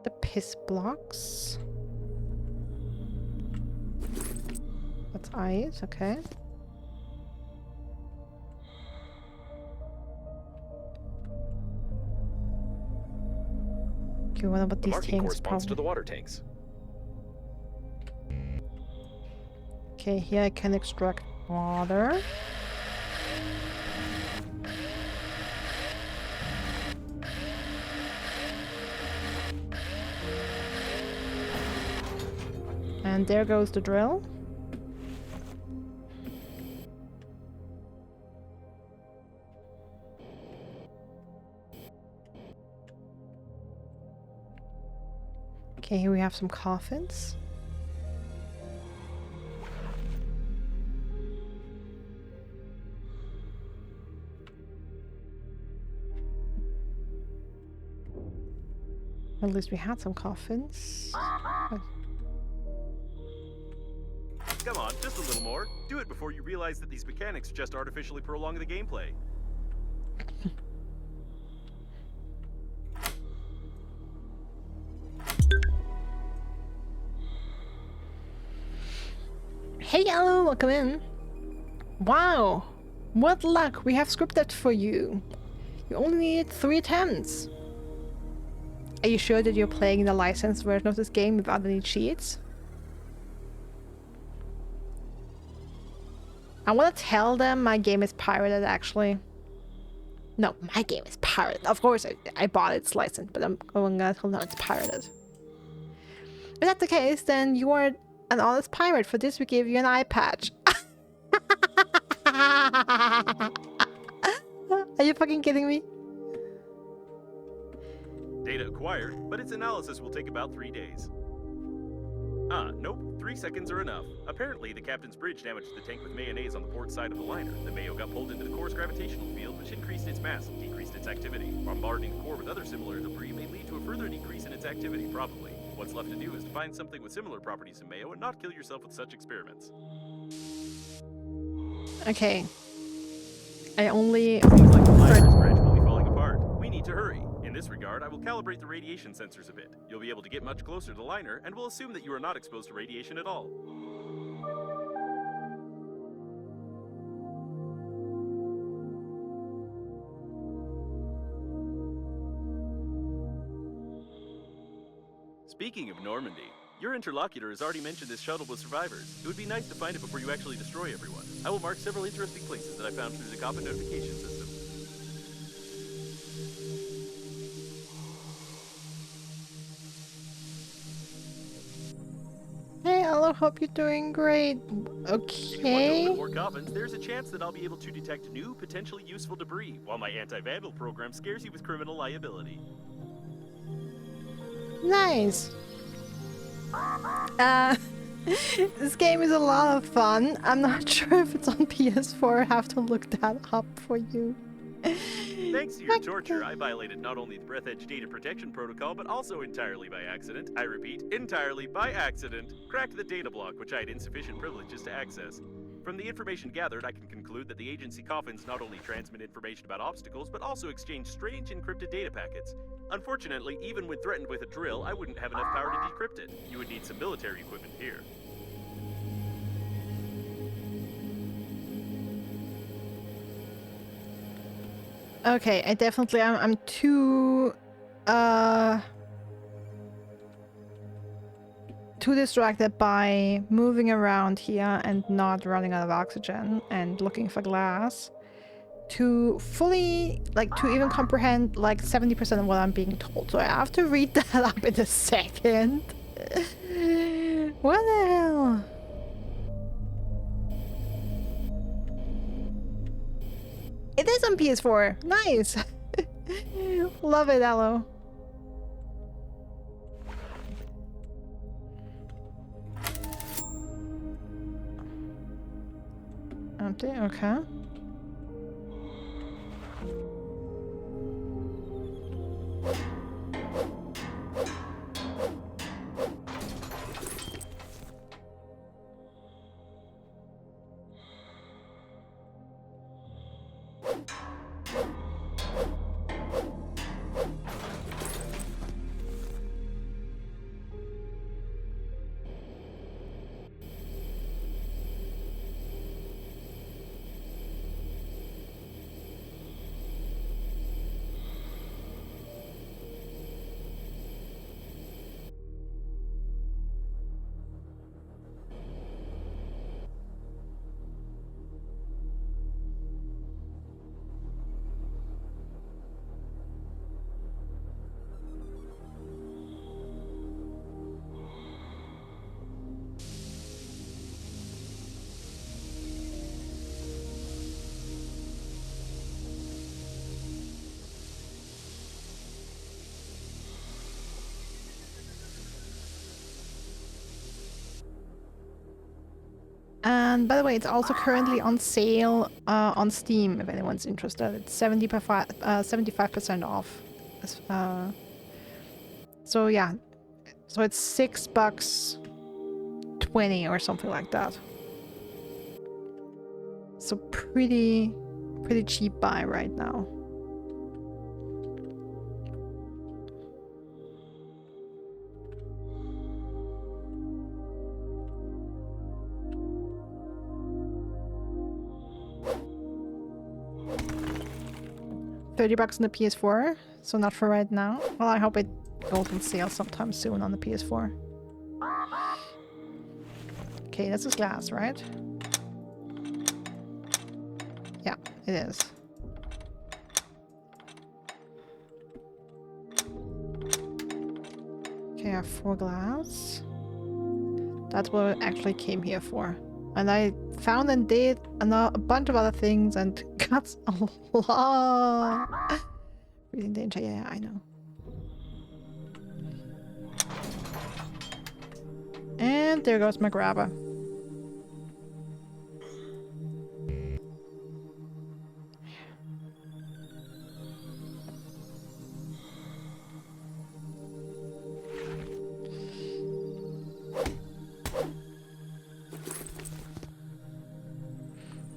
A: the piss blocks. That's ice, okay. Okay, what about these tanks?
B: Corresponds to the water tanks.
A: Okay, here I can extract water. And there goes the drill. Okay, here we have some coffins. At least we had some coffins.
B: Come on, just Just a little more. Do it before you realize that these mechanics just artificially prolong the gameplay.
A: Hey, hello, welcome in. Wow, what luck, we have scripted for you. You only need 3 attempts. Are you sure that you're playing the licensed version of this game without any cheats? I want to tell them my game is pirated, actually. No, my game is pirated. Of course, I bought it, it's licensed, but I'm going to tell them it's pirated. If that's the case, then you are an honest pirate. For this, we give you an eye patch. Are you fucking kidding me?
B: Data acquired, but its analysis will take about 3 days. Nope. 3 seconds are enough. Apparently, the captain's bridge damaged the tank with mayonnaise on the port side of the liner. The mayo got pulled into the core's gravitational field, which increased its mass and decreased its activity. Bombarding the core with other similar debris may lead to a further decrease in its activity, probably. What's left to do is to find something with similar properties in mayo and not kill yourself with such experiments.
A: Okay. I only...
B: Seems like the liner is gradually falling apart. We need to hurry. In this regard, I will calibrate the radiation sensors a bit. You'll be able to get much closer to the liner, and we'll assume that you are not exposed to radiation at all. Speaking of Normandy, your interlocutor has already mentioned this shuttle with survivors. It would be nice to find it before you actually destroy everyone. I will mark several interesting places that I found through the cockpit notification system.
A: Hey, hello, hope you're doing great.
B: If you want to
A: Okay.
B: open more coffins, there's a chance that I'll be able to detect new, potentially useful debris, while my anti-vandal program scares you with criminal liability.
A: Nice. This game is a lot of fun. I'm not sure if it's on PS4. I have to look that up for you.
B: Thanks to your torture, I violated not only the Breathedge data protection protocol, but also entirely by accident. I repeat, entirely by accident. Cracked the data block, which I had insufficient privileges to access. From the information gathered, I can conclude that the agency coffins not only transmit information about obstacles, but also exchange strange encrypted data packets. Unfortunately, even when threatened with a drill, I wouldn't have enough power to decrypt it. You would need some military equipment here.
A: Okay, I definitely I'm too distracted by moving around here and not running out of oxygen and looking for glass to fully to even comprehend 70% of what I'm being told. So I have to read that up in a second. What the hell? It is on PS4. Nice. Love it, Aloe. Empty, okay. And by the way, it's also currently on sale on Steam if anyone's interested. It's 75% off. So yeah, so it's $6.20 or something like that. So pretty cheap buy right now. $30 on the PS4, so not for right now. Well, I hope it goes on sale sometime soon on the PS4. Okay, this is glass, right? Yeah, it is. Okay, I have 4 glass. That's what I actually came here for. And I found and did a bunch of other things and got a lot. Breathing danger, yeah, I know. And there goes my grabber.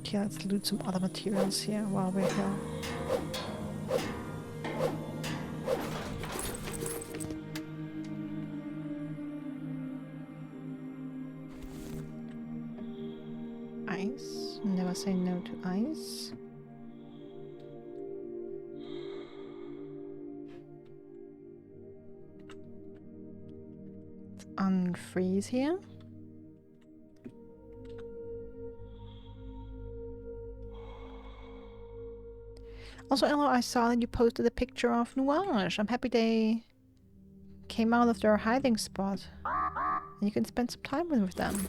A: Okay, let's loot some other materials here while we're here. Ice. Never say no to ice. Let's unfreeze here. Also, Ella, I saw that you posted a picture of Nuage. I'm happy they came out of their hiding spot. And you can spend some time with them.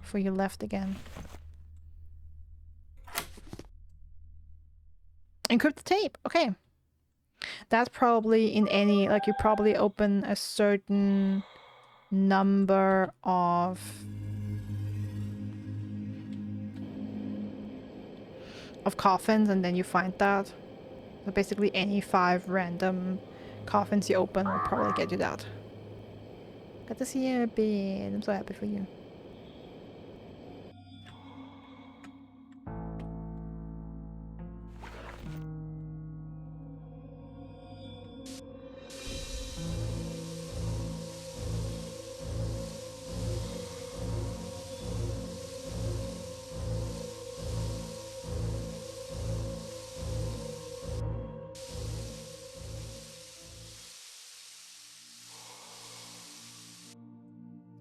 A: Before you left again. Encrypt the tape. Okay. That's probably in any... Like, you probably open a certain number of... coffins, and then you find that. So basically any 5 random coffins you open will probably get you that. Got to see you a bit. I'm so happy for you.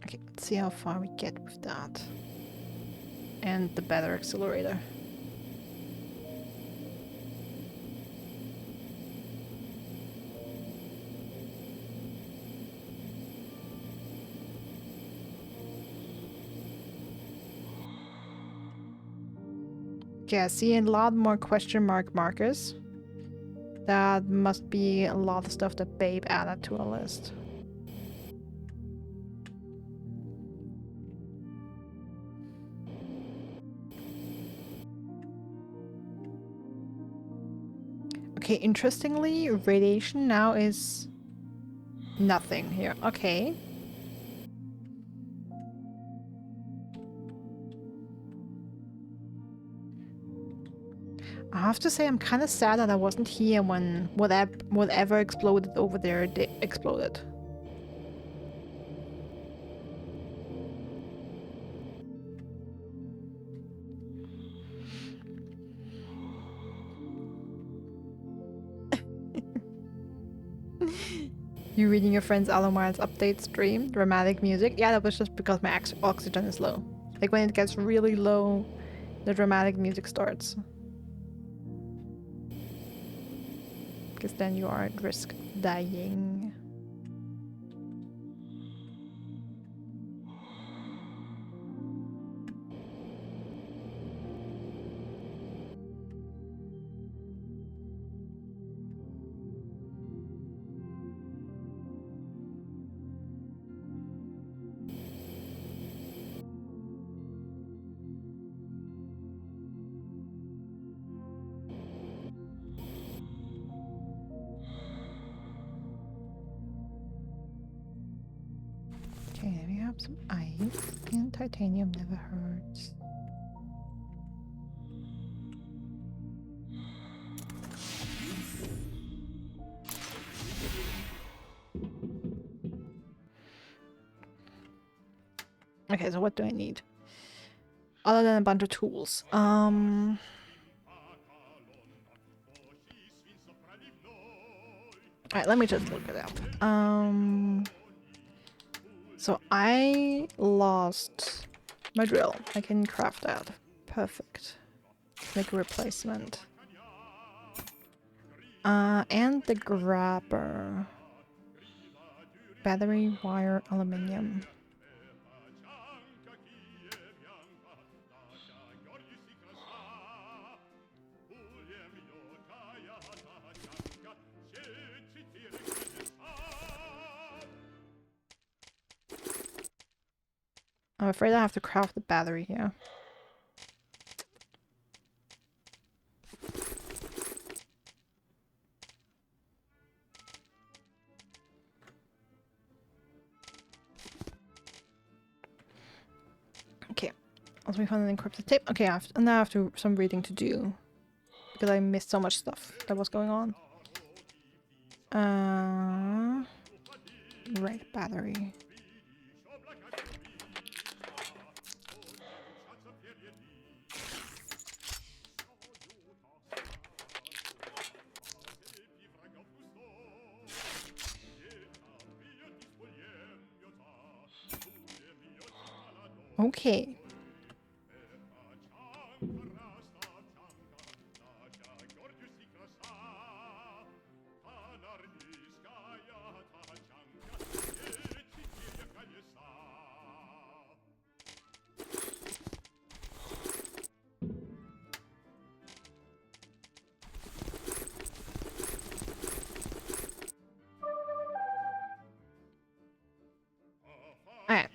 A: Okay, let's see how far we get with that. And the better accelerator. Okay, I see a lot more question mark markers. That must be a lot of stuff that Babe added to our list. Okay, interestingly, radiation now is nothing here. Okay. I have to say I'm kind of sad that I wasn't here when whatever exploded over there exploded. You reading your friend's Alomard's update stream? Dramatic music? Yeah, that was just because my oxygen is low. Like when it gets really low, the dramatic music starts. Because then you are at risk of dying. Okay, we have some ice and titanium never hurts. Okay, so what do I need? Other than a bunch of tools. Alright, let me just look it up. So I lost my drill. I can craft that. Perfect. Make a replacement. And the grabber. Battery, wire, aluminium. I'm afraid I have to craft the battery here. Okay. Also, we found an encrypted tape. Okay, now I have some reading to do. Because I missed so much stuff that was going on. Right, battery. Okay. Alright.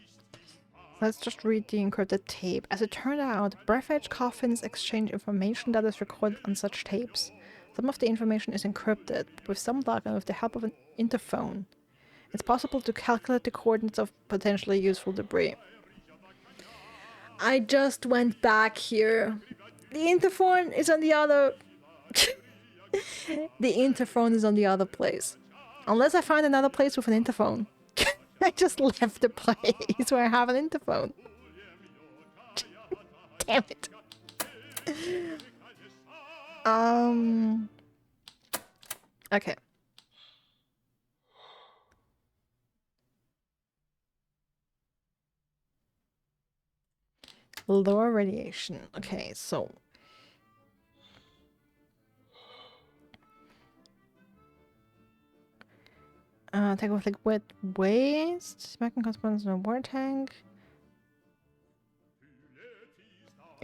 A: Let's just read the encrypted tape. As it turned out, Breathedge coffins exchange information that is recorded on such tapes. Some of the information is encrypted, but with some luck and with the help of an interphone, it's possible to calculate the coordinates of potentially useful debris. I just went back here. The interphone is on the other... The interphone is on the other place. Unless I find another place with an interphone. I just left the place where I have an interphone. Damn it. Okay. Lower radiation. Okay, so... take off liquid waste. Smacking consequences in a water tank.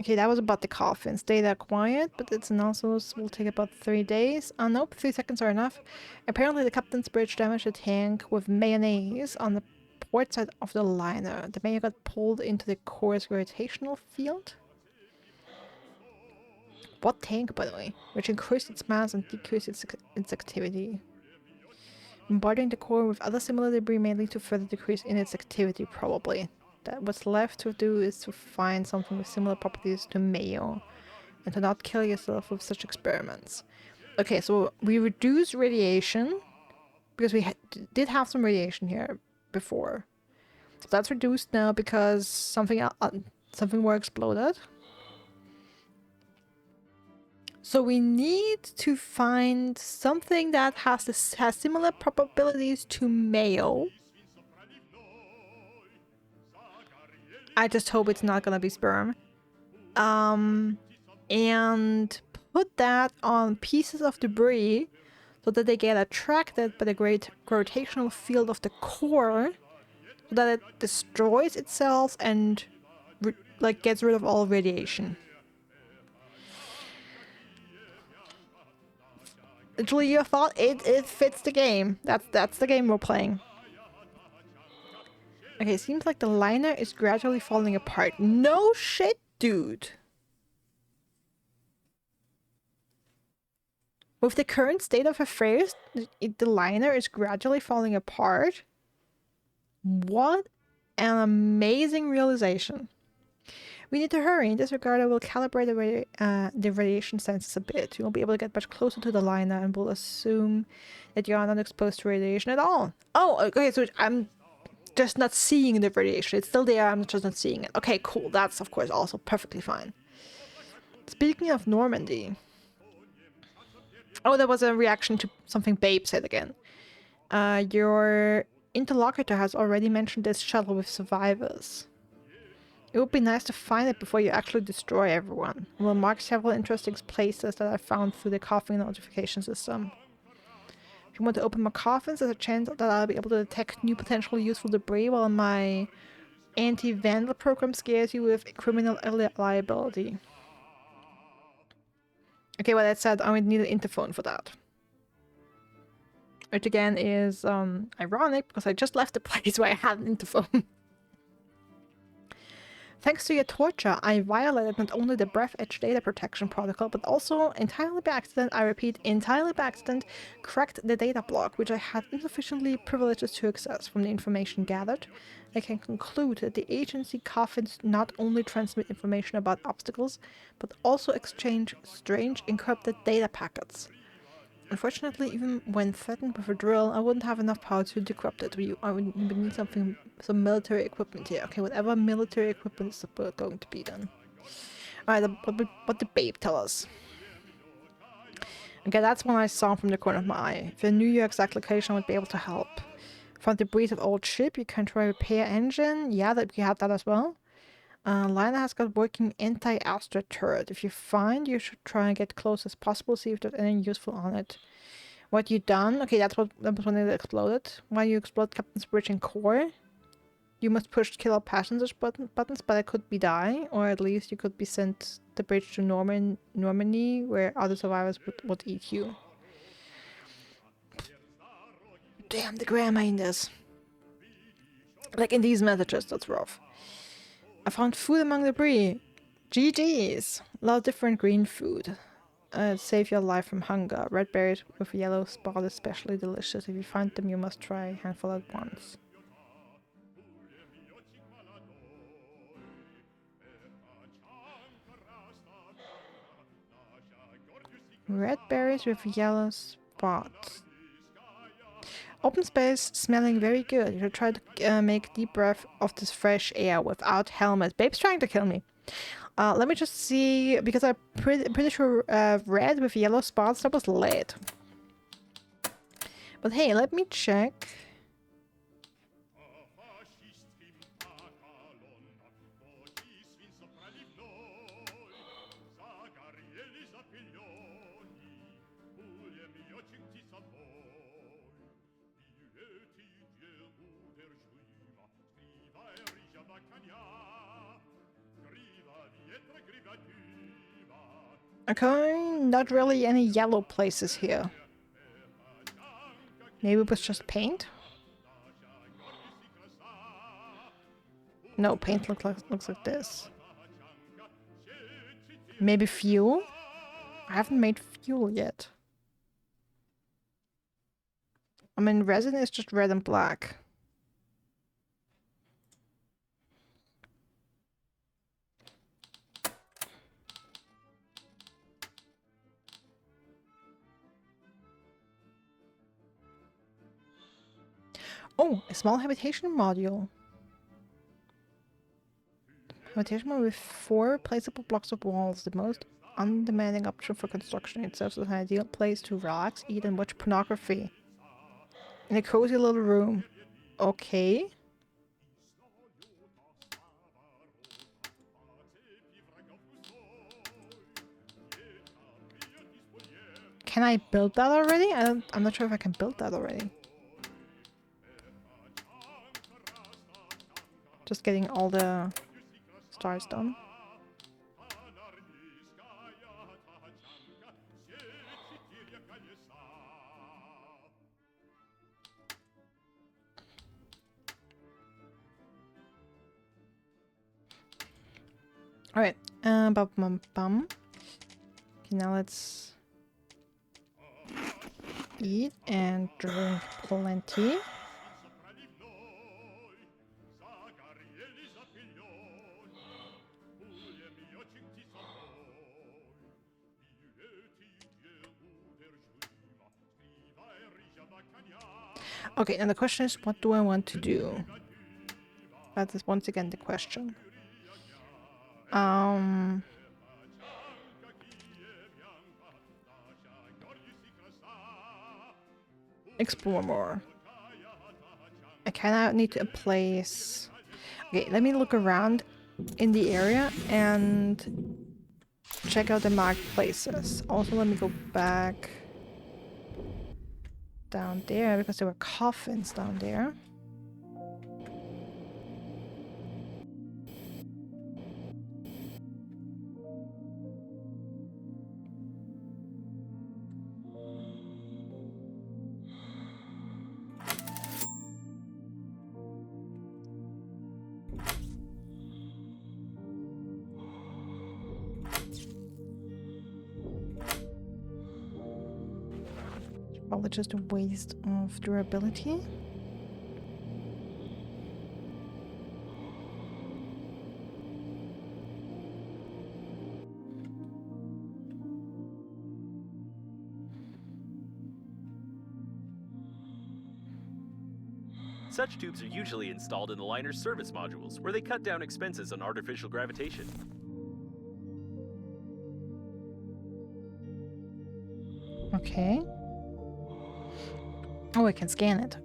A: Okay, that was about the coffin. Stay there quiet, but its analysis will take about 3 days. Nope, 3 seconds are enough. Apparently the captain's bridge damaged the tank with mayonnaise on the port side of the liner. The mayo got pulled into the core's gravitational field. What tank, by the way? Which increased its mass and decreased its activity. Bombarding the core with other similar debris may lead to further decrease in its activity, probably. That what's left to do is to find something with similar properties to mayo, and to not kill yourself with such experiments. Okay, so we reduce radiation, because we did have some radiation here before. So that's reduced now because something more exploded. So we need to find something that has similar probabilities to mayo. I just hope it's not gonna be sperm. And put that on pieces of debris so that they get attracted by the great gravitational field of the core, so that it destroys itself and gets rid of all radiation. Literally, your thought, it fits the game. That's the game we're playing. Okay, seems like the liner is gradually falling apart. No shit, dude. With the current state of affairs, the liner is gradually falling apart. What an amazing realization. We need to hurry. In this regard, I will calibrate the radiation sensors a bit. You won't be able to get much closer to the liner, and we'll assume that you are not exposed to radiation at all. Oh, okay, so just not seeing the radiation. It's still there, I'm just not seeing it. Okay, cool. That's, of course, also perfectly fine. Speaking of Normandy... Oh, there was a reaction to something Babe said again. Your interlocutor has already mentioned this shuttle with survivors. It would be nice to find it before you actually destroy everyone. We'll mark several interesting places that I found through the coffin notification system. If you want to open my coffins, there's a chance that I'll be able to detect new potentially useful debris while my anti-vandal program scares you with criminal liability. Okay, well, that said, I would need an interphone for that. Which again is ironic because I just left the place where I had an interphone. Thanks to your torture, I violated not only the Breathedge data protection protocol, but also, entirely by accident, I repeat, entirely by accident, cracked the data block, which I had insufficiently privileges to access. From the information gathered, I can conclude that the agency coffins not only transmit information about obstacles, but also exchange strange encrypted data packets. Unfortunately, even when threatened with a drill, I wouldn't have enough power to decrypt it. I would need some military equipment here. Okay, whatever military equipment is going to be then. Alright, what did Babe tell us? Okay, that's one I saw from the corner of my eye. If I knew your exact location, I would be able to help. Found debris of old ship, you can try repair engine. Yeah, that we have that as well. Lina has got working anti-Astra turret. If you find, you should try and get close as possible, see if there's anything useful on it. What you done? Okay, that was when it exploded. Why you explode Captain's bridge and core? You must push kill all passengers buttons, but it could be die, or at least you could be sent the bridge to Normandy, where other survivors would eat you. Damn, the grammar in this. Like in these messages, that's rough. I found food among debris. GG's. A lot of different green food. Save your life from hunger. Red berries with a yellow spot is especially delicious. If you find them, you must try a handful at once. Red berries with yellow spots. Open space, smelling very good. You should try to make deep breath of this fresh air without helmet. Babe's trying to kill me. Let me just see, because I'm pretty sure red with yellow spots, that was lead. But hey, let me check. Okay, not really any yellow places here. Maybe it was just paint? No, paint looks like this. Maybe fuel? I haven't made fuel yet. I mean, resin is just red and black. Oh, a small habitation module. Habitation module with 4 placeable blocks of walls. The most undemanding option for construction. It serves as an ideal place to relax, eat, and watch pornography. In a cozy little room. Okay. Can I build that already? I'm not sure if I can build that already. Just getting all the stars done. Alright, bum. Okay, now let's eat and drink plenty. Okay, and the question is, what do I want to do? That is once again the question. Explore more. I kind of need to place... Okay, let me look around in the area and check out the marked places. Also, let me go back down there because there were coffins down there. Probably just a waste of durability.
B: Such tubes are usually installed in the liner's service modules, where they cut down expenses on artificial gravitation.
A: Okay. Oh, I can scan it.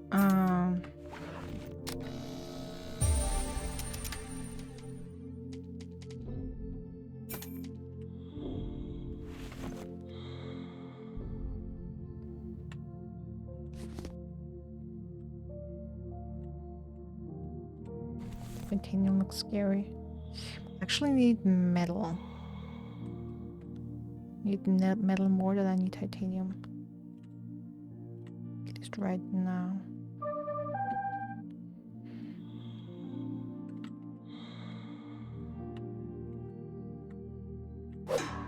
A: Titanium looks scary. Actually need metal. Need metal more than I need titanium. At least right now.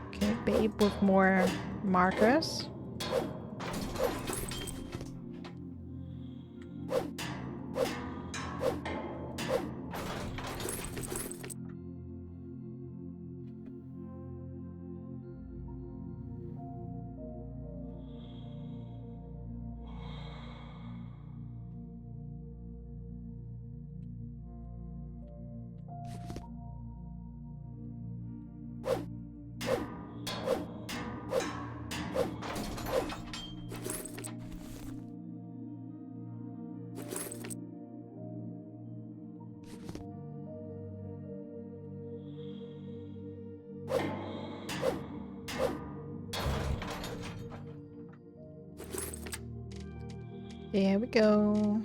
A: Okay, babe with more markers. There we go.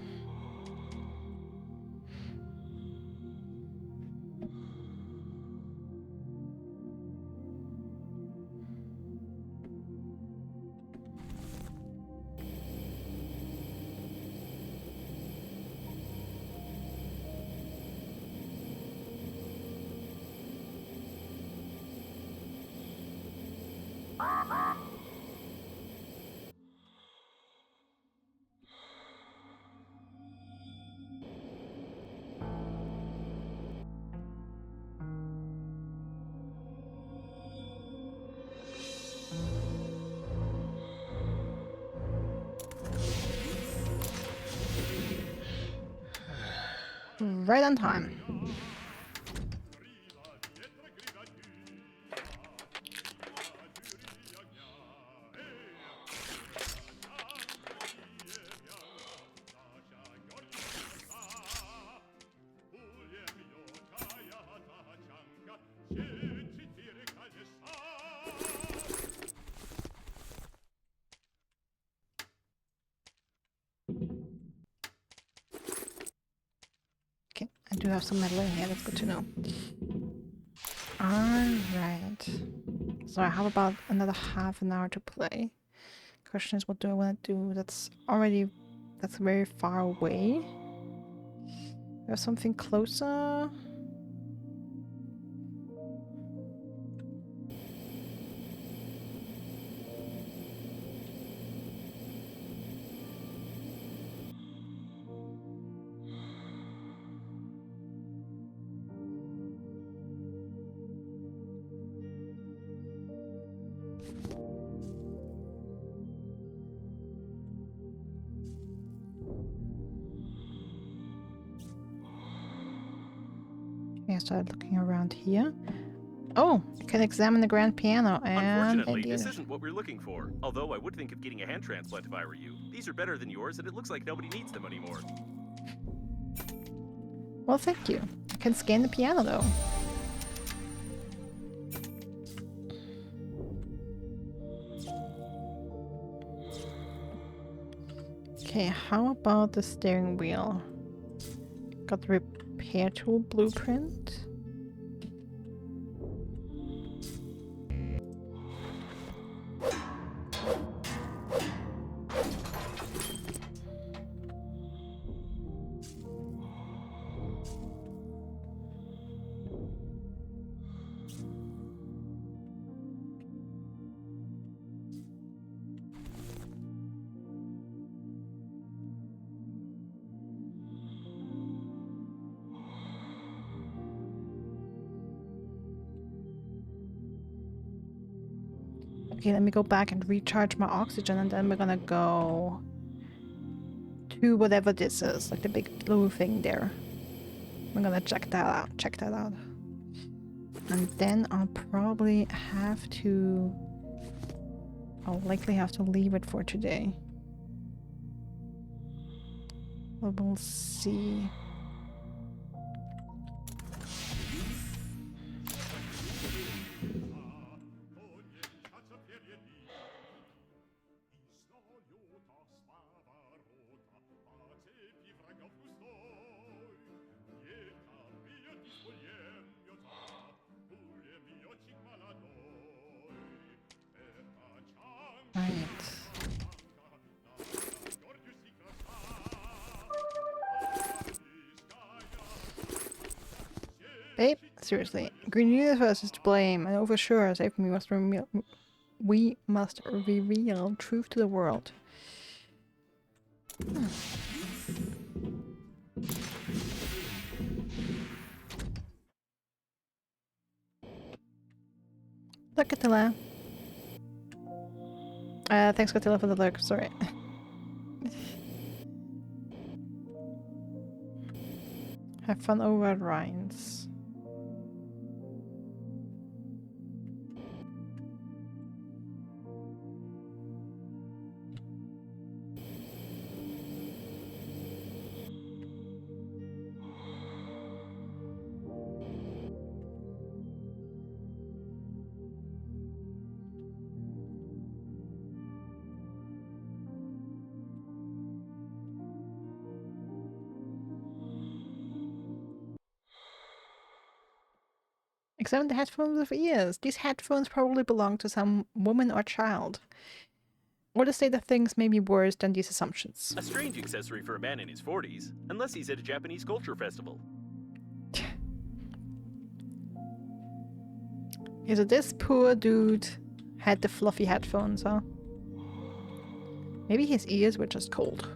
A: Right on time. Okay, I do have some metal in here, that's good to know. Alright. So how about another half an hour to play? Question is, what do I want to do? That's very far away. There's something closer. I started looking around here. Oh, you can examine the grand piano and
B: Unfortunately,
A: indeed.
B: this isn't what we're looking for. Although I would think of getting a hand transplant if I were you. These are better than yours, and it looks like nobody needs them anymore.
A: Well, thank you. I can scan the piano though. Okay, how about the steering wheel? Got the repair tool blueprint. Okay, let me go back and recharge my oxygen, and then we're gonna go to whatever this is, like the big blue thing there. I'm gonna check that out. And then I'll likely have to leave it for today. We'll see. Babe, seriously, Green Universe is to blame, and oversure, save me, we must reveal truth to the world. Look, Attila. Thanks, Attila, for the lurk. Sorry. Have fun over at Ryan's. Examine the headphones with ears. These headphones probably belong to some woman or child. Or the state of things may be worse than these assumptions.
B: A strange accessory for a man in his 40s, unless he's at a Japanese culture festival.
A: Okay, so this poor dude had the fluffy headphones, huh? Maybe his ears were just cold.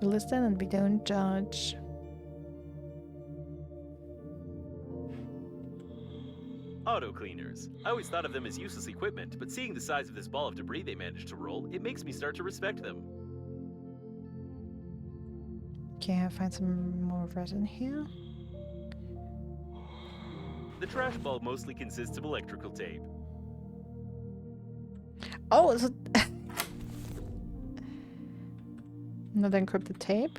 A: We listen and we don't judge.
B: Auto cleaners. I always thought of them as useless equipment, but seeing the size of this ball of debris they managed to roll, it makes me start to respect them.
A: Okay, I'll find some more resin here.
B: The trash ball mostly consists of electrical tape.
A: Oh, is it another encrypted tape?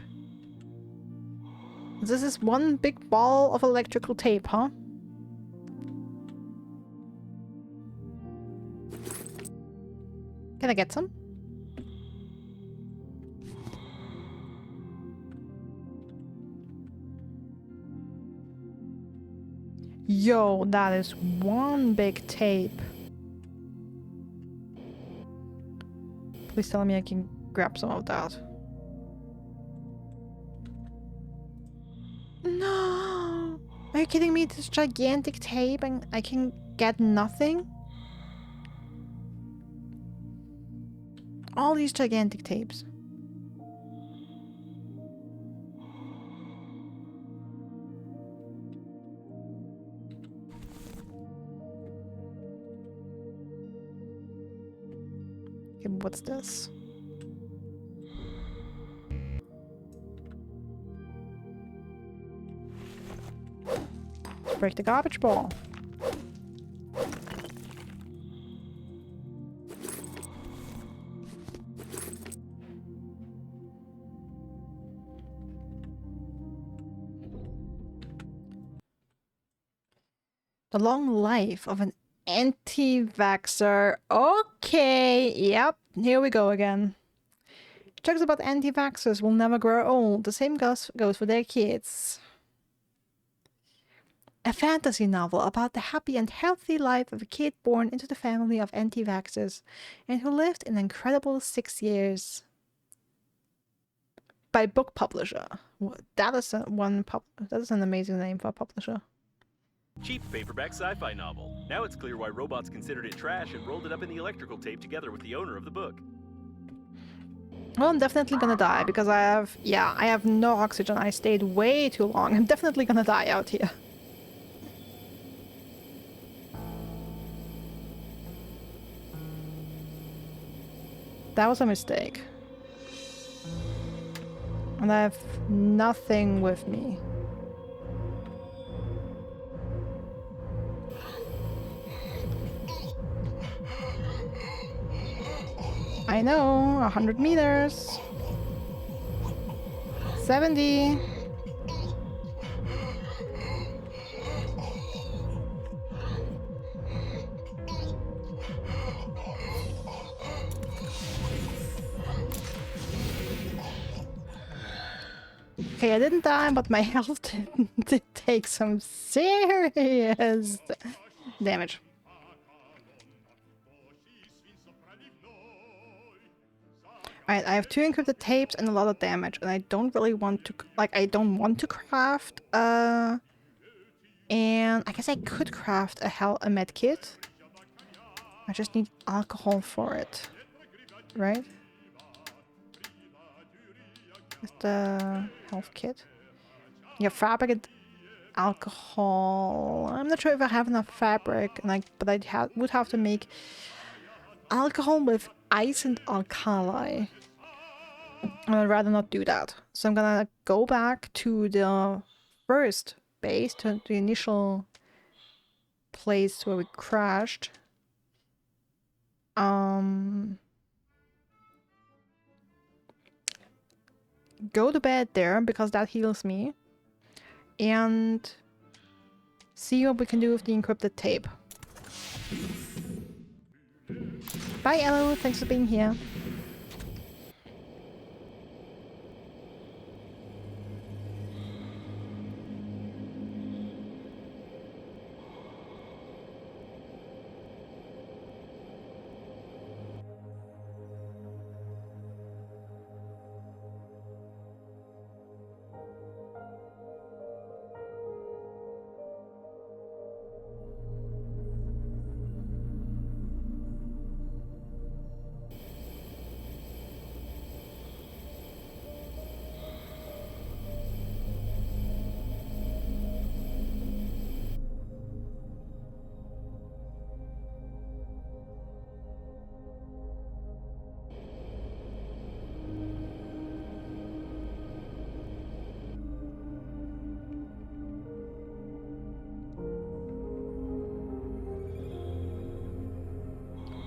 A: This is one big ball of electrical tape, huh? Can I get some? Yo, that is one big tape. Please tell me I can grab some of that. No! Are you kidding me? This gigantic tape and I can get nothing? All these gigantic tapes. Okay, what's this? frick the garbage ball. The long life of an anti-vaxxer. Okay, yep, here we go again. Jokes about anti-vaxxers will never grow old. The same goes for their kids. A fantasy novel about the happy and healthy life of a kid born into the family of anti-vaxxers and who lived an incredible 6 years. By book publisher. That is an amazing name for a publisher.
B: Cheap paperback sci-fi novel. Now it's clear why robots considered it trash and rolled it up in the electrical tape together with the owner of the book.
A: Well, I'm definitely gonna die because I have no oxygen. I stayed way too long. I'm definitely gonna die out here. That was a mistake. And I have nothing with me. I know, 100 meters. 70. Okay, I didn't die, but my health did take some serious damage. Alright, I have 2 encrypted tapes and a lot of damage, and I don't really want to, I don't want to craft, and I guess I could craft a med kit. I just need alcohol for it, right? Is the health kit? Yeah, fabric and alcohol. I'm not sure if I have enough fabric, and but I would have to make alcohol with ice and alkali. And I'd rather not do that. So I'm gonna go back to the first base, to the initial place where we crashed. Go to bed there because that heals me. And see what we can do with the encrypted tape. Bye, Elo. Thanks for being here.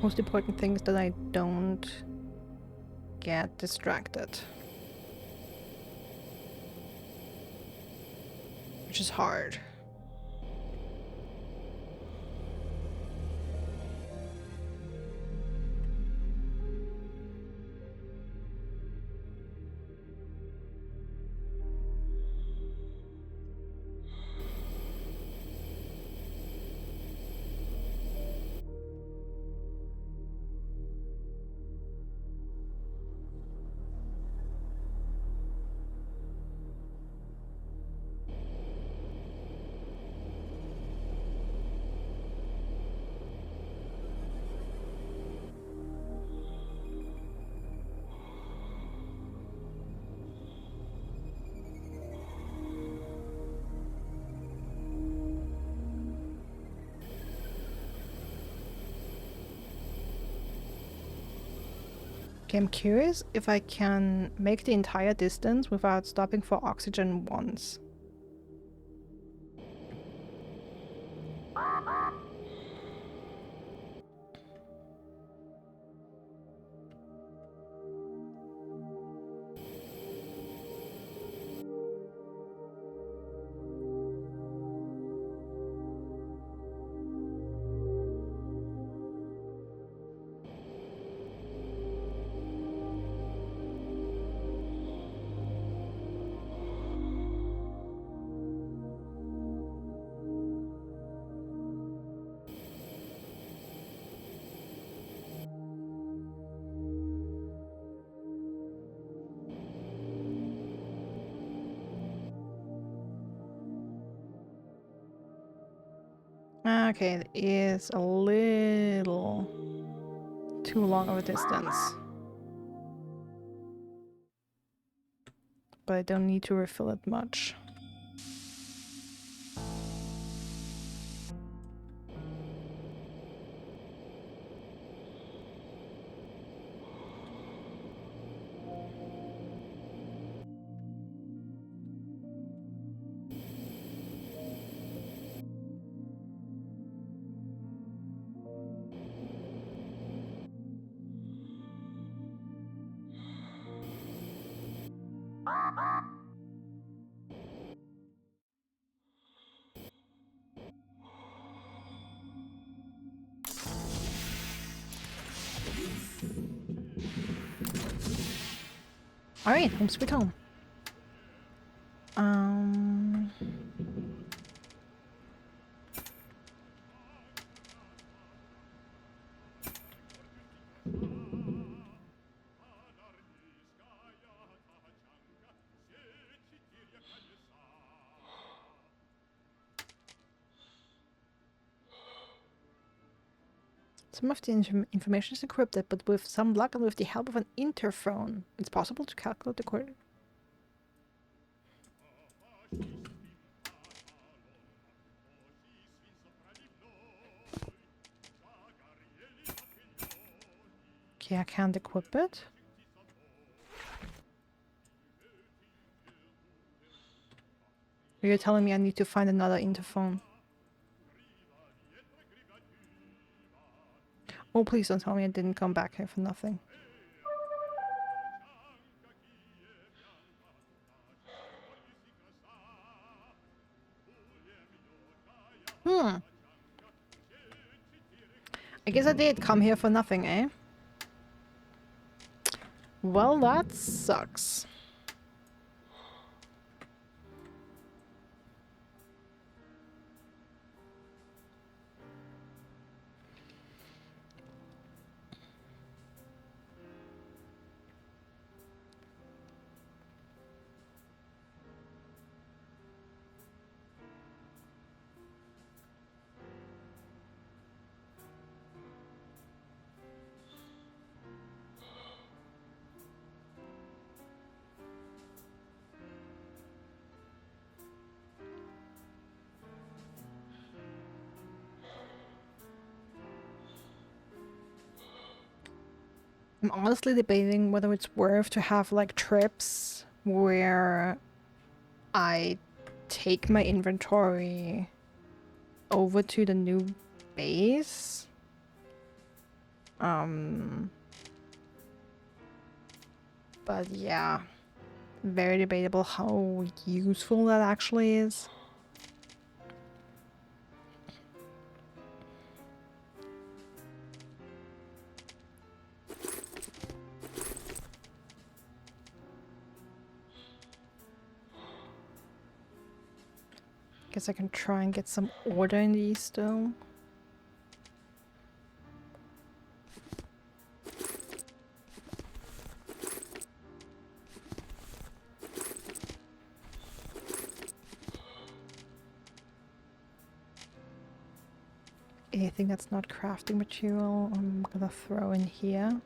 A: Most important thing is that I don't get distracted. Which is hard. Okay, I'm curious if I can make the entire distance without stopping for oxygen once. Okay, it is a little too long of a distance. But I don't need to refill it much. Alright, home sweet home. Some of the information is encrypted, but with some luck and with the help of an interphone, it's possible to calculate the coordinate. Okay, I can't equip it. You're telling me I need to find another interphone. Oh, please don't tell me I didn't come back here for nothing. I guess I did come here for nothing, eh? Well, that sucks. I'm honestly debating whether it's worth to have like trips where I take my inventory over to the new base. But yeah, very debatable how useful that actually is. Guess I can try and get some order in these still. Anything that's not crafting material, I'm gonna throw in here.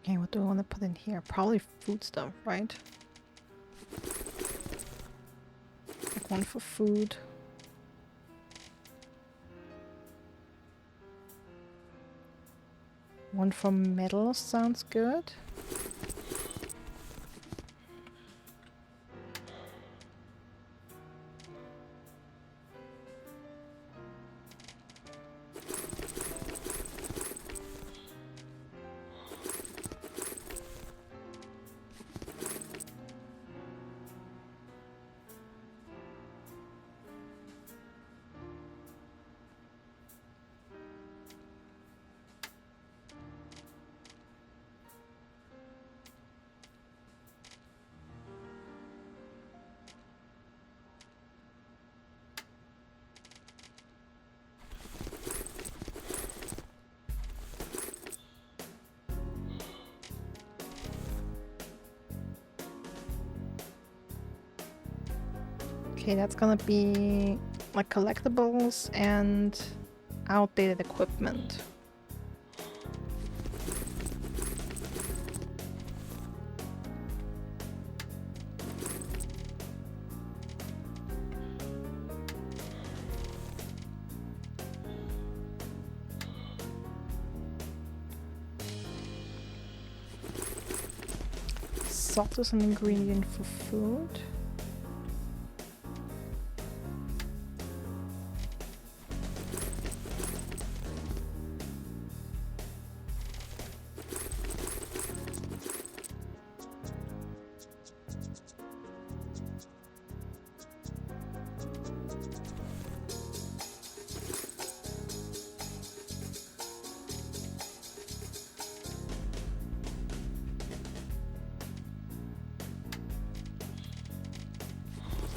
A: Okay, what do I want to put in here? Probably food stuff, right? Like one for food. One for metal sounds good. Okay, that's gonna be like collectibles and outdated equipment. Salt is an ingredient for food.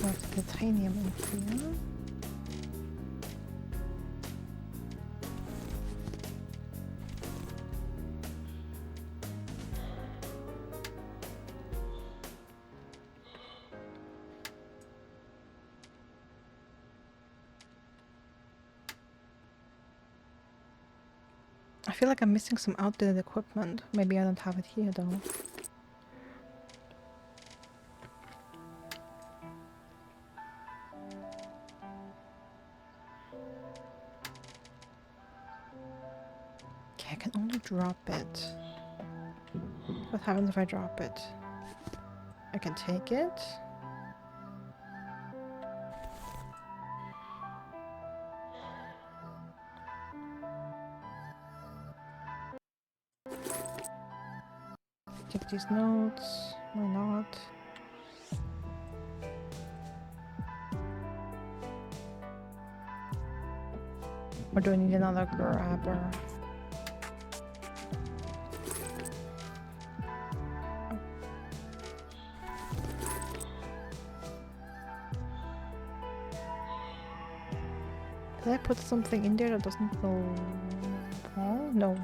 A: There's titanium in here. I feel like I'm missing some outdated equipment. Maybe I don't have it here though. Okay, I can only drop it. What happens if I drop it? I can take it. Take these notes. Why not? Or do I need another grabber? Did I put something in there that doesn't go? Oh, no.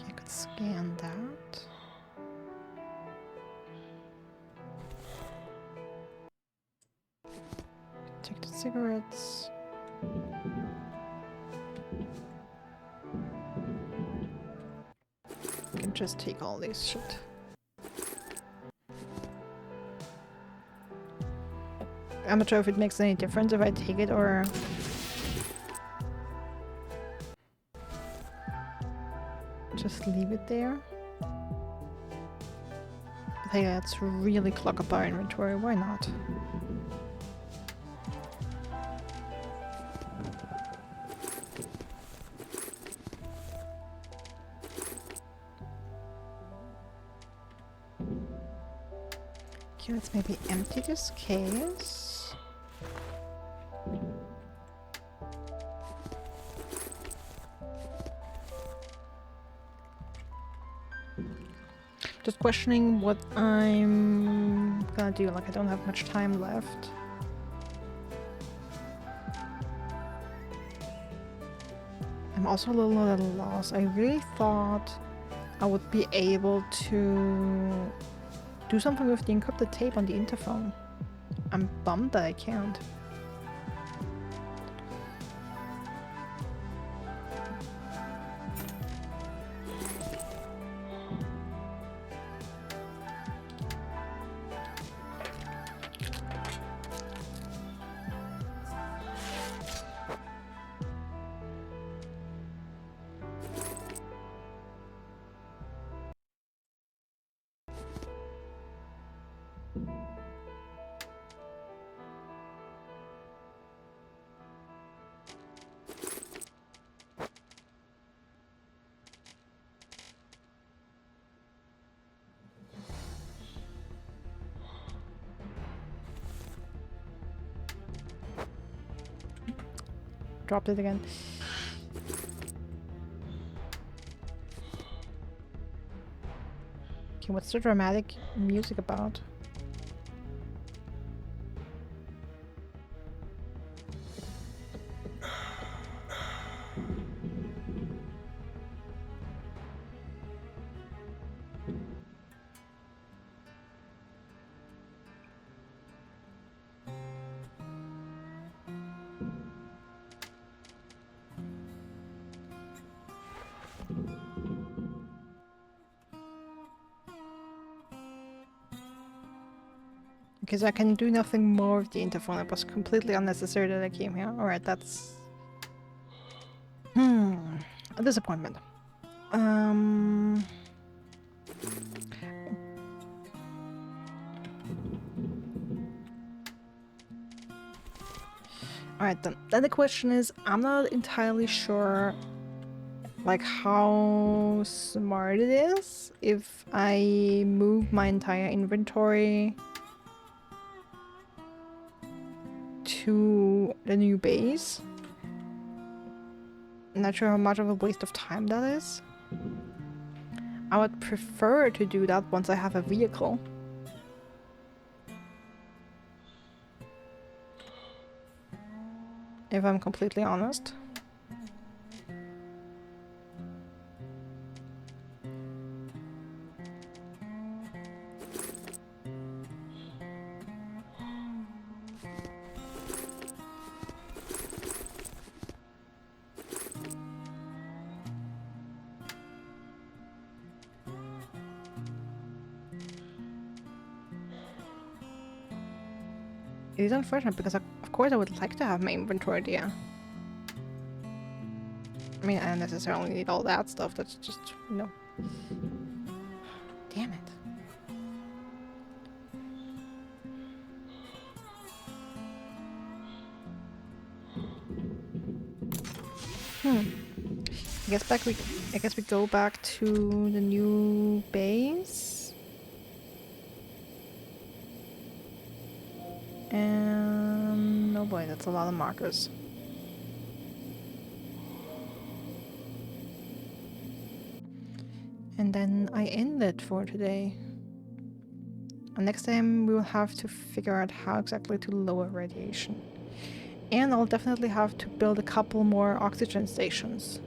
A: I could scan that. Take the cigarettes. I can just take all this shit. I'm not sure if it makes any difference if I take it or... just leave it there. But hey, let's really clog up our inventory, why not? Okay, let's maybe empty this case. Just questioning what I'm gonna do, like I don't have much time left. I'm also a little at a loss. I really thought I would be able to do something with the encrypted tape on the interphone. I'm bummed that I can't. Dropped it again. Okay, what's the dramatic music about? Okay, so I can do nothing more with the interphone. It was completely unnecessary that I came here. Alright, that's... a disappointment. Alright then. Then the question is, I'm not entirely sure like how smart it is if I move my entire inventory to the new base. I'm not sure how much of a waste of time that is. I would prefer to do that once I have a vehicle. If I'm completely honest. It is unfortunate because of course I would like to have my inventory there. I mean, I don't necessarily need all that stuff, that's just, you know. Damn it. I guess we go back to the new base. And oh boy, that's a lot of markers. And then I end it for today. And next time we will have to figure out how exactly to lower radiation. And I'll definitely have to build a couple more oxygen stations.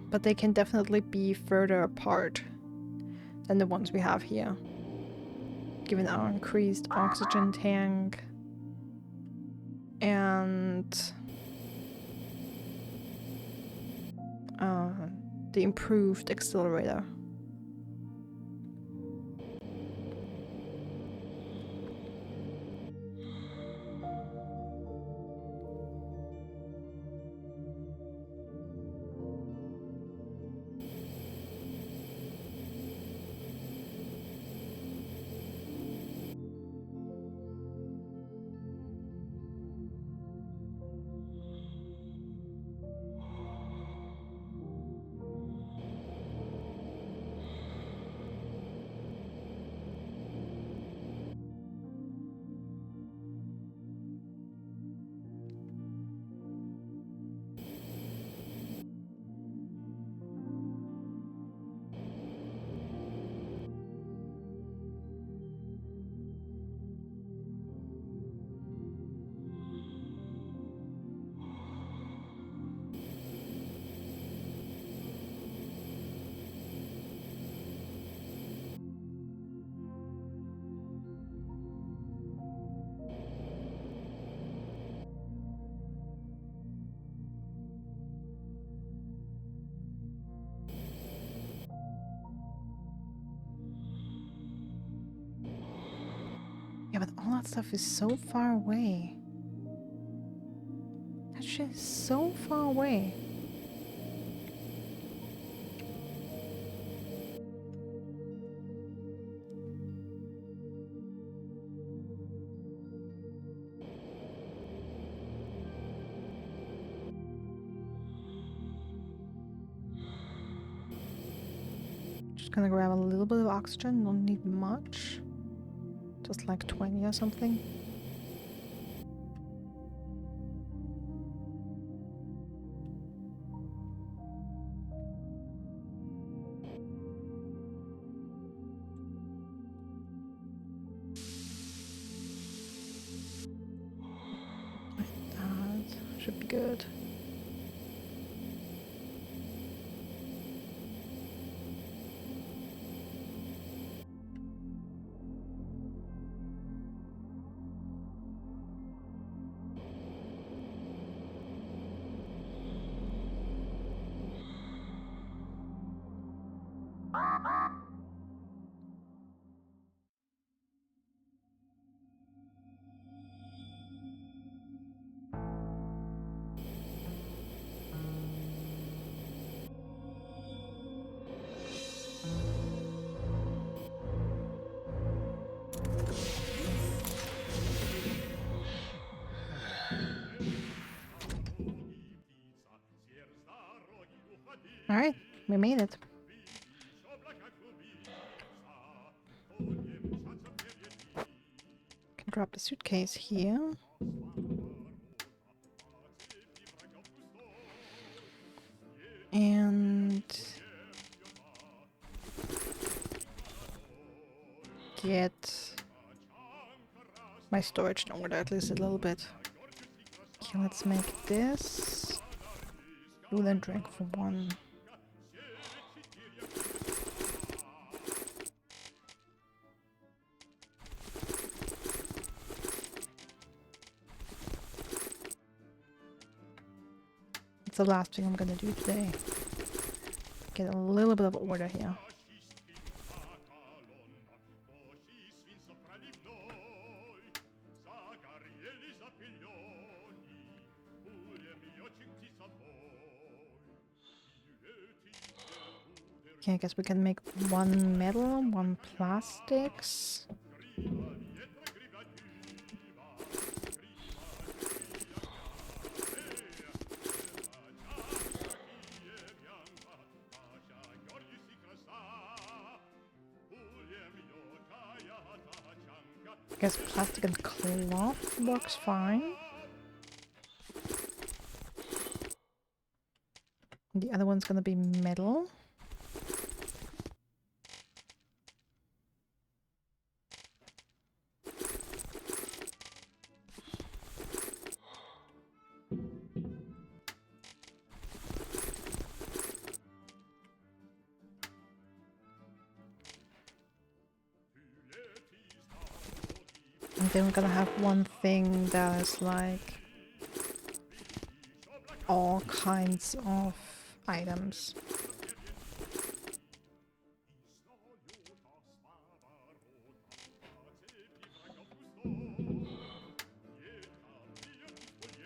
A: But they can definitely be further apart than the ones we have here, given our increased oxygen tank and the improved accelerator. Yeah, but all that stuff is so far away. That shit is so far away. Just gonna grab a little bit of oxygen, don't need much. Just like 20 or something. That should be good. Alright, we made it. Can drop the suitcase here. And get my storage in order at least a little bit. Okay, let's make this. Food and drink for one. It's the last thing I'm gonna do today. Get a little bit of order here. Okay, I guess we can make one metal, one plastics. I guess plastic and cloth works fine. The other one's gonna be metal. And then we're gonna have one thing that is like all kinds of items.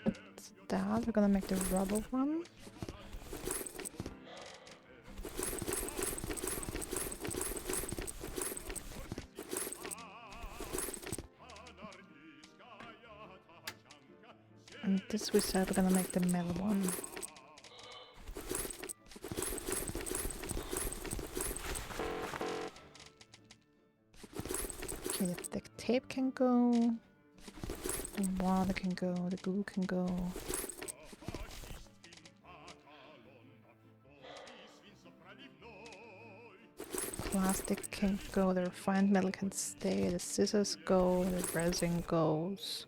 A: That's that. We're gonna make the rubber one. And this we said we're gonna make the metal one. Okay, the tape can go, the water can go, the glue can go. Plastic can go, the refined metal can stay, the scissors go, the resin goes.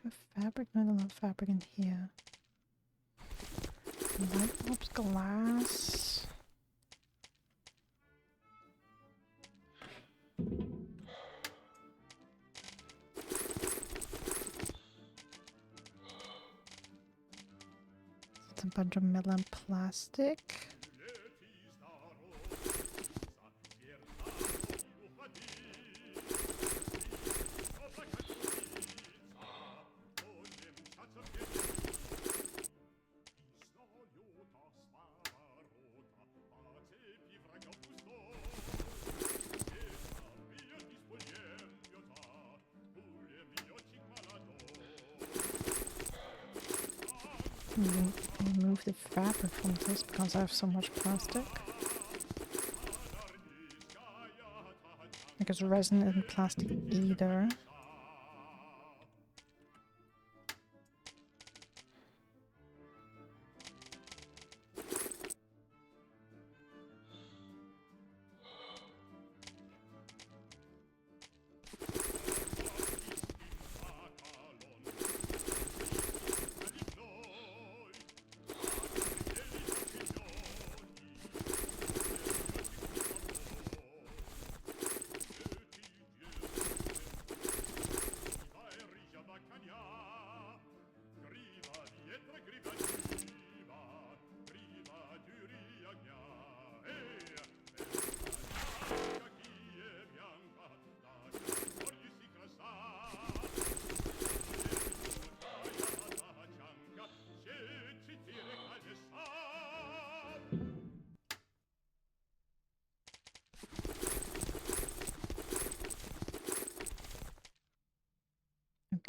A: Do a fabric? No, I don't have fabric in here. Light bulbs, glass. It's a bunch of metal and plastic. Remove the fabric from this because I have so much plastic. Because resin isn't plastic either.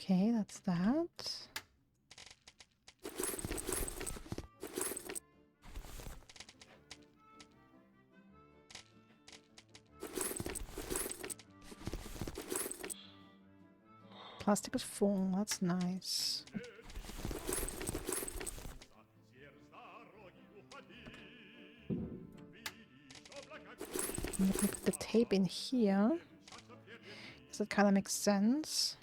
A: Okay, that's that. Plastic is full, that's nice. I'm gonna put the tape in here. Does that kind of make sense?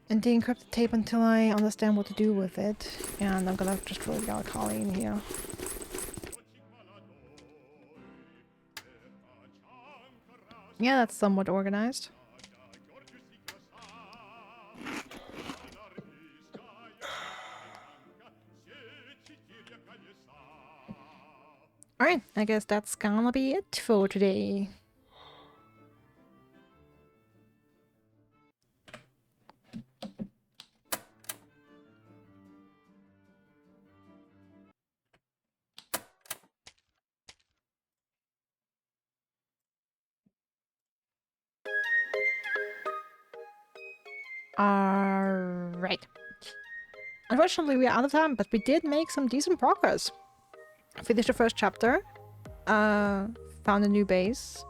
A: And de-encrypt the tape until I understand what to do with it. And I'm gonna just throw the alkali in here. Yeah, that's somewhat organized. Alright, I guess that's gonna be it for today. Alright. Unfortunately, we're out of time, but we did make some decent progress. Finished the first chapter. Found a new base.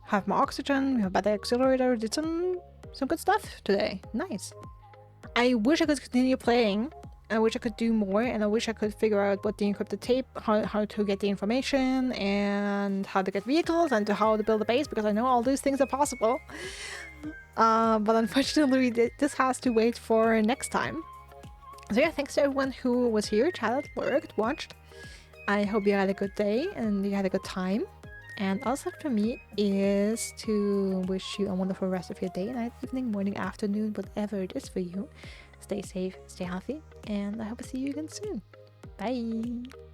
A: Have more oxygen, we have a better accelerator, did some good stuff today. Nice. I wish I could continue playing. I wish I could do more, and I wish I could figure out what the encrypted tape, how to get the information, and how to get vehicles, and how to build a base, because I know all these things are possible. But unfortunately, this has to wait for next time. So yeah, thanks to everyone who was here, chatted, lurked, watched. I hope you had a good day, and you had a good time. And also for me is to wish you a wonderful rest of your day, night, evening, morning, afternoon, whatever it is for you. Stay safe, stay healthy, and I hope to see you again soon. Bye!